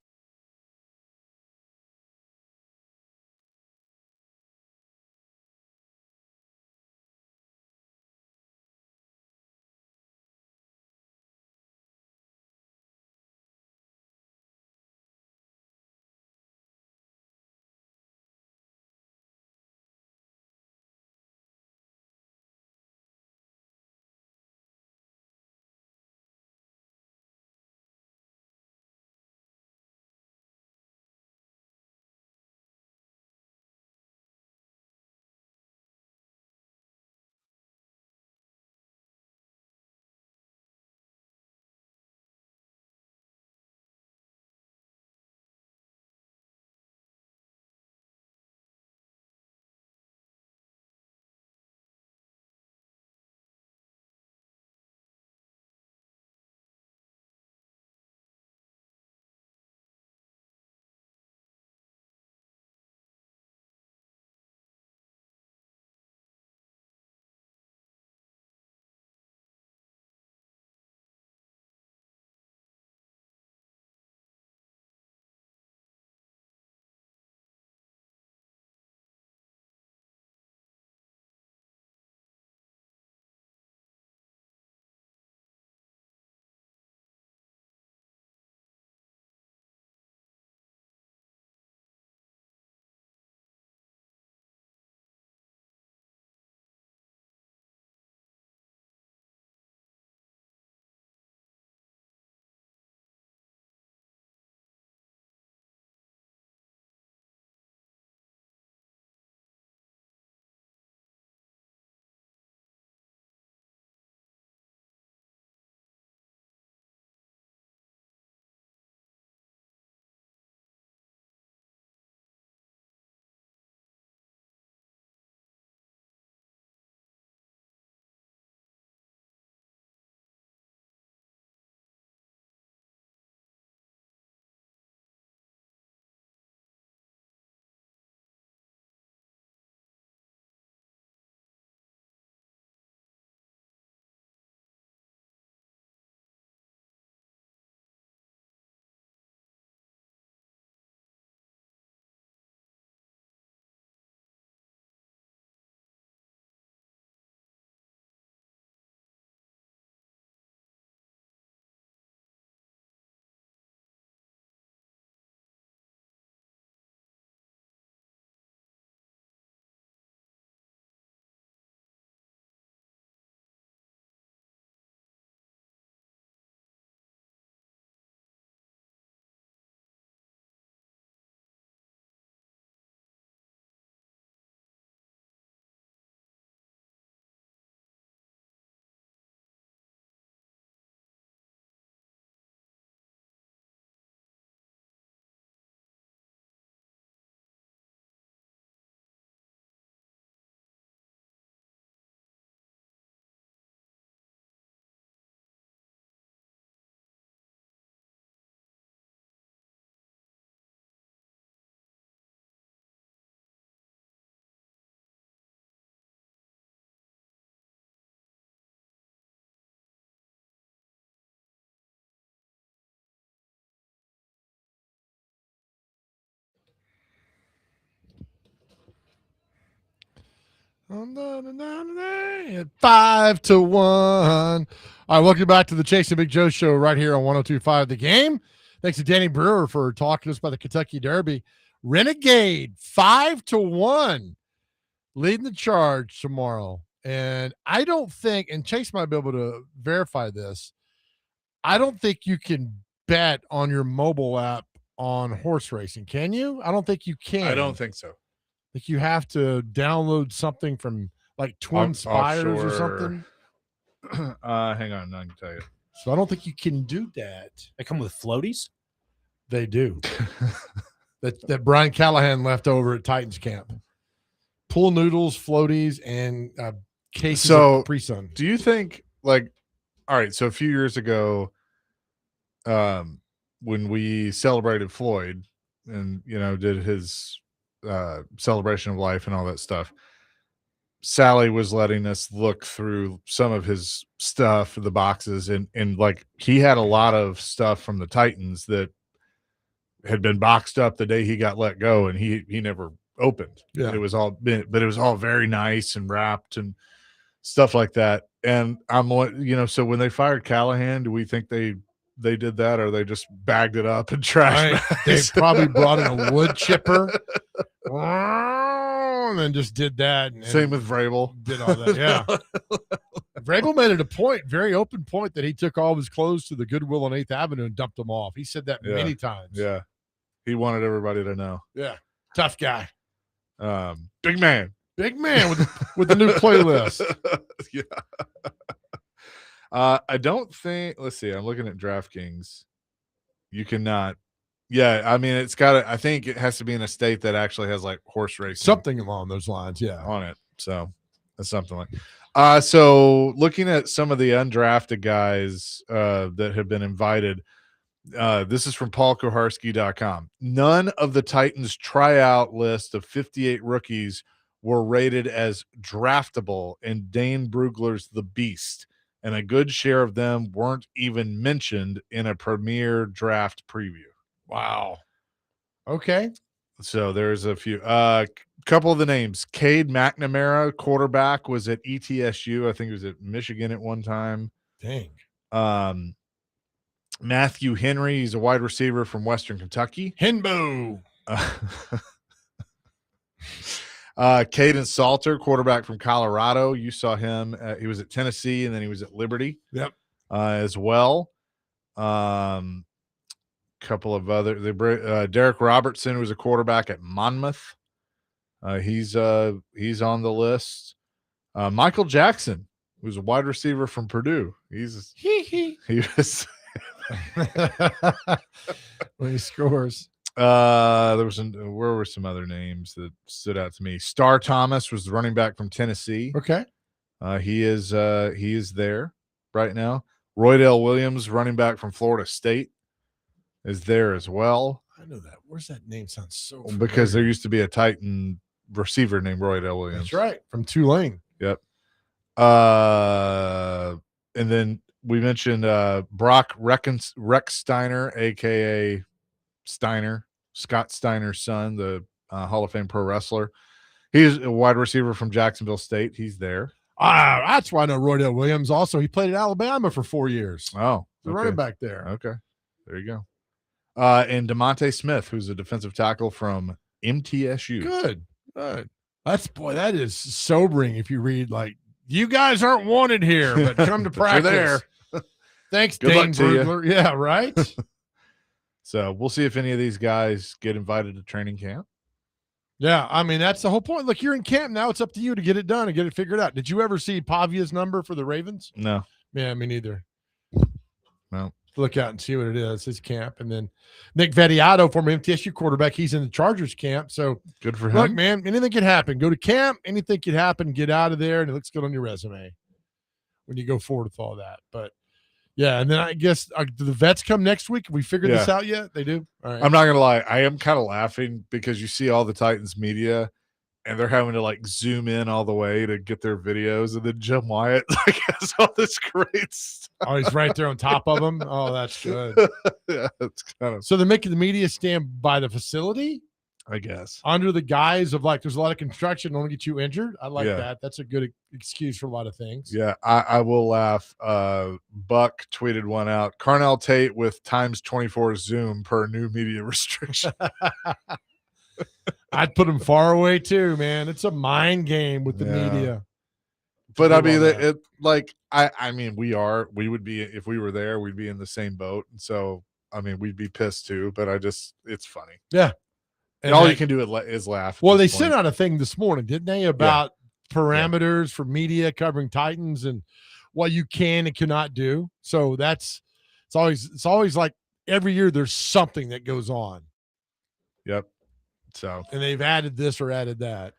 S2: At 5-1. All right, welcome back to the Chase and Big Joe show right here on 102.5 The Game. Thanks to Danny Brewer for talking to us about the Kentucky Derby. Renegade 5-1 leading the charge tomorrow. And I don't think, and Chase might be able to verify this, I don't think you can bet on your mobile app on horse racing. Can you? I don't think you can.
S1: I don't think so.
S2: I think you have to download something from like Twin Spires or something.
S1: Hang on, I can tell you.
S2: So I don't think you can do that.
S3: They come with floaties?
S2: They do. that Brian Callahan left over at Titans camp. Pool noodles, floaties, and cases of Capri Sun.
S1: Do you think, like, all right, so a few years ago, when we celebrated Floyd and, did his celebration of life and all that stuff, Sally was letting us look through some of his stuff, the boxes, and like he had a lot of stuff from the Titans that had been boxed up the day he got let go, and he never opened.
S2: Yeah.
S1: It was all very nice and wrapped and stuff like that. And I'm, so when they fired Callahan, do we think they did that, or they just bagged it up and trashed?
S2: They probably brought in a wood chipper and then just did that. And
S1: same with Vrabel.
S2: Did all that, yeah. Vrabel made it a point, very open point, that he took all of his clothes to the Goodwill on 8th Avenue and dumped them off. He said that many times.
S1: Yeah. He wanted everybody to know.
S2: Yeah. Tough guy.
S1: Big man
S2: with the new playlist.
S1: Yeah. I don't think, let's see, I'm looking at DraftKings. You cannot. Yeah, I mean, I think it has to be in a state that actually has like horse racing.
S2: Something along those lines, yeah.
S1: On it. So that's something like so looking at some of the undrafted guys that have been invited, this is from paulkoharski.com. None of the Titans tryout list of 58 rookies were rated as draftable in Dane Brugler's The Beast, and a good share of them weren't even mentioned in a premier draft preview.
S2: Wow. Okay.
S1: So there's a few. Couple of the names. Cade McNamara, quarterback, was at ETSU. I think he was at Michigan at one time.
S2: Dang.
S1: Matthew Henry, he's a wide receiver from Western Kentucky.
S2: Henbo.
S1: Caden Salter, quarterback from Colorado. You saw him. He was at Tennessee, and then he was at Liberty.
S2: Yep.
S1: As well. Couple of other. Derek Robertson was a quarterback at Monmouth. He's on the list. Michael Jackson, who's a wide receiver from Purdue. He was
S2: when he scores.
S1: Where were some other names that stood out to me? Star Thomas was the running back from Tennessee.
S2: Okay.
S1: He is there right now. Roydale Williams, running back from Florida State, is there as well.
S2: I know that. Where's that name? Sounds so familiar.
S1: Because there used to be a Titan receiver named Roydale Williams.
S2: That's right. From Tulane.
S1: Yep. And then we mentioned Brock Recksteiner, aka Steiner, Scott Steiner's son, the Hall of Fame pro wrestler. He's a wide receiver from Jacksonville State. He's there.
S2: That's why I know Roydale Williams. Also, he played at Alabama for 4 years.
S1: Oh,
S2: the running back there.
S1: Okay, there you go. And DeMonte Smith, who's a defensive tackle from MTSU.
S2: Good. That is sobering. If you read like, you guys aren't wanted here, but come to practice.
S1: You're there.
S2: Thanks,
S1: Good
S2: Dane
S1: luck to
S2: Brugler.
S1: you.
S2: Yeah, right.
S1: So we'll see if any of these guys get invited to training camp.
S2: Yeah, I mean, that's the whole point. Look, you're in camp now. It's up to you to get it done and get it figured out. Did you ever see Pavia's number for the Ravens?
S1: No.
S2: Yeah, me neither.
S1: No.
S2: Look out and see what it is. His camp. And then Nick Vediato, former MTSU quarterback, he's in the Chargers camp. So
S1: good for him.
S2: Look, man, anything can happen. Go to camp. Anything can happen. Get out of there, and it looks good on your resume when you go forward with all that. But yeah, and then I guess do the vets come next week? Have we figured this out yet? They do? All right.
S1: I'm not going to lie. I am kind of laughing because you see all the Titans media and they're having to like zoom in all the way to get their videos. And then Jim Wyatt like has all this great stuff.
S2: Oh, he's right there on top of them. Oh, that's good.
S1: Yeah, it's kind of.
S2: So they're making the media stand by the facility?
S1: I guess.
S2: Under the guise of like, there's a lot of construction, don't get you injured. I like
S1: Yeah.
S2: that. That's a good excuse for a lot of things.
S1: Yeah, I will laugh. Buck tweeted one out. Carnell Tate with times 24 Zoom per new media restriction.
S2: I'd put him far away too, man. It's a mind game with the
S1: Yeah.
S2: media.
S1: But I mean, we would be, if we were there, we'd be in the same boat. And so, I mean, we'd be pissed too, but it's funny.
S2: Yeah.
S1: And all you can do is laugh.
S2: Well, they sent out a thing this morning, didn't they, about parameters for media covering Titans and what you can and cannot do. So it's always like every year there's something that goes on.
S1: Yep. So,
S2: and they've added this or added that.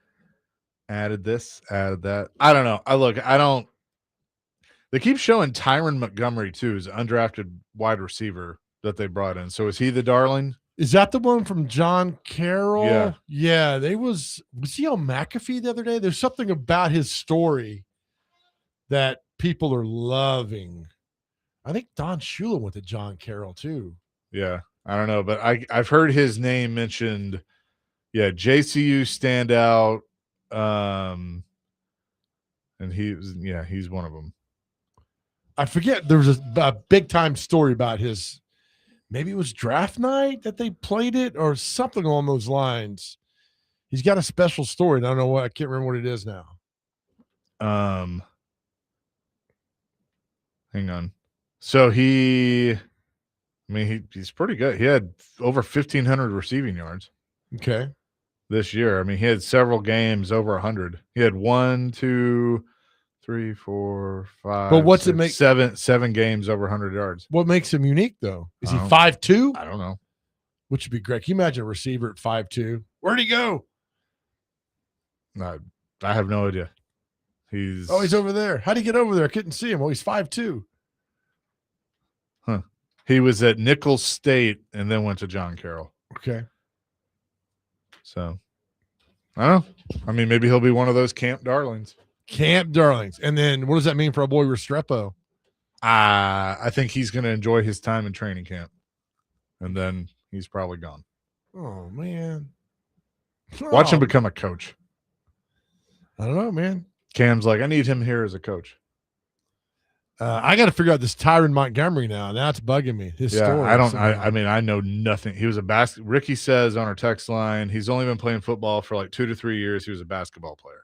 S1: Added this, added that. I don't know. They keep showing Tyron Montgomery too, as an undrafted wide receiver that they brought in. So is he the darling?
S2: Is that the one from John Carroll?
S1: Yeah.
S2: Yeah. Was he on McAfee the other day? There's something about his story that people are loving. I think Don Shula went to John Carroll too.
S1: Yeah. I don't know, but I've heard his name mentioned. Yeah, JCU standout. And he's one of them.
S2: I forget. There was a big time story about his, maybe it was draft night that they played it or something along those lines. He's got a special story. I don't know what, I can't remember what it is now.
S1: Hang on. So he's pretty good. He had over 1,500 receiving yards.
S2: Okay.
S1: This year. I mean, he had several games over 100. He had 1, 2, 3, 4, 5.
S2: But what's
S1: 6,
S2: it make
S1: 7 games over 100 yards?
S2: What makes him unique though? Is he 5'2"?
S1: I don't know.
S2: Which would be great. Can you imagine a receiver at 5'2"? Where'd he go?
S1: I have no idea. He's
S2: over there. How'd he get over there? I couldn't see him. Well, he's 5'2".
S1: Huh. He was at Nicholls State and then went to John Carroll.
S2: Okay.
S1: So, I don't know. I mean, maybe he'll be one of those camp darlings.
S2: Camp darlings. And then what does that mean for our boy Restrepo?
S1: I think he's going to enjoy his time in training camp. And then he's probably gone.
S2: Oh, man.
S1: Watch him become a coach.
S2: I don't know, man.
S1: Cam's like, I need him here as a coach.
S2: I got to figure out this Tyron Montgomery now. Now it's bugging me. His story.
S1: I know nothing. He was Ricky says on our text line, he's only been playing football for like 2 to 3 years. He was a basketball player.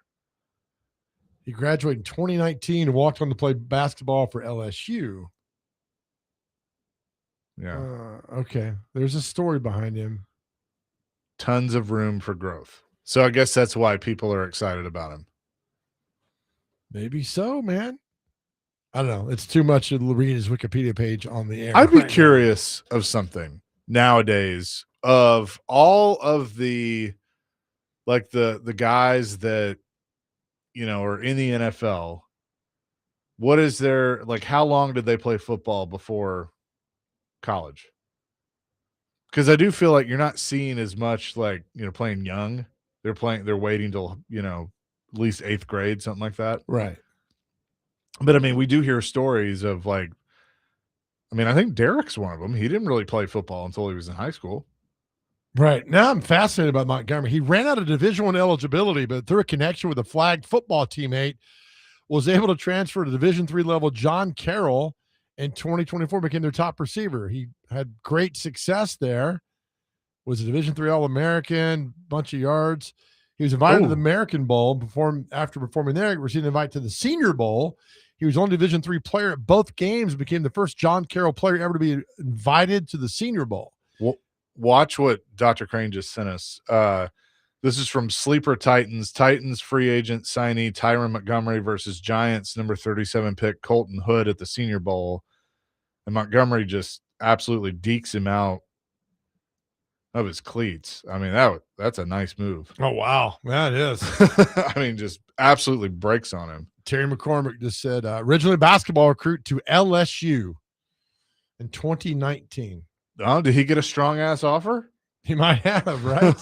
S2: He graduated in 2019 and walked on to play basketball for LSU.
S1: Yeah.
S2: Okay. There's a story behind him.
S1: Tons of room for growth. So I guess that's why people are excited about him.
S2: Maybe so, man. I don't know. It's too much to read his Wikipedia page on the air.
S1: I'd be curious of something nowadays of all of the guys that, are in the NFL. What is their, how long did they play football before college? Because I do feel like you're not seeing as much playing young. They're waiting till, at least 8th grade, something like that.
S2: Right.
S1: But I mean, we do hear stories of I think Derek's one of them. He didn't really play football until he was in high school.
S2: Right. Now I'm fascinated by Montgomery. He ran out of Division I eligibility, but through a connection with a flagged football teammate, was able to transfer to Division III level John Carroll in 2024, became their top receiver. He had great success there, was a Division III All-American, bunch of yards. He was invited to the American Bowl, after performing there, he received an invite to the Senior Bowl. He was only Division III player at both games, became the first John Carroll player ever to be invited to the Senior Bowl.
S1: Well, watch what Dr. Crane just sent us. This is from Sleeper Titans. Titans free agent signee Tyron Montgomery versus Giants number 37 pick Colton Hood at the Senior Bowl. And Montgomery just absolutely dekes him out of his cleats. I mean, that's a nice move.
S2: Oh, wow. That is.
S1: I mean, just absolutely breaks on him.
S2: Terry McCormick just said, originally basketball recruit to LSU in 2019.
S1: Oh, did he get a strong-ass offer?
S2: He might have, right?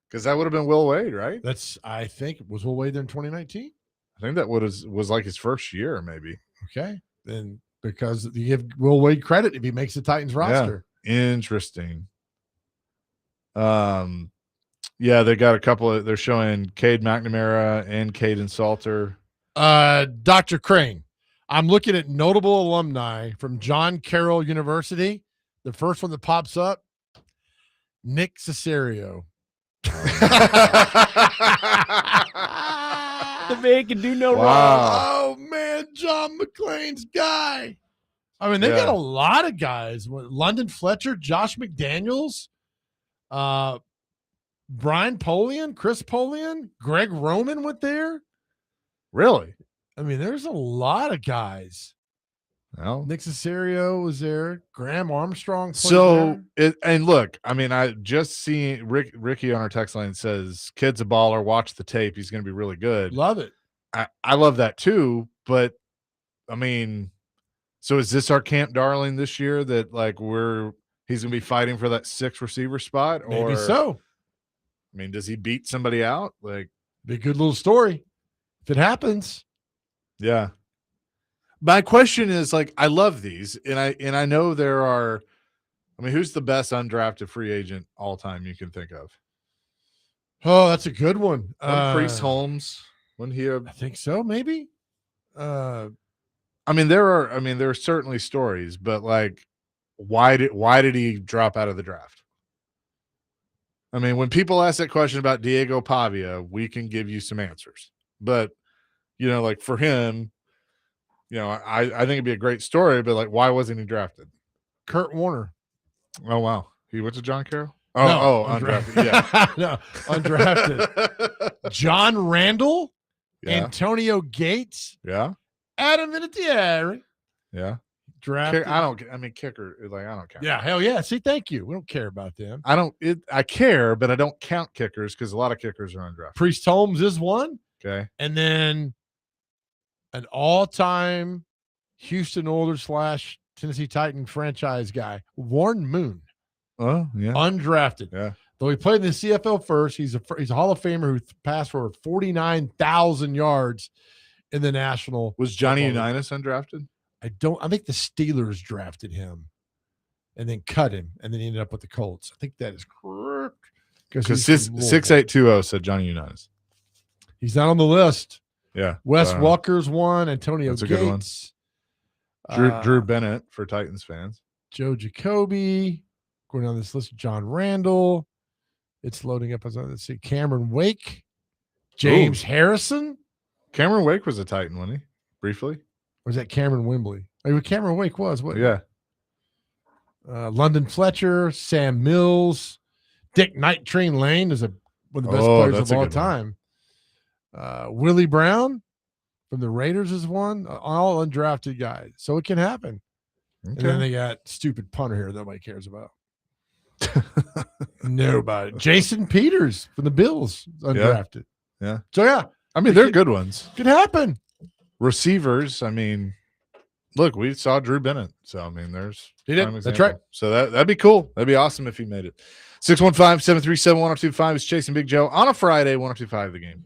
S1: Because that would have been Will Wade, right?
S2: I think, was Will Wade there in 2019?
S1: I think that was like his first year, maybe.
S2: Okay. Then because you give Will Wade credit if he makes the Titans roster.
S1: Yeah. Interesting. Yeah, they got a couple of. They're showing Cade McNamara and Caden Salter.
S2: Dr. Crane, I'm looking at notable alumni from John Carroll University. The first one that pops up, Nick Cesario.
S3: The man can do no
S1: Wow.
S3: wrong.
S2: Oh man, John McClain's guy. I mean, they got a lot of guys. London Fletcher, Josh McDaniels, Brian Polian, Chris Polian, Greg Roman went there.
S1: Really?
S2: I mean, there's a lot of guys.
S1: Well,
S2: Nick Cesario was there. Graham Armstrong.
S1: So and look, I mean, I just seen Ricky on our text line says, "Kid's a baller. Watch the tape. He's going to be really good."
S2: Love it.
S1: I love that too. But I mean, so is this our camp darling this year? That like he's going to be fighting for that 6th receiver spot?
S2: Maybe
S1: or
S2: so.
S1: I mean, does he beat somebody out? Like,
S2: be a good little story if it happens.
S1: Yeah. My question is, like, I love these, and I know there are. I mean, who's the best undrafted free agent all time you can think of?
S2: Oh, that's a good one.
S1: Priest Holmes, when he,
S2: I think so, maybe.
S1: I mean, there are certainly stories, but like, why did he drop out of the draft? I mean, when people ask that question about Diego Pavia, we can give you some answers, but like for him. I think it'd be a great story, but like, why wasn't he drafted?
S2: Kurt Warner.
S1: Oh wow, he went to John Carroll.
S2: Undrafted.
S1: Yeah,
S2: no, undrafted. John Randall, Antonio Gates, Adam Vinatieri.
S1: Yeah,
S2: drafted.
S1: Kicker. Like, I don't count.
S2: Yeah, hell yeah. See, thank you. We don't care about them.
S1: I care, but I don't count kickers because a lot of kickers are undrafted.
S2: Priest Holmes is one.
S1: Okay,
S2: and then an all-time Houston Oilers / Tennessee Titan franchise guy, Warren Moon.
S1: Oh, yeah.
S2: Undrafted.
S1: Yeah.
S2: Though he played in the CFL first, he's a Hall of Famer who passed for 49,000 yards in the National.
S1: Was Johnny Unitas undrafted?
S2: I think the Steelers drafted him and then cut him, and then he ended up with the Colts. I think that is correct.
S1: Because 6820 said Johnny Unitas.
S2: He's not on the list.
S1: Yeah.
S2: Wes Walker's one. Antonio
S1: Gates.
S2: A good one.
S1: Drew Bennett for Titans fans.
S2: Joe Jacoby. Going down this list, John Randall. It's loading up. Let's see. Cameron Wake. James Harrison.
S1: Cameron Wake was a Titan, wasn't he? Briefly.
S2: Or was that Cameron Wembley? Cameron Wake was. What?
S1: Yeah.
S2: London Fletcher. Sam Mills. Dick Night Train Lane is one of the best players of all time. Willie Brown from the Raiders is one. All undrafted guys. So it can happen. Okay. And then they got stupid punter here that nobody cares about. Nobody. Jason Peters from the Bills, undrafted.
S1: Yeah.
S2: So, yeah.
S1: I mean, they're good ones.
S2: Could happen.
S1: Receivers, I mean, look, we saw Drew Bennett. So, I mean, there's
S2: that's right.
S1: So that'd be cool. That'd be awesome if he made it. 615-737-1025 is Chasing Big Joe on a Friday, 1025 The Game.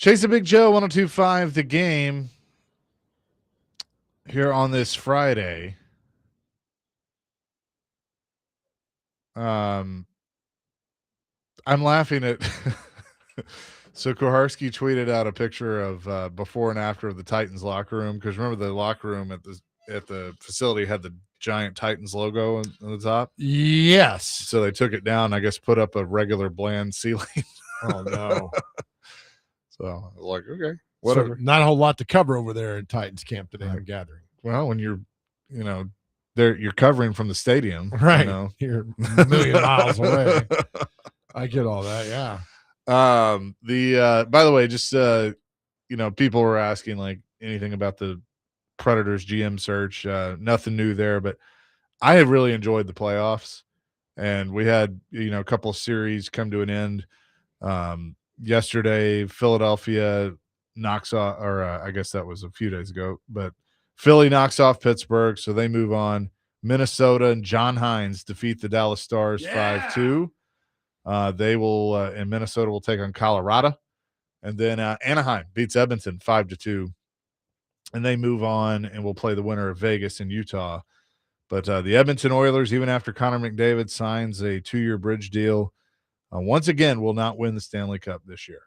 S1: Chase a Big Joe 102.5 The Game here on this Friday. I'm laughing at so Koharski tweeted out a picture of before and after of the Titans locker room, because remember the locker room at the facility had the giant Titans logo on the top.
S2: Yes.
S1: So they took it down, I guess, put up a regular bland ceiling.
S2: Oh no.
S1: So I was like, okay, whatever.
S2: So not a whole lot to cover over there in Titans camp today, I'm gathering.
S1: Well, when you're covering from the stadium,
S2: right? You're a million miles away. I get all that, yeah.
S1: By the way, just people were asking like anything about the Predators GM search. Nothing new there, but I have really enjoyed the playoffs, and we had a couple of series come to an end. Yesterday, Philadelphia knocks off, or I guess that was a few days ago, but Philly knocks off Pittsburgh, so they move on. Minnesota and John Hines defeat the Dallas Stars 5-2. They will, and Minnesota will take on Colorado, and then Anaheim beats Edmonton 5-2, and they move on and will play the winner of Vegas and Utah. But the Edmonton Oilers, even after Connor McDavid signs a 2-year bridge deal, once again will not win the Stanley Cup this year.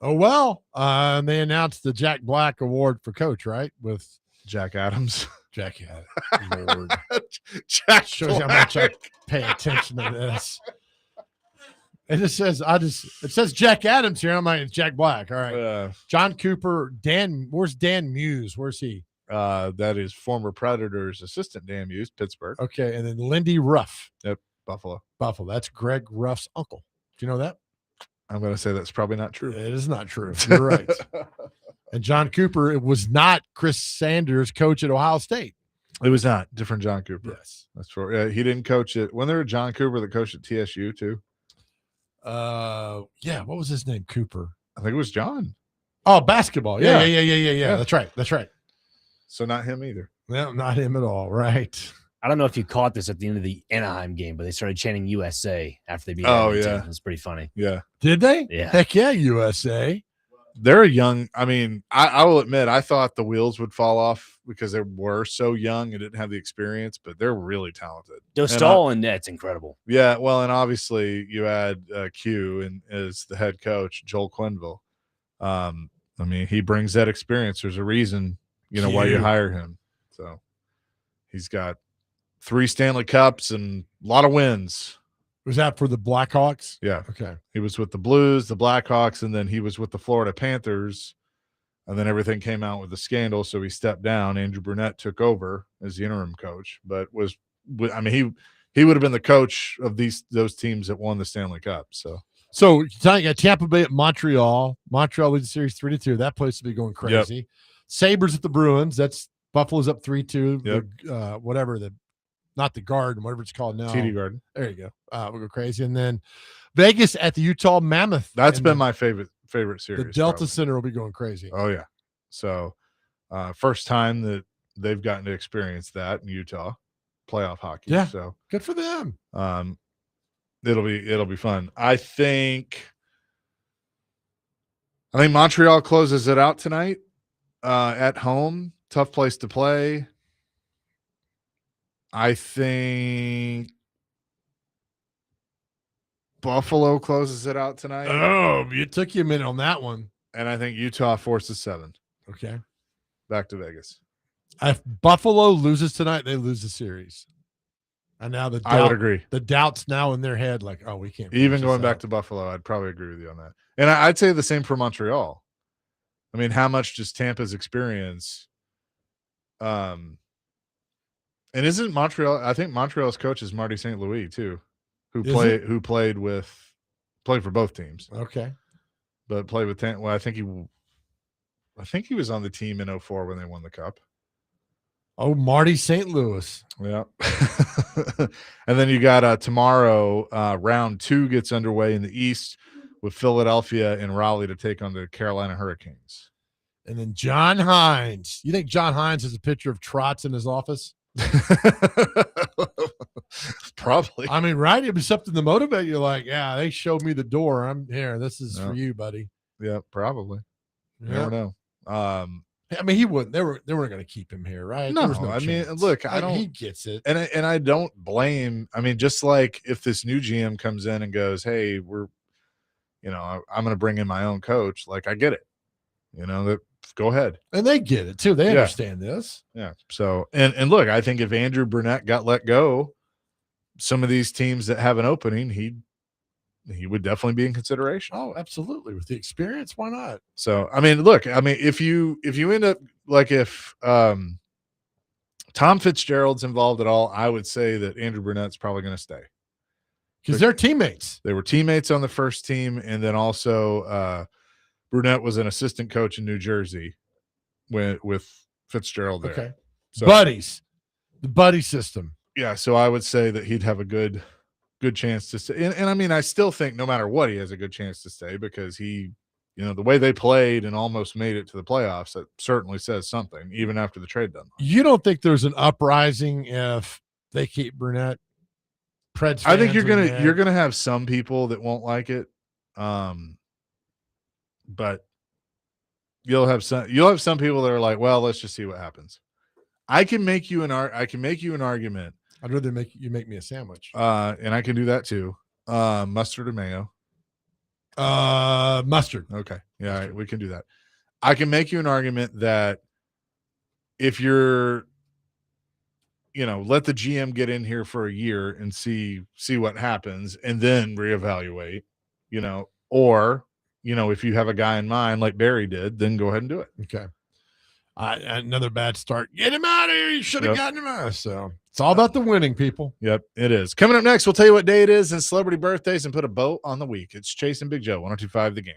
S2: Oh well, they announced the Jack Black Award for coach, right? With
S1: Jack Adams.
S2: Jack Adams. Lord.
S1: Jack
S2: shows you how much I pay attention to this. It just says it says Jack Adams here. I'm like, it's Jack Black. All right. John Cooper, where's Dan Muse? Where's he?
S1: That is former Predators assistant Dan Muse, Pittsburgh.
S2: Okay, and then Lindy Ruff.
S1: Yep, Buffalo.
S2: That's Greg Ruff's uncle. Do you know that?
S1: I'm going to say that's probably not true.
S2: It is not true. You're right. And John Cooper, it was not Chris Sanders' coach at Ohio State.
S1: It was not. Different John Cooper.
S2: Yes.
S1: That's true. He didn't coach it. When there was John Cooper that coached at TSU too.
S2: Yeah. What was his name? Cooper.
S1: I think it was John.
S2: Oh, basketball. Yeah. That's right.
S1: So not him either.
S2: No, not him at all. Right.
S3: I don't know if you caught this at the end of the Anaheim game, but they started chanting USA after they beat
S1: Edmonton.
S3: Yeah. It was pretty funny.
S1: Yeah.
S2: Did they?
S3: Yeah.
S2: Heck yeah, USA.
S1: They're young. I mean, I will admit, I thought the wheels would fall off because they were so young and didn't have the experience, but they're really talented.
S3: Dostal and Net's incredible.
S1: Yeah, well, and obviously you add Q and as the head coach, Joel Quenneville. I mean, he brings that experience. There's a reason, why you hire him. So he's got 3 Stanley Cups and a lot of wins.
S2: Was that for the Blackhawks?
S1: Yeah.
S2: Okay.
S1: He was with the Blues, the Blackhawks, and then he was with the Florida Panthers. And then everything came out with the scandal, so he stepped down. Andrew Brunette took over as the interim coach, but he would have been the coach of those teams that won the Stanley Cup. So
S2: you got Tampa Bay at Montreal. Montreal leads the series 3-2. That place will be going crazy. Yep. Sabres at the Bruins. That's Buffalo's up 3-2.
S1: Yep.
S2: Not the Garden, whatever it's called now.
S1: TD Garden.
S2: There you go. We'll go crazy. And then Vegas at the Utah Mammoth.
S1: That's been my favorite series.
S2: The Delta
S1: probably.
S2: Center will be going crazy.
S1: Oh, yeah. So first time that they've gotten to experience that in Utah, playoff hockey.
S2: Yeah.
S1: So
S2: good for them.
S1: It'll be fun. I think Montreal closes it out tonight at home. Tough place to play. I think Buffalo closes it out tonight.
S2: Oh, it took you a minute on that one.
S1: And I think Utah forces 7.
S2: Okay.
S1: Back to Vegas.
S2: If Buffalo loses tonight, they lose the series. And now
S1: I would agree.
S2: The doubt's now in their head, like, oh, we can't.
S1: Even going back to Buffalo, I'd probably agree with you on that. And I'd say the same for Montreal. I mean, how much does Tampa's experience and isn't Montreal? I think Montreal's coach is Marty St. Louis too, who played for both teams.
S2: Okay,
S1: but played with Tampa. Well, I think he was on the team in 2004 when they won the cup.
S2: Oh, Marty St. Louis.
S1: Yeah. And then you got tomorrow. Round 2 gets underway in the East with Philadelphia and Raleigh to take on the Carolina Hurricanes.
S2: And then John Hines. You think John Hines has a picture of Trotz in his office?
S1: Probably.
S2: I mean, right? It'd be something to motivate you. Like, yeah, they showed me the door. I'm here. This is for you, buddy.
S1: Yeah, probably. You never know.
S2: I mean, he wouldn't. They weren't going to keep him here, right?
S1: No,
S2: There was no
S1: I mean,
S2: chance.
S1: look, I don't.
S2: He gets it,
S1: and I don't blame. I mean, just like if this new GM comes in and goes, "Hey, I'm going to bring in my own coach," like I get it. Go ahead.
S2: and they get it too. They
S1: Yeah.
S2: understand this.
S1: Yeah. So, and look, I think if Andrew Burnett got let go, some of these teams that have an opening, he would definitely be in consideration.
S2: Oh, absolutely. With the experience, why not?
S1: So, I mean, look, I mean, if you end up like if Tom Fitzgerald's involved at all, I would say that Andrew Burnett's probably going to stay
S2: because they're teammates.
S1: They were teammates on the first team, and then also Burnett was an assistant coach in New Jersey with Fitzgerald there.
S2: Okay,
S1: so,
S2: buddies, the buddy system.
S1: Yeah, so I would say that he'd have a good chance to stay. And I mean, I still think no matter what, he has a good chance to stay because he, the way they played and almost made it to the playoffs, that certainly says something, even after the trade deadline.
S2: You don't think there's an uprising if they keep Burnett?
S1: I think you're gonna have some people that won't like it, but you'll have some people that are like, well, let's just see what happens. I can make you an argument.
S2: I'd rather you make me a sandwich.
S1: And I can do that too. Mustard or mayo?
S2: Mustard.
S1: Okay. Yeah, all right, we can do that. I can make you an argument that if you're, let the GM get in here for a year and see what happens and then reevaluate, or, if you have a guy in mind like Barry did, then go ahead and do it.
S2: Okay. Another bad start. Get him out of here. You should have gotten him out. So it's all about the winning, people.
S1: Yep, it is. Coming up next, we'll tell you what day it is and celebrity birthdays and put a bow on the week. It's Chase and Big Joe, 102.5 The Game.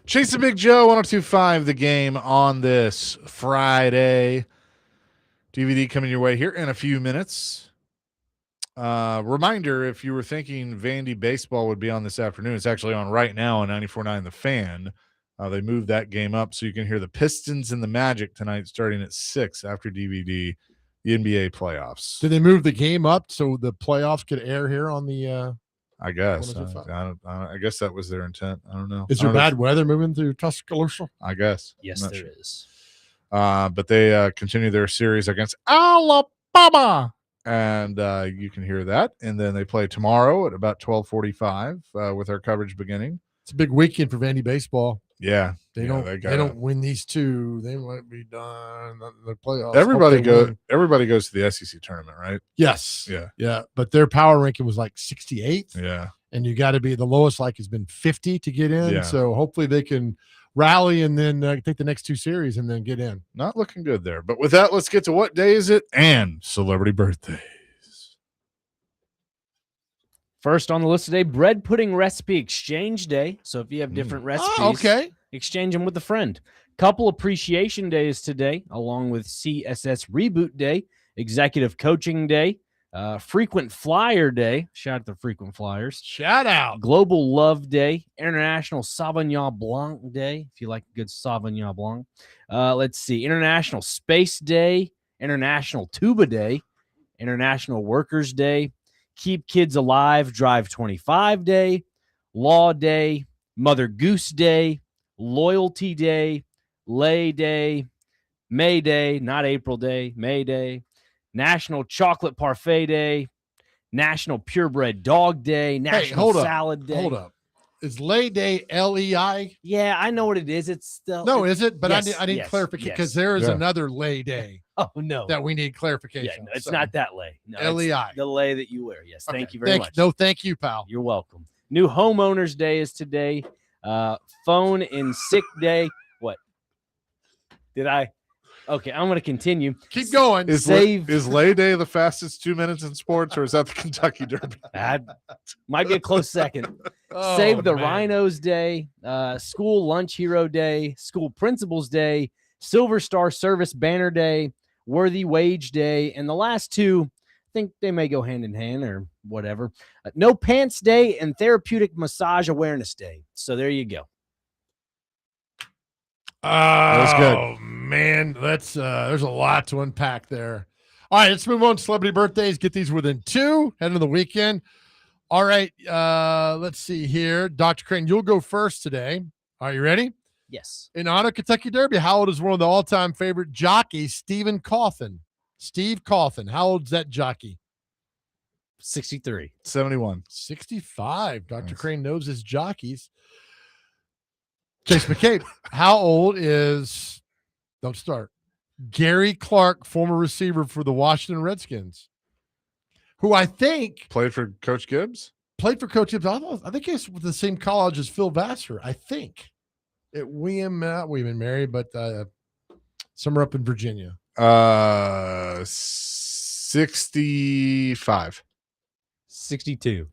S1: Chase the Big Joe, 102.5 The Game on this Friday. DVD coming your way here in a few minutes. Reminder, if you were thinking Vandy baseball would be on this afternoon, it's actually on right now on 94.9 The Fan. They moved that game up so you can hear the Pistons and the Magic tonight starting at 6 after DVD, the NBA playoffs.
S2: Did they move the game up so the playoffs could air here on the
S1: I guess.
S2: 102.5?
S1: I guess that was their intent. I don't know.
S2: Is there bad weather moving through Tuscaloosa?
S1: I guess.
S3: Yes, there is.
S1: But they continue their series against Alabama. And you can hear that. And then they play tomorrow at about 12:45 with our coverage beginning.
S2: It's a big weekend for Vandy baseball.
S1: Yeah.
S2: They don't win these two. They might be done the playoffs.
S1: Everybody goes to the SEC tournament, right?
S2: Yes.
S1: Yeah.
S2: Yeah. But their power ranking was like 68th.
S1: Yeah.
S2: And you got to be the lowest has been 50 to get in.
S1: Yeah.
S2: So hopefully they can rally and then take the next two series and then get in.
S1: Not looking good there. But with that, let's get to what day is it and celebrity birthdays.
S3: First on the list today, bread pudding recipe exchange day. So if you have different recipes, exchange them with a friend. Couple appreciation days today, along with CSS Reboot Day, Executive Coaching Day, Frequent Flyer Day. Shout out to Frequent Flyers.
S2: Shout out.
S3: Global Love Day, International Sauvignon Blanc Day, if you like a good Sauvignon Blanc. Let's see, International Space Day, International Tuba Day, International Workers Day, Keep Kids Alive Drive 25 Day, Law Day, Mother Goose Day, Loyalty Day, Lay Day, May Day, not April Day, May Day, National Chocolate Parfait Day, National Purebred Dog Day, National Salad Day.
S2: Hold up. Is Lay Day LEI?
S3: Yeah, I know what it is. It's still
S2: is it? But
S3: yes,
S2: I need clarification because there is another Lay Day.
S3: Oh no,
S2: that we need clarification.
S3: Yeah, no, it's not that lay. No,
S2: LEI,
S3: the lay that you wear. Yes, thank you very much.
S2: No, thank you, pal.
S3: You're welcome. New Homeowners Day is today. Phone in sick day. What did I? Okay, I'm going to continue.
S2: Keep going.
S1: Is Lay Day the fastest 2 minutes in sports, or is that the Kentucky Derby?
S3: That might be a close second. Save the Rhinos Day, School Lunch Hero Day, School Principals Day, Silver Star Service Banner Day, Worthy Wage Day, and the last two, I think they may go hand in hand or whatever. No Pants Day and Therapeutic Massage Awareness Day. So there you go.
S2: That was good. Man, there's a lot to unpack there. All right, let's move on to celebrity birthdays. Get these within two. Head into the weekend. All right, let's see here. Dr. Crane, you'll go first today. Are you ready?
S3: Yes.
S2: In honor of Kentucky Derby, how old is one of the all-time favorite jockeys, Steve Coffin? How old is that jockey?
S3: 63.
S1: 71.
S2: 65. Dr. Crane knows his jockeys. Chase McCabe, how old is, don't start, Gary Clark, former receiver for the Washington Redskins, who I think
S1: played for Coach Gibbs?
S2: I think he's with the same college as Phil Vassar, I think. At William, Mary, but somewhere up in Virginia.
S1: 65.
S3: 62.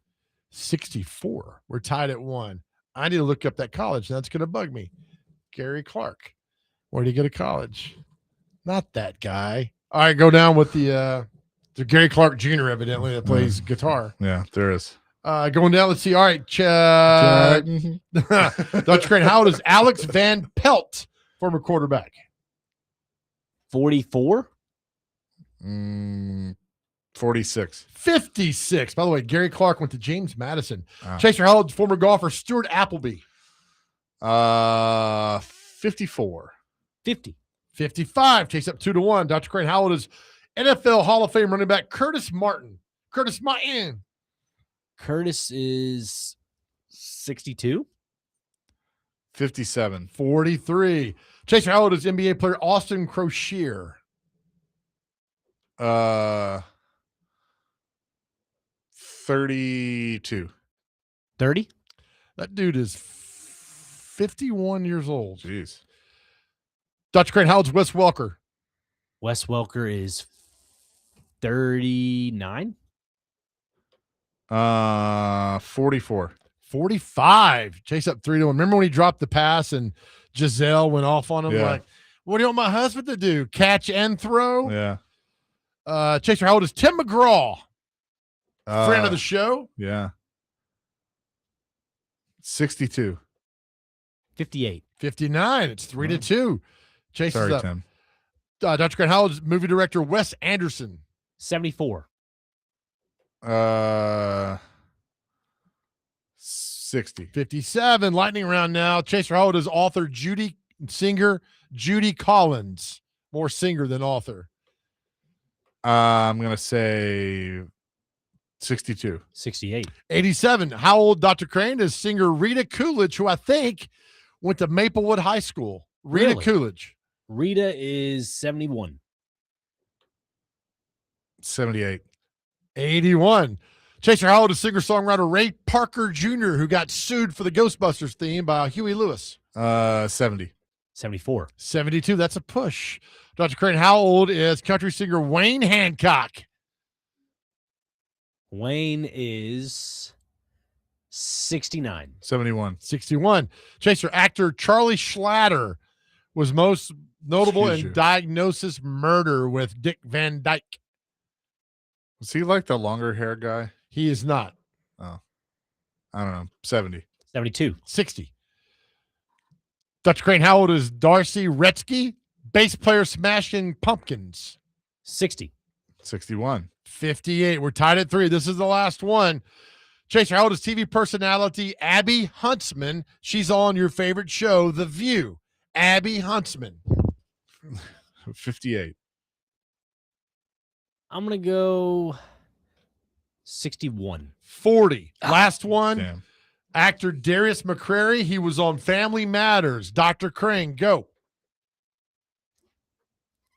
S2: 64. We're tied at 1. I need to look up that college. That's going to bug me. Gary Clark. Where did he go to college? Not that guy. All right, go down with the Gary Clark Jr., evidently, that plays guitar.
S1: Yeah, there is.
S2: Going down, let's see. All right, Dr. Crane, how old is Alex Van Pelt, former quarterback?
S3: 44?
S1: 46.
S2: 56. By the way, Gary Clark went to James Madison. Chaser, how old is former golfer Stuart Appleby?
S1: 54.
S3: 50.
S2: 55. Chase up 2-1. Dr. Crane, how old is NFL Hall of Fame running back Curtis Martin? Curtis
S3: is 62.
S1: 57.
S2: 43. Chaser, how old is NBA player Austin Crocier?
S1: 32.
S3: 30.
S2: That dude is 51 years old.
S1: Jeez.
S2: Dr. Crane, how old is Wes Welker?
S3: Wes Welker is 39.
S1: 44.
S2: 45. Chase up 3-1. Remember when he dropped the pass and Giselle went off on him?
S1: Yeah.
S2: Like, what do you want my husband to do? Catch and throw?
S1: Yeah.
S2: Chaser, how old is Tim McGraw? Friend of the show?
S1: Yeah. 62.
S3: 58.
S2: 59. It's 3-2. Chase
S1: Sorry,
S2: is up.
S1: Tim.
S2: Dr. Grant, how old is movie director Wes Anderson?
S3: 74.
S1: 60.
S2: 57. Lightning round now. Chaser, how old is author singer Judy Collins? More singer than author.
S1: I'm going to say 62.
S3: 68.
S2: 87. How old, Dr. Crane, is singer Rita Coolidge, who I think went to Maplewood High School? Rita
S3: Really?
S2: Coolidge.
S3: Rita is 71.
S1: 78.
S2: 81. Chaser, how old is singer-songwriter Ray Parker Jr., who got sued for the Ghostbusters theme by Huey Lewis?
S1: 70.
S3: 74.
S2: 72. That's a push. Dr. Crane, how old is country singer Wayne Hancock?
S3: Wayne is 69.
S1: 71.
S2: 61. Chaser, actor Charlie Schlatter was most notable
S1: Excuse
S2: in
S1: you.
S2: Diagnosis Murder with Dick Van Dyke.
S1: Was he like the longer hair guy?
S2: He is not.
S1: I don't know. 70.
S3: 72.
S2: 60. Dr. Crane, how old is Darcy Retzky, bass player Smashing Pumpkins?
S3: 60.
S1: 61.
S2: 58. We're tied at 3. This is the last one. Chaser, how old is TV personality Abby Huntsman? She's on your favorite show, The View. Abby Huntsman.
S1: 58.
S3: I'm going to go 61.
S2: 40. Last one.
S1: Damn.
S2: Actor Darius McCrary. He was on Family Matters. Dr. Crane, go.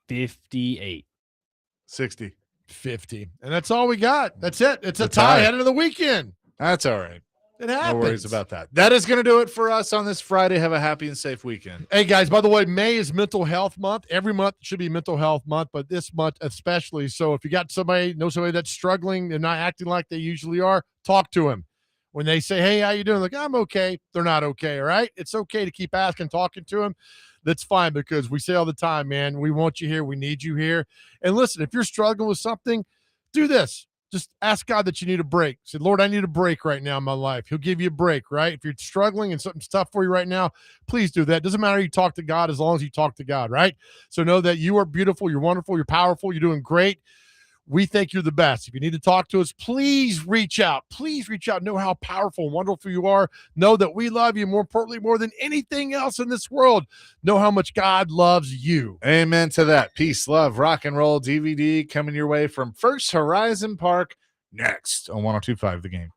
S3: 58.
S1: 60.
S2: 50. And that's all we got. That's it. It's a
S1: The
S2: tie
S1: tie.
S2: headed to the weekend.
S1: That's all right.
S2: It
S1: No
S2: happens.
S1: worries about that. That is going to do it for us on this Friday. Have a happy and safe weekend.
S2: Hey, guys, by the way, May is Mental Health Month. Every month should be Mental Health Month, but this month especially. So if you got somebody that's struggling and not acting like they usually are, talk to them. When they say, hey, how you doing? Like, I'm okay. They're not okay, all right? It's okay to keep asking, talking to them. That's fine, because we say all the time, man, we want you here. We need you here. And listen, if you're struggling with something, do this. Just ask God that you need a break. Say, Lord, I need a break right now in my life. He'll give you a break, right? If you're struggling and something's tough for you right now, please do that. Doesn't matter you talk to God as long as you talk to God, right? So know that you are beautiful, you're wonderful, you're powerful, you're doing great. We think you're the best. If you need to talk to us, please reach out. Please reach out. Know how powerful and wonderful you are. Know that we love you. More importantly, more than anything else in this world, know how much God loves you.
S1: Amen to that. Peace, love, rock and roll DVD coming your way from First Horizon Park next on 102.5 The Game.